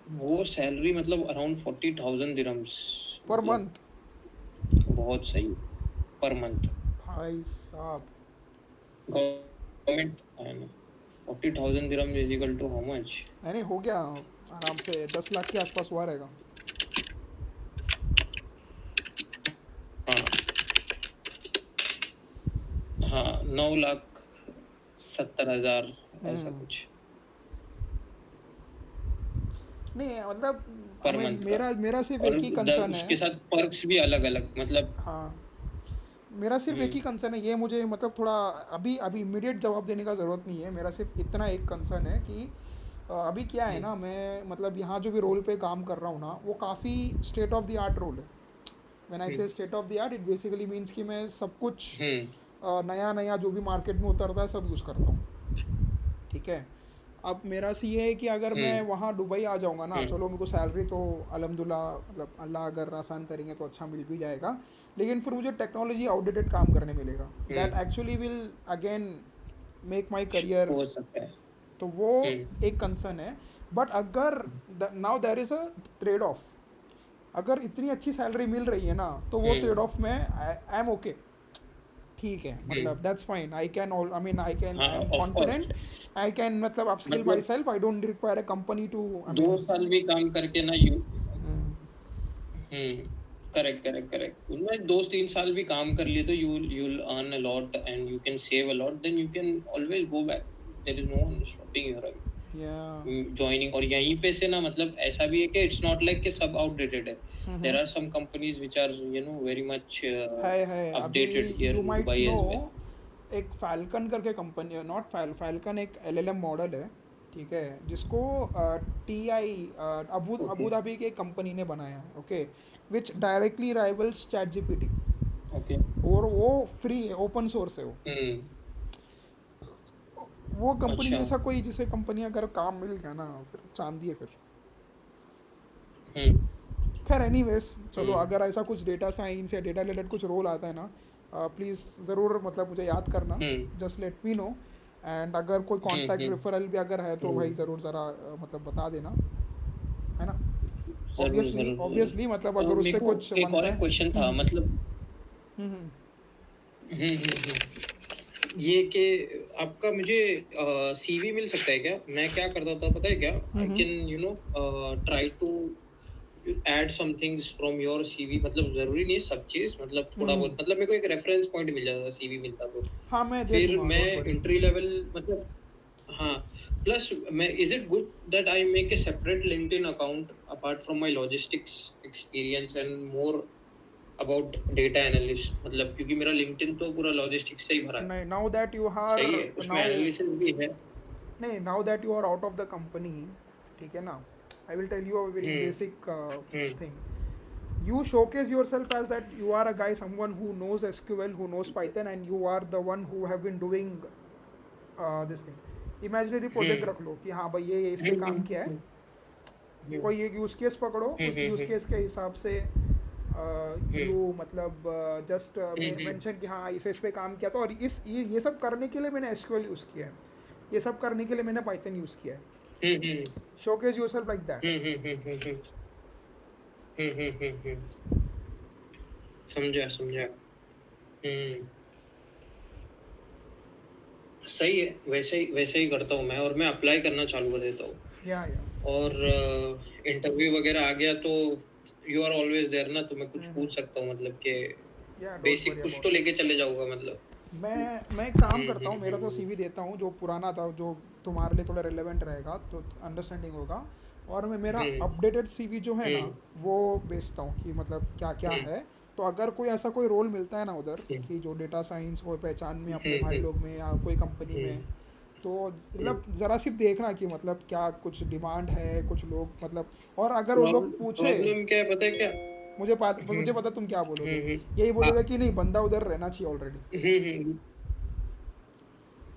वो सैलरी मतलब अराउंड 40,000 दिरम्स, पर मतलब मंथ। बहुत सही, पर मंथ। भाई साहब। गवर्नमेंट है ना। 40,000 dirham is equal to how much? नहीं हो गया, आराम से 10 लाख के आसपास हुआ रहेगा। हाँ हाँ, 9,70,000 ऐसा कुछ नहीं मतलब आई पर मीन मंथ का। मेरा मेरा सिर्फ और एक ही कंसर्न है। उसके साथ पर्क्स भी अलग अलग मतलब। हाँ, मेरा सिर्फ एक ही हम्म। कंसर्न है, ये मुझे मतलब थोड़ा अभी अभी इमीडिएट जवाब देने का ज़रूरत नहीं है, मेरा सिर्फ इतना एक कंसर्न है कि अभी क्या है हम्म। ना, मैं मतलब यहाँ जो भी रोल पे काम कर रहा हूँ ना वो काफ़ी state of the art role है। When I say hmm. State of the art, it basically means कि मैं सब कुछ हम्म। नया नया जो भी मार्केट में उतरता है सब यूज़ करता हूँ। ठीक है, अब मेरा सी ये है कि अगर मैं हम्म। वहाँ दुबई आ जाऊँगा ना, हम्म। चलो मेरे को सैलरी तो अल्हम्दुलिल्लाह मतलब अल्लाह अगर आसान करेंगे तो अच्छा मिल भी जाएगा, लेकिन फिर मुझे टेक्नोलॉजी आउटडेटेड काम करने मिलेगा, that hmm. Actually will again make my career. हो सकता है। तो वो हम्म। एक कंसर्न है, बट अगर now there is a trade off, अगर इतनी अच्छी सैलरी मिल रही है ना तो वो ट्रेड हम्म। ऑफ में आई एम ओके। ठीक है, मतलब hmm. That's fine, I can all I mean I can हाँ, I am of course. Confident, I can मतलब अपस्किल माई मतलब self, I don't require a company to I mean. 2 साल भी काम करके ना you, hmm, correct correct correct, उनमें 2-3 साल भी काम कर लिए तो you'll earn a lot and you can save a lot, then you can always go back. There is no one stopping you, right? या ज्वाइनिंग, और यहीं पे से ना मतलब ऐसा भी है कि इट्स नॉट लाइक कि सब आउटडेटेड है। There are some companies which are very much है अभी updated here you in might Dubai know, as well. एक फैल्कन करके कंपनी है, नॉट फैल्कन एक एलएलएम मॉडल है, ठीक है, जिसको T I Abu okay. Abu Dhabi की एक कंपनी ने बनाया है, okay. Which directly rivals ChatGPT. Okay. और वो फ्री है, ओपन सोर्स है हम्म। वो कंपनी अच्छा। जैसा कोई, जिसे कंपनी अगर काम मिल गया ना फिर चांदी है फिर। हम्म। खैर एनीवेज, चलो हम्म। अगर ऐसा कुछ डेटा साइंस या डेटा रिलेटेड कुछ रोल आता है ना, प्लीज़ ज़रूर मतलब मुझे याद करना, hmm. Just let me know. And अगर कोई कांटेक्ट हम्म। रेफरल भी अगर है तो भाई हम्म। ज़रूर ज़रा मतलब बता देना, है ना। जरूर ऑब्वियसली जरूर ऑब्वियसली मतलब जरूर। अगर मेरे उससे को कुछ एक और बनता एक है। क्वेश्चन था, मतलब हम्म, ये कि आपका मुझे सीवी मिल सकता है क्या? मैं क्या करता था पता है क्या? I hmm, can try to add some things from your CV, मतलब जरूरी नहीं है सब चीज, मतलब थोड़ा हम्म। बहुत, मतलब मेरे को एक रेफरेंस पॉइंट मिल जाता, सीवी मिलता तो। हाँ मैं दे फिर दूंगा, मैं डोंट वरी। एंट्री लेवल, मतलब हाँ, प्लस मैं, is it good that I make a separate LinkedIn account apart from my logistics experience and more about data analyst, मतलब क्योंकि मेरा लिंक्डइन तो पूरा लॉजिस्टिक्स से ही भरा है। नहीं, नाउ दैट यू आर, सही है, उसमें नाउ, एनालिसिस भी है। नहीं now that you are out of the company, ठीक है ना, I will tell you a very hmm. Basic hmm. thing. You showcase yourself as that you are a guy, someone who knows SQL, who knows Python, and you are the one who have been doing this thing. Imaginary project hmm. रख लो कि हाँ भाई ये इस पे हम्म। काम किया है, हम्म। हम्म। कोई एक यूज़ केस पकड़ो, उस हम्म। यूज़ केस के हिसाब से हम्म। यू मतलब जस्ट हम्म। मेंशन कि हाँ इस पे काम किया था, और ये सब करने के लिए मैंने SQL यूज़ किया है, ये सब करने के लिए मैंने Python यूज़ किया है। Hmm. Showcase your self like that. Hmm. समझा समझा। हम्म। सही है, वैसे ही करता हूँ मैं, और मैं अप्लाई करना चालू कर देता हूँ। या और इंटरव्यू वगैरह आ गया तो यू आर ऑलवेज देयर ना, तो मैं कुछ पूछ सकता हूँ, मतलब कि या डोंट बेसिक वरी कुछ अबाउट तो इट। लेके चले जाऊंगा, मतलब। मैं एक काम करता हूँ, मेरा तो सीवी देता हूँ जो पुराना था, जो तुम्हारे लिए थोड़ा रिलेवेंट रहेगा तो अंडरस्टैंडिंग होगा, और मैं मेरा हम्म। अपडेटेड सीवी जो है ना हम्म। वो बेचता हूँ कि मतलब क्या क्या हम्म। है। तो अगर कोई ऐसा कोई रोल मिलता है ना उधर, हम्म। कि जो डेटा साइंस को पहचान में अपने भाई हम्म। लोग में या कोई कंपनी में, हम्म। तो हम्म। मतलब ज़रा सिर्फ देखना कि मतलब क्या कुछ डिमांड है, कुछ लोग मतलब, और अगर वो लोग पूछे, प्रॉब्लम क्या है पता है क्या? मुझे पता तुम क्या बोलोगे, यही आ- बोलोगे कि नहीं बंदा उधर रहना चाहिए ऑलरेडी, हम्म।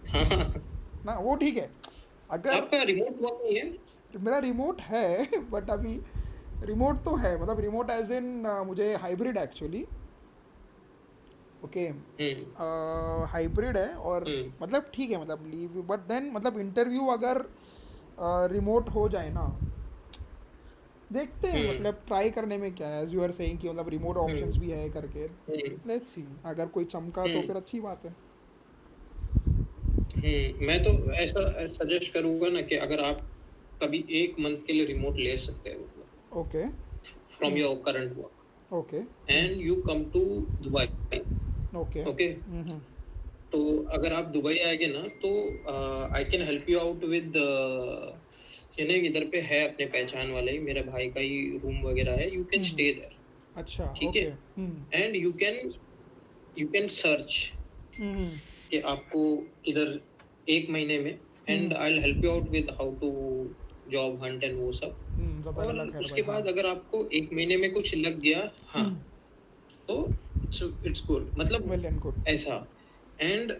हाँ। ना वो ठीक है। अगर आपका रिमोट वर्क नहीं है? मेरा रिमोट है बट अभी, रिमोट तो है मतलब रिमोट एज इन मुझे हाइब्रिड एक्चुअली, ओके, हम्म। हाइब्रिड है, और हम्म। मतलब ठीक है मतलब लीव, बट देन मतलब इंटरव्यू अगर रिमोट हो जाए ना, देखते हैं हम्म। मतलब ट्राई करने में क्या है, एज यू आर सेइंग कि मतलब रिमोट हम्म। ऑप्शंस भी है करके, हम्म। लेट्स सी, अगर कोई चमका तो हम्म। फिर अच्छी बात है। मैं तो ऐसा सजेस्ट करूंगा ना कि अगर आप कभी एक मंथ के लिए रिमोट ले सकते हैं, मतलब okay. From your current work, okay. And you come to Dubai. Okay. Okay. तो अगर आप दुबई आएंगे ना तो I can help you out with, ये ना इधर पे है अपने पहचान वाला ही, मेरे भाई का ही रूम वगैरह है, यू कैन स्टे देयर। अच्छा। ठीक है। Okay. And you can search hmm. कि आपको किधर, एक महीने में, and I will help you out with how to job hunt and वो सब। जब और अगला खैर भाई, उसके हाँ। बाद अगर आपको एक महीने में कुछ लग गया, हाँ, तो इट्स गुड, मतलब वेल एंड गुड। ऐसा। एंड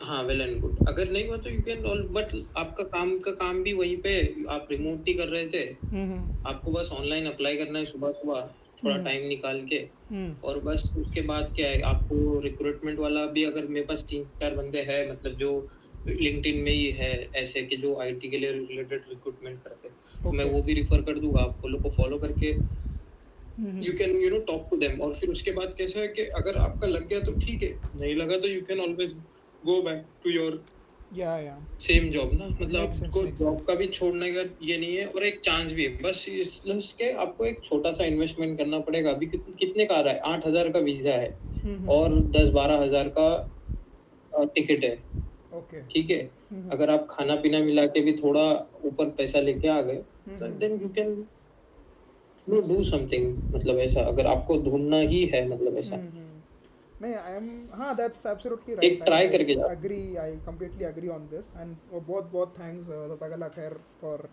हाँ, वेल एंड गुड, अगर नहीं हुआ तो यू कैन ऑल, बट आपका काम भी वहीं पे, आप रिमोट ही कर रहे थे, आपको बस ऑनलाइन अप्लाई करना है सुबह सुबह, थोड़ा टाइम निकाल के। और बस उसके बाद क्या है, आपको रिक्रूटमेंट वाला भी, अगर मेरे पास 3-4 बंदे हैं, मतलब जो लिंक्डइन में ही है ऐसे कि जो आईटी के लिए रिलेटेड रिक्रूटमेंट करते हैं, तो मैं ओके। वो भी रिफर कर दूंगा, आप लोग को फॉलो करके you can talk to them. और फिर उसके बाद कैसा है कि अगर आपका लग गया तो ठीक है, नहीं लगा तो you can always go back to your या सेम जॉब ना, मतलब मेक सेंस, आपको मेक जॉब सेंस। का भी छोड़ने का ये नहीं है, और एक चांस भी है, बस इसके आपको एक छोटा सा इन्वेस्टमेंट करना पड़ेगा। अभी कितने का आ रहा है? 8,000 का वीजा है, और 10-12 हज़ार का टिकट है। ओके। ठीक है। अगर आप खाना पीना मिला के भी थोड़ा ऊपर पैसा लेके आ गए, तो then you can do something, मतलब ऐसा, अगर आपको ढूंढना ही है, मतलब ऐसा नहीं आई एम, हाँ दैट्स एब्सोल्युटली राइट, एक आई ट्राई आई करके जाओ। Agree, I completely agree on this, and बहुत बहुत थैंक्स तगला खैर फॉर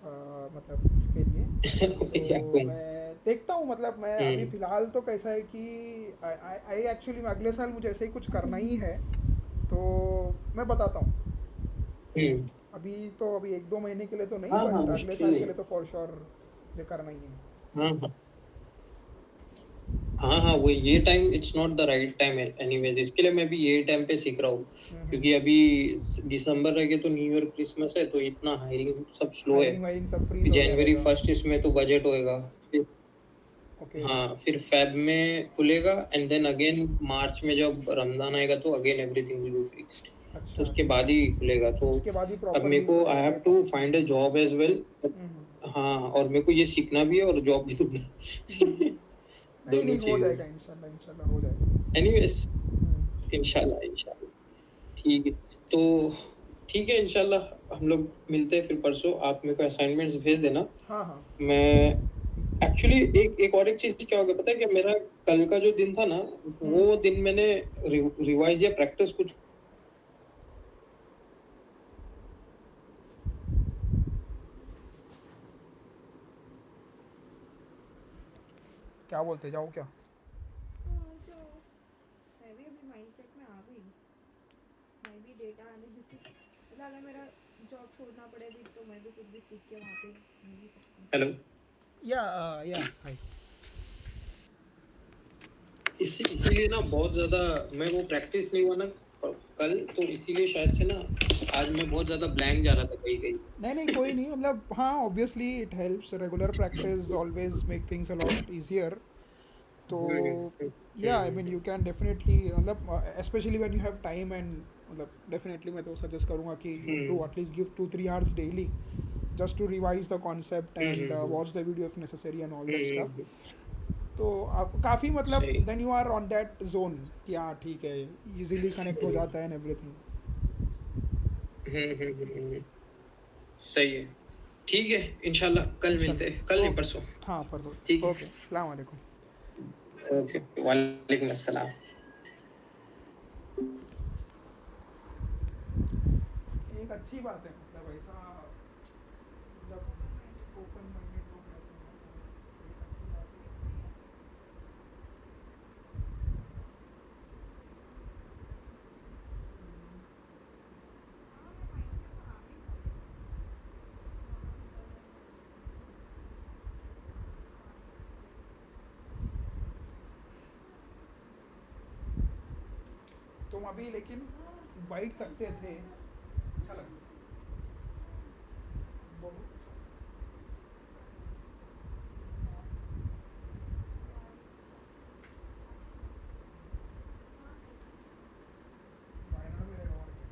मतलब इसके लिए। या तो कौन? मैं देखता हूँ, मतलब मैं अभी हम्म फ़िलहाल तो कैसा है कि आई एक्चुअली अगले साल मुझे ऐसे ही कुछ करना ही है, तो मैं बताता हूँ। हम्म। अभी एक दो महीने के लिए तो नहीं, हाँ हाँ, बट अगले मुश्किल साल के नहीं। लिए तो फॉर श्योर मुझे करना ही है। हाँ हाँ हाँ हाँ, वो ये time it's not the right time anyways, इसके लिए मैं भी ये टाइम पे सीख रहा हूँ। क्योंकि अभी दिसंबर रह गए तो न्यू ईयर क्रिसमस है, तो इतना हायरिंग सब स्लो है। हायरिंग वायरिंग सब फ्रीज हो गया जनवरी रहेगा। फर्स्ट इसमें तो बजट होएगा। फिर ओके। हाँ, फिर फेब में खुलेगा, एंड देन अगेन मार्च में जब रमजान आएगा तो again everything will be fixed. तो अच्छा उसके अच्छा। बाद ही खुलेगा। तो उसके बाद ही अब मेरे प्रॉपरली को आई हैव करेंगे टू तब। Find a job as well. Hmm हाँ, और मेरे को ये सीखना भी है और जॉब भी ढूंढना हम्म। है। नहीं दोनों नहीं, हो चीजें। जाएगा इंशाल्लाह, इंशाल्लाह हो जाएगा। एनीवेज, हम्म। इंशाल्लाह इंशाल्लाह। ठीक है। तो ठीक है, इंशाल्लाह हम लोग मिलते हैं फिर परसों। आप मेरे को असाइनमेंट्स भेज देना। हाँ हाँ। मैं एक्चुअली एक और एक चीज क्या हो गया पता है, कि मेरा कल का जो दिन था ना, हम्म। वो दिन मैंने रिवाइज या प्रैक्टिस कुछ। क्या बोलते जाओ क्या? हाँ जाओ। मैं भी अभी माइंडसेट में आ गई। मैं भी डेटा एनालिसिस, मतलब अगर मेरा जॉब छोड़ना पड़े भी तो मैं भी कुछ भी सीख के वहाँ पे मिल ही सकती हूँ। हेलो। या हाय। इसीलिए ना बहुत ज्यादा मैं वो प्रैक्टिस नहीं हुआ ना कल, तो इसीलिए शायद से ना आज मैं बहुत ज्यादा ब्लैंक जा रहा था कहीं नहीं नहीं, कोई कहीं। नहीं, मतलब हाँ, obviously it helps, regular practice always make things a lot easier. तो या I mean you can definitely, मतलब specially when you have time and, मतलब डेफिनेटली मैं तो सजेस्ट करूँगा कि you do at least give 2-3 hours daily just to revise the concept and watch the video if necessary and all that stuff. तो आप काफ़ी, मतलब सही। Then you are on that zone कि हाँ ठीक है, इजीली कनेक्ट हो जाता है एंड एवरीथिंग। हम्म। सही है। ठीक है, इंशाल्लाह कल मिलते हैं, कल इंशाल्लाह नहीं ओके। परसों। हाँ परसों। ठीक ओके, अस्सलाम वालेकुम। है, ओके, वालेकुम अस्सलाम। एक अच्छी बात है, मतलब ऐसा जब ओपन माइंडेड लोग रहते हैं तो एक अच्छी बात है। तुम अभी लेकिन बैठ सकते थे, अच्छा लगा बहुत। वायनाड में रहेगा और क्या?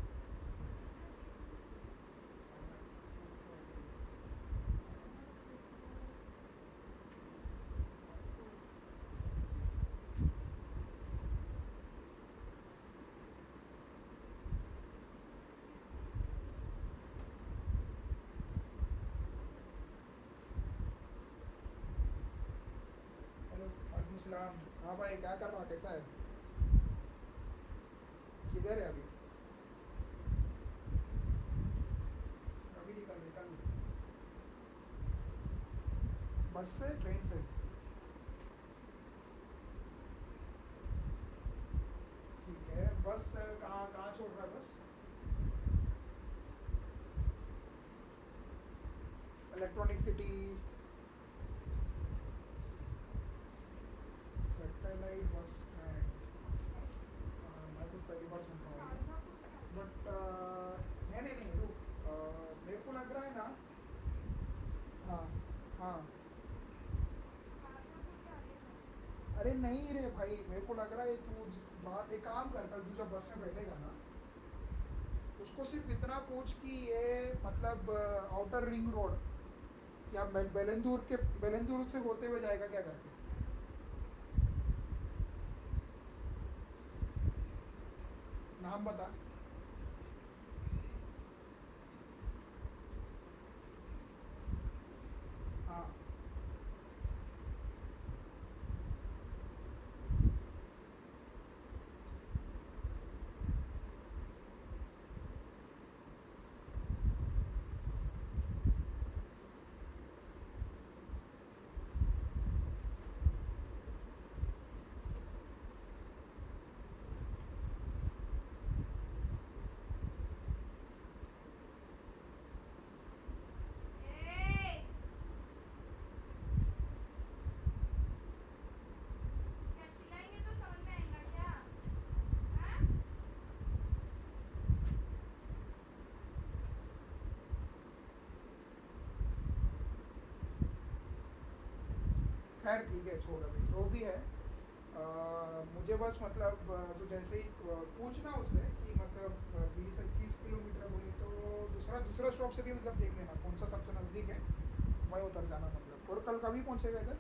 हेलो वालेकुम सलाम। हाँ भाई, क्या कर रहा, कैसा है? किधर है अभी? अभी निकल निकल। बस से, ट्रेन से? ठीक है, बस कहाँ कहाँ छोड़ रहा है बस? Electronic city? Satellite bus stand? मैं तो पहली बार सुन रहा हूँ, बट नहीं नहीं नहीं, रुक, मेरे को लग रहा है ना। हाँ हाँ। अरे नहीं रे भाई, मेरे को लग रहा है तू जिस बात, एक काम कर, कल तू जब बस में बैठेगा ना, उसको सिर्फ इतना पूछ कि ये मतलब आउटर रिंग रोड या बेलेंदूर से होते हुए जाएगा क्या करके। नाम बता। हाँ खैर ठीक है, छोड़ अभी जो भी है। मुझे बस मतलब तो जैसे ही पूछना उससे कि मतलब 20-21 किलोमीटर बोले तो दूसरा दूसरा स्टॉप से भी मतलब देख लेना कौन सा सबसे नज़दीक है, वही उतर जाना मतलब। और कल कभी पहुँचेगा इधर?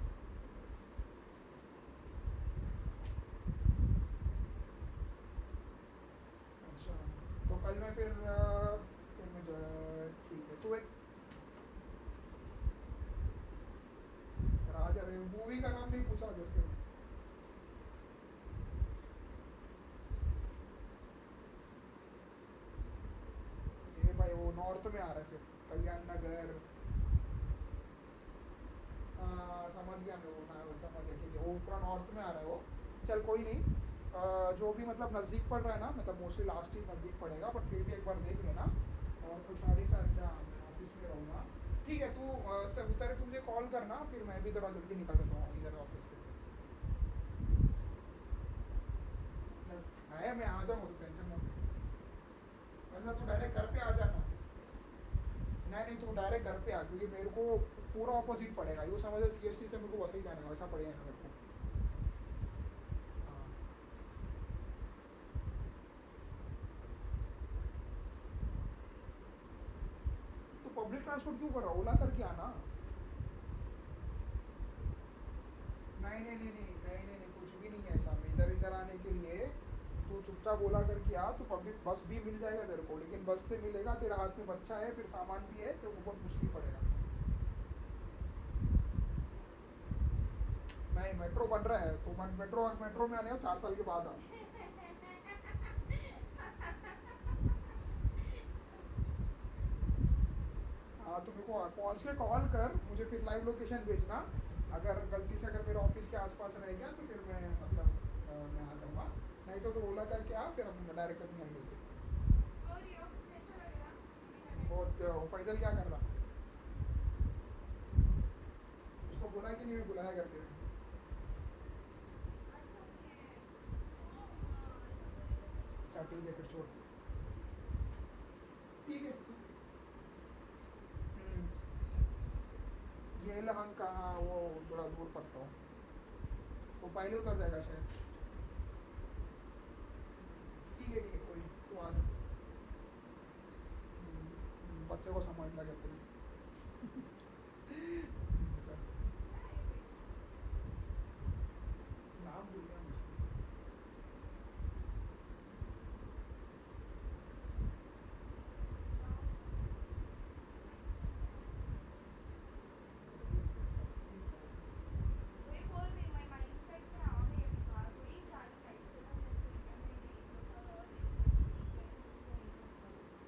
अच्छा, तो कल मैं फिर मुझे ठीक है। तू एक राजा मूवी का नाम नहीं पूछा उधर से। ये भाई वो नॉर्थ में आ रहा है फिर, कल्याण नगर। समझ गया मैं, वो ना समझ गया, ठीक है, वो पूरा नॉर्थ में आ रहा है वो। चल कोई नहीं। जो भी मतलब नज़दीक पड़ रहा है ना, मतलब मोस्टली लास्ट ही नज़दीक पड़ेगा, बट फिर भी एक बार देख लेना। और कुछ 4:30 क्या मैं ऑफिस में रहूँगा। ठीक है, तू सब उतर के मुझे कॉल करना, फिर मैं भी थोड़ा जल्दी निकल देता हूँ इधर ऑफिस से। है, मैं आ जाऊँगा, तो टेंशन मत ले। वरना तू डायरेक्ट घर पे आ जाना। नहीं नहीं, तू डायरेक्ट घर पे आ, क्योंकि मेरे को पूरा ऑपोजिट पड़ेगा, यूँ समझो CST से मेरे को वैसे ही जाने का, वैसा पड़ेगा मेरे को। हाँ, तो पब्लिक ट्रांसपोर्ट क्यों कर रहा, ओला करके आना। नहीं नहीं नहीं नहीं नहीं नहीं नहीं, कुछ भी नहीं है ऐसा। मैं इधर इधर आने के लिए तू चुपचाप ओला करके आ, तो पब्लिक बस भी मिल जाएगा तेरे को, लेकिन बस से मिलेगा, तेरा हाथ में बच्चा है, फिर सामान भी है, तो वो बहुत मुश्किल पड़ेगा। नहीं, मेट्रो बन रहा है, तो मेट्रो मेट्रो में आने का 4 साल के बाद आ। हाँ, तो मेरे को पहुँच के कॉल कर, मुझे फिर लाइव लोकेशन भेजना। अगर गलती से अगर मेरे ऑफिस के आसपास रह गया तो फिर मैं मतलब मैं आ जाऊँगा। नहीं तो ओला करके आ, फिर हम डायरेक्ट अपनी यहाँ मिलते हैं। और यो कैसा लग रहा अभी लगे? बहुत फैजल क्या कर रहा? उसको बोला कि नहीं मैं बुलाया करते हैं। अच्छा नहीं है तो ऐसा बोलेगा तो अच्छा ठीक है, फिर छोड़। ठीक है। ये लहंग कहाँ, वो थोड़ा दूर पड़ता हूँ, वो पहले उतर जाएगा शायद। ठीक है कोई नहीं, तू आ जा। बच्चे को समझना क्या अपने। चल, क्या है भाई? नाम भूल गया मुझसे। नाम माइंडसेट में आ रही है। वही बोल रही मैं माइंडसेट में आ गई अभी बात, वही जानी था, इसके बाद मेरे को इंडिया में भी 1-2 साल और रहूँगी तो वहीं जॉब करूँगी।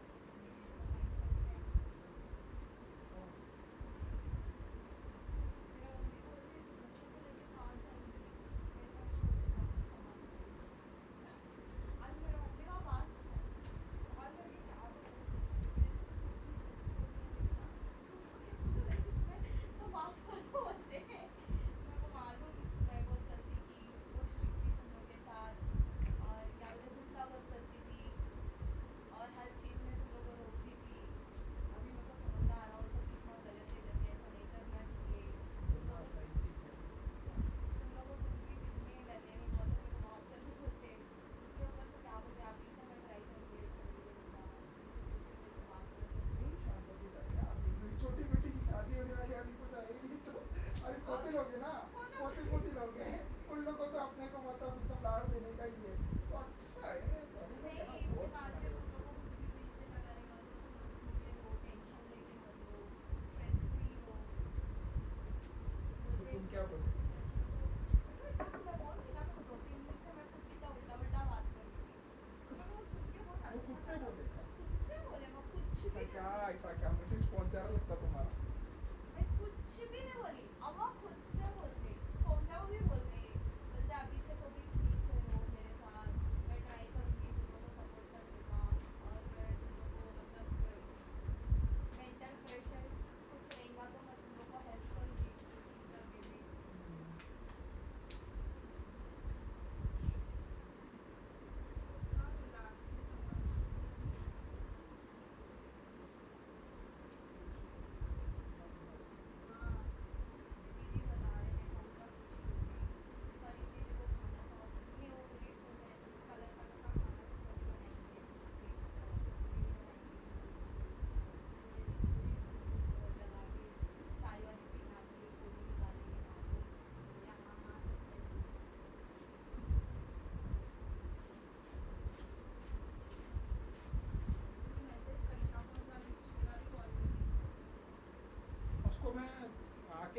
मैं ऐसा माइंडसेट में आ गई। मेरा मम्मी बोल रही है तू बच्चों को लेके कहाँ जाएगी, मेरे पास छोड़ देना अपना सामान अपने घर पे। आज मेरा मम्मी का बात सुना, कॉल करके क्या बोल रही थी, मेरे से कुछ भी गलती हो गई है बेटा, तुम लोग के अपोलोजाइज में तो माफ़ कर दो बोलते हैं। मेरे को मालूम मैं बहुत गलती की, बहुत स्ट्रिक्ट थी तुम लोग के साथ, और क्या बोलते गुस्सा बहुत करती थी, और हर चीज़ में तुम लोग को रोकती थी। अभी मेरे को समझ में आ रहा हो सब कितना गलत है करके, ऐसा नहीं करना चाहिए। तुम लोग हाँ को सही, ठीक है। तुम लोग को कुछ भी दिल में लगने नहीं हुआ तो मेरे को माफ़ कर दो बोलते। उसके ऊपर से क्या बोलते, अभी से मैं ट्राई करूँगी ऐसा बोले बेटा, तुम फिर वैसे बात कर सकते नहीं, हो। शांत हो जाए यार, मेरी छोटी बेटी की शादी होने वाली है, अभी कुछ आएगी तो। अभी अब पोते लोग हैं ना, वो तो पोते पोती लोग हैं, उन लोगों को तो अपने को मतलब लाड़ देने का ही है। तो अच्छा है, अभी लोग है ना, नहीं, इसके बहुत बाद से सियाने तुम लोग लोग हैं। को कुछ भी दिल पे लगाने का तो तुम लोग खुल के रो, टेंशन लेके मत रो, स्ट्रेस फ्री हो तो बोलते तुम कि क्या बोले? बच्चों को। मैं इतना बोला, बोल रही ना, मैं 2-3 दिन से मैं खुद कितना उल्टा उल्टा बात कर रही थी, तो मेरे को वो सुन के बहुत वो अच्छा खुद से लगा। बोले क्या? खुद से बोले, मैं कुछ भी नहीं बोली, ऐसा क्या मैसेज पहुंच जा रहा लगता तुम्हारा? मैं कुछ भी नहीं बोली, अम्मा खुद से बोलते, फौजा भी बोलते, बोलते अभी से तो भी फ्री से रहो मेरे साथ, मैं ट्राई करूँगी तुम लोग को सपोर्ट करने का, और मैं तुम लोग को मतलब मेंटल प्रेशर्स कुछ रहेगा तो मैं तुम लोग को हेल्प करूँगी इसको ठीक करने में। इतना रिलैक्सिंग लगा ना। हाँ,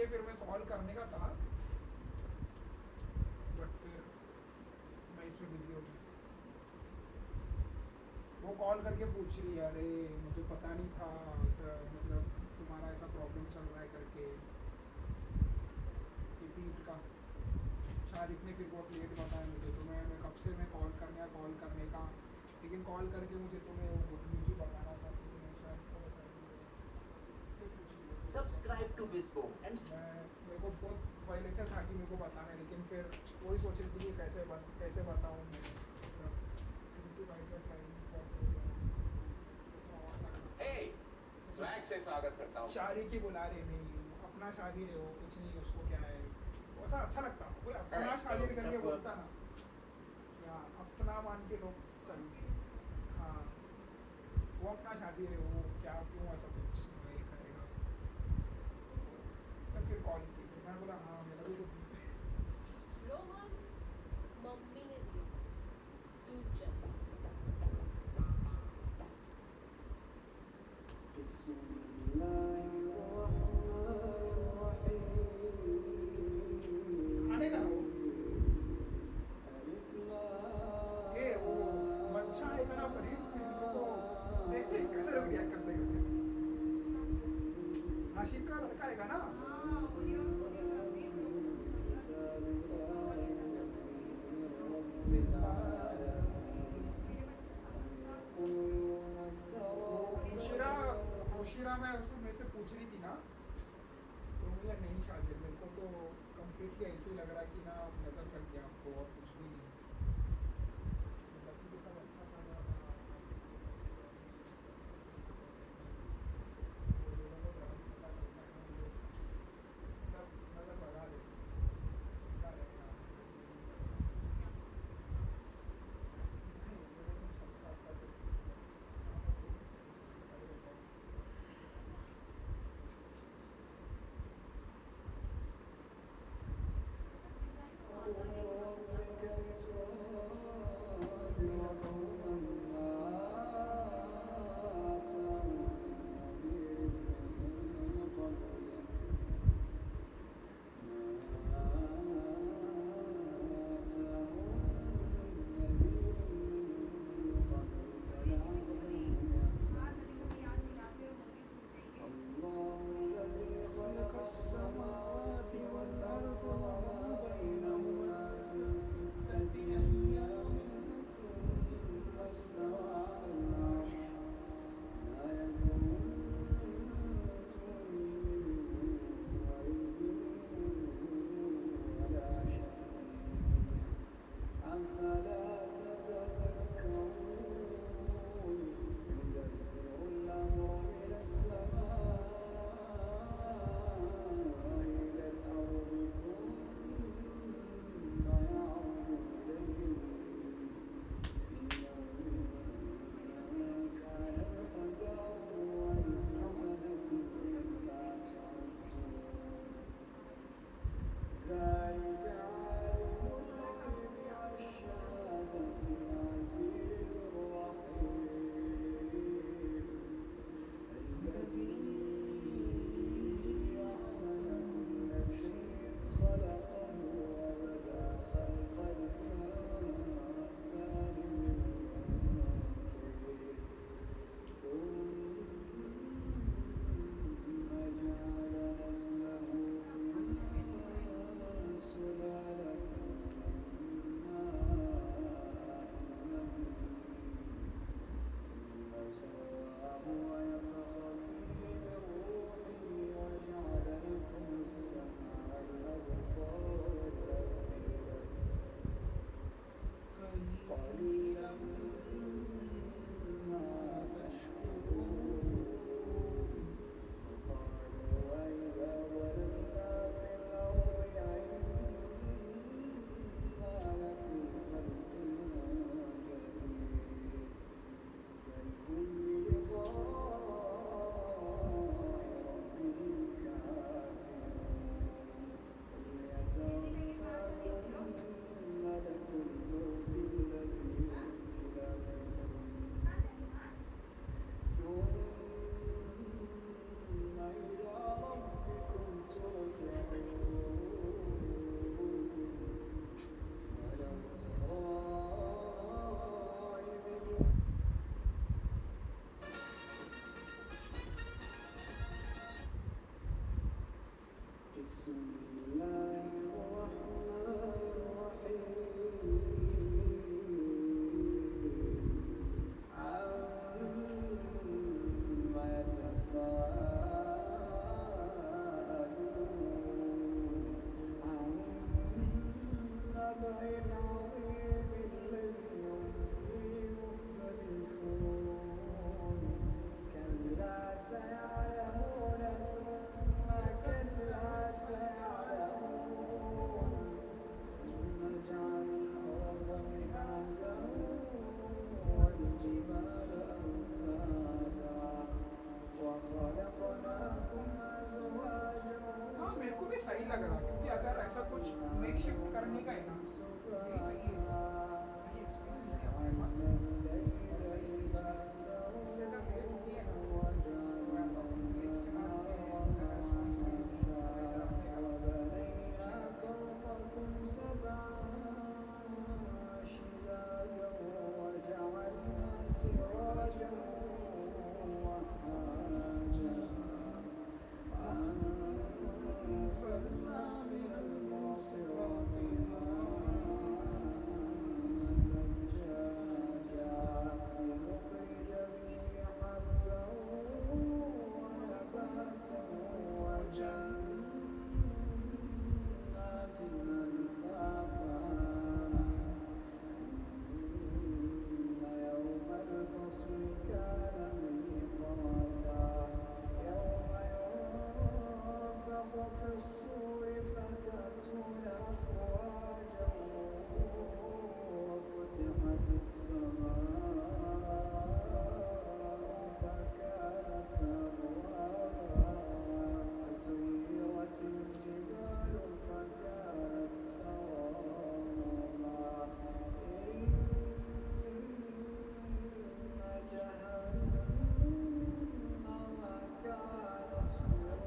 के फिर मैं कॉल करने का था, बट फिर मैं इसमें बिजी हो गई। वो कॉल करके पूछ रही है, अरे मुझे पता नहीं था सर, मतलब तुम्हारा ऐसा प्रॉब्लम चल रहा है करके, रिपीट का। शारिक ने फिर बहुत लेट बताया मुझे, तो मैं कब से मैं कॉल करने का, लेकिन कॉल करके मुझे तुम्हें वो गुड न्यूज़ भी बताना था, तो मैं शारिक को बता से पूछ रही है। Subscribe to Bizbo and मैं मेरे को बहुत पहले से था कि मेरे को बताना है, लेकिन फिर वही सोच रही थी कि कैसे बताऊँ मैं, मतलब प्रिंसिपल का ट्राइनिंग कोर्स हो गया तो और लगना। hey, swag से स्वागत करता हूँ। शादी की बुला रहे नहीं, अपना शादी रहे हो, कुछ नहीं उसको क्या है, वैसा अच्छा लगता है कोई अपना Alright, so शादी करके just बोलता ना, या अपना मान के लोग चल। हाँ, वो अपना शादी रहे हो, क्या क्यों ऐसा कुछ नहीं करेगा। तो फिर कॉल की, फिर मैं बोला हाँ मेरा भी कुछ रोहन मम्मी ने दी दूध चाहिए। खाने का ना वो, ये वो बच्चा आएगा ना फरीद, फिर इन लोग को देखते हैं कैसे लोग रिएक्ट करते हैं। आशिक का लड़का आएगा ना, हाँ, वो दिन मैं उन लोगों को समझा दिया, पापा के साथ अच्छा से मेरे बच्चे समझदार वो बड़े खुशिरा खुशिरा में उससे मेरे से पूछ रही थी ना, तो मुझे नहीं शायद, मेरे को तो कम्प्लीटली ऐसे ही लग रहा है कि ना नज़र लग गया आपको और कुछ भी नहीं। लड़की के साथ अच्छा चल रहा था, वो लोगों को ज़रा भी पता चलता है ना, वो मतलब नज़र लगा देते हैं, सीधा रहेगा नहीं, वो तुम सबका अपना से ये सब डिजाइन तो आता भी नहीं है।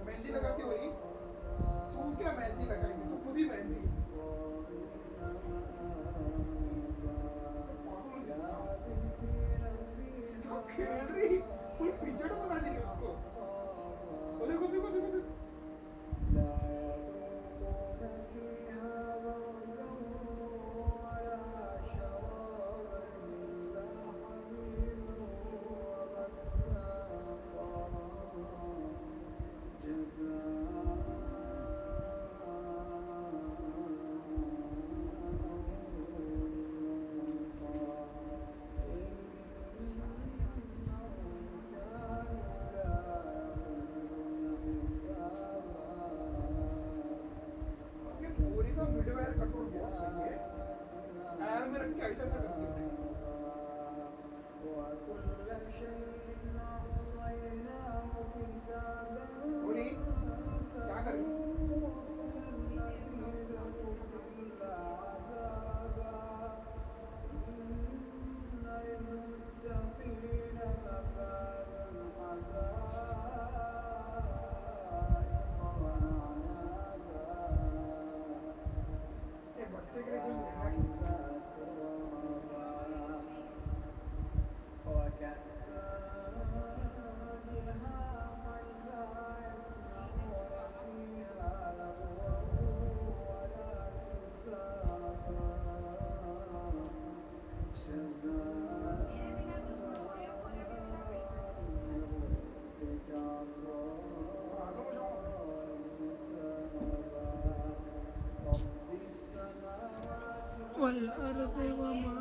मेहंदी लगाती वही तू क्या मेहंदी लगाएगी तो खुद ही मेहंदी पागल हो गई क्या खेल रही फुल पिचड़ बना देगी उसको ओ देखो देखो देखो देखो ये पूरी का वीडियो यार कंट्रोल बहुत सही है यार में रख के ऐसा ऐसा करती है बोली क्या कर रही बोली तेरे ब्लॉग के साथ इतना काम नहीं है ये बच्चे के लिए कुछ लेना क्यों चीज़ें छुपाना पसंद है मेरे बिना तो छोड़ो ओरियो ओरियो के बिना पैसा नहीं मिलता है पागल हो जाऊंगा मैं والأرض وما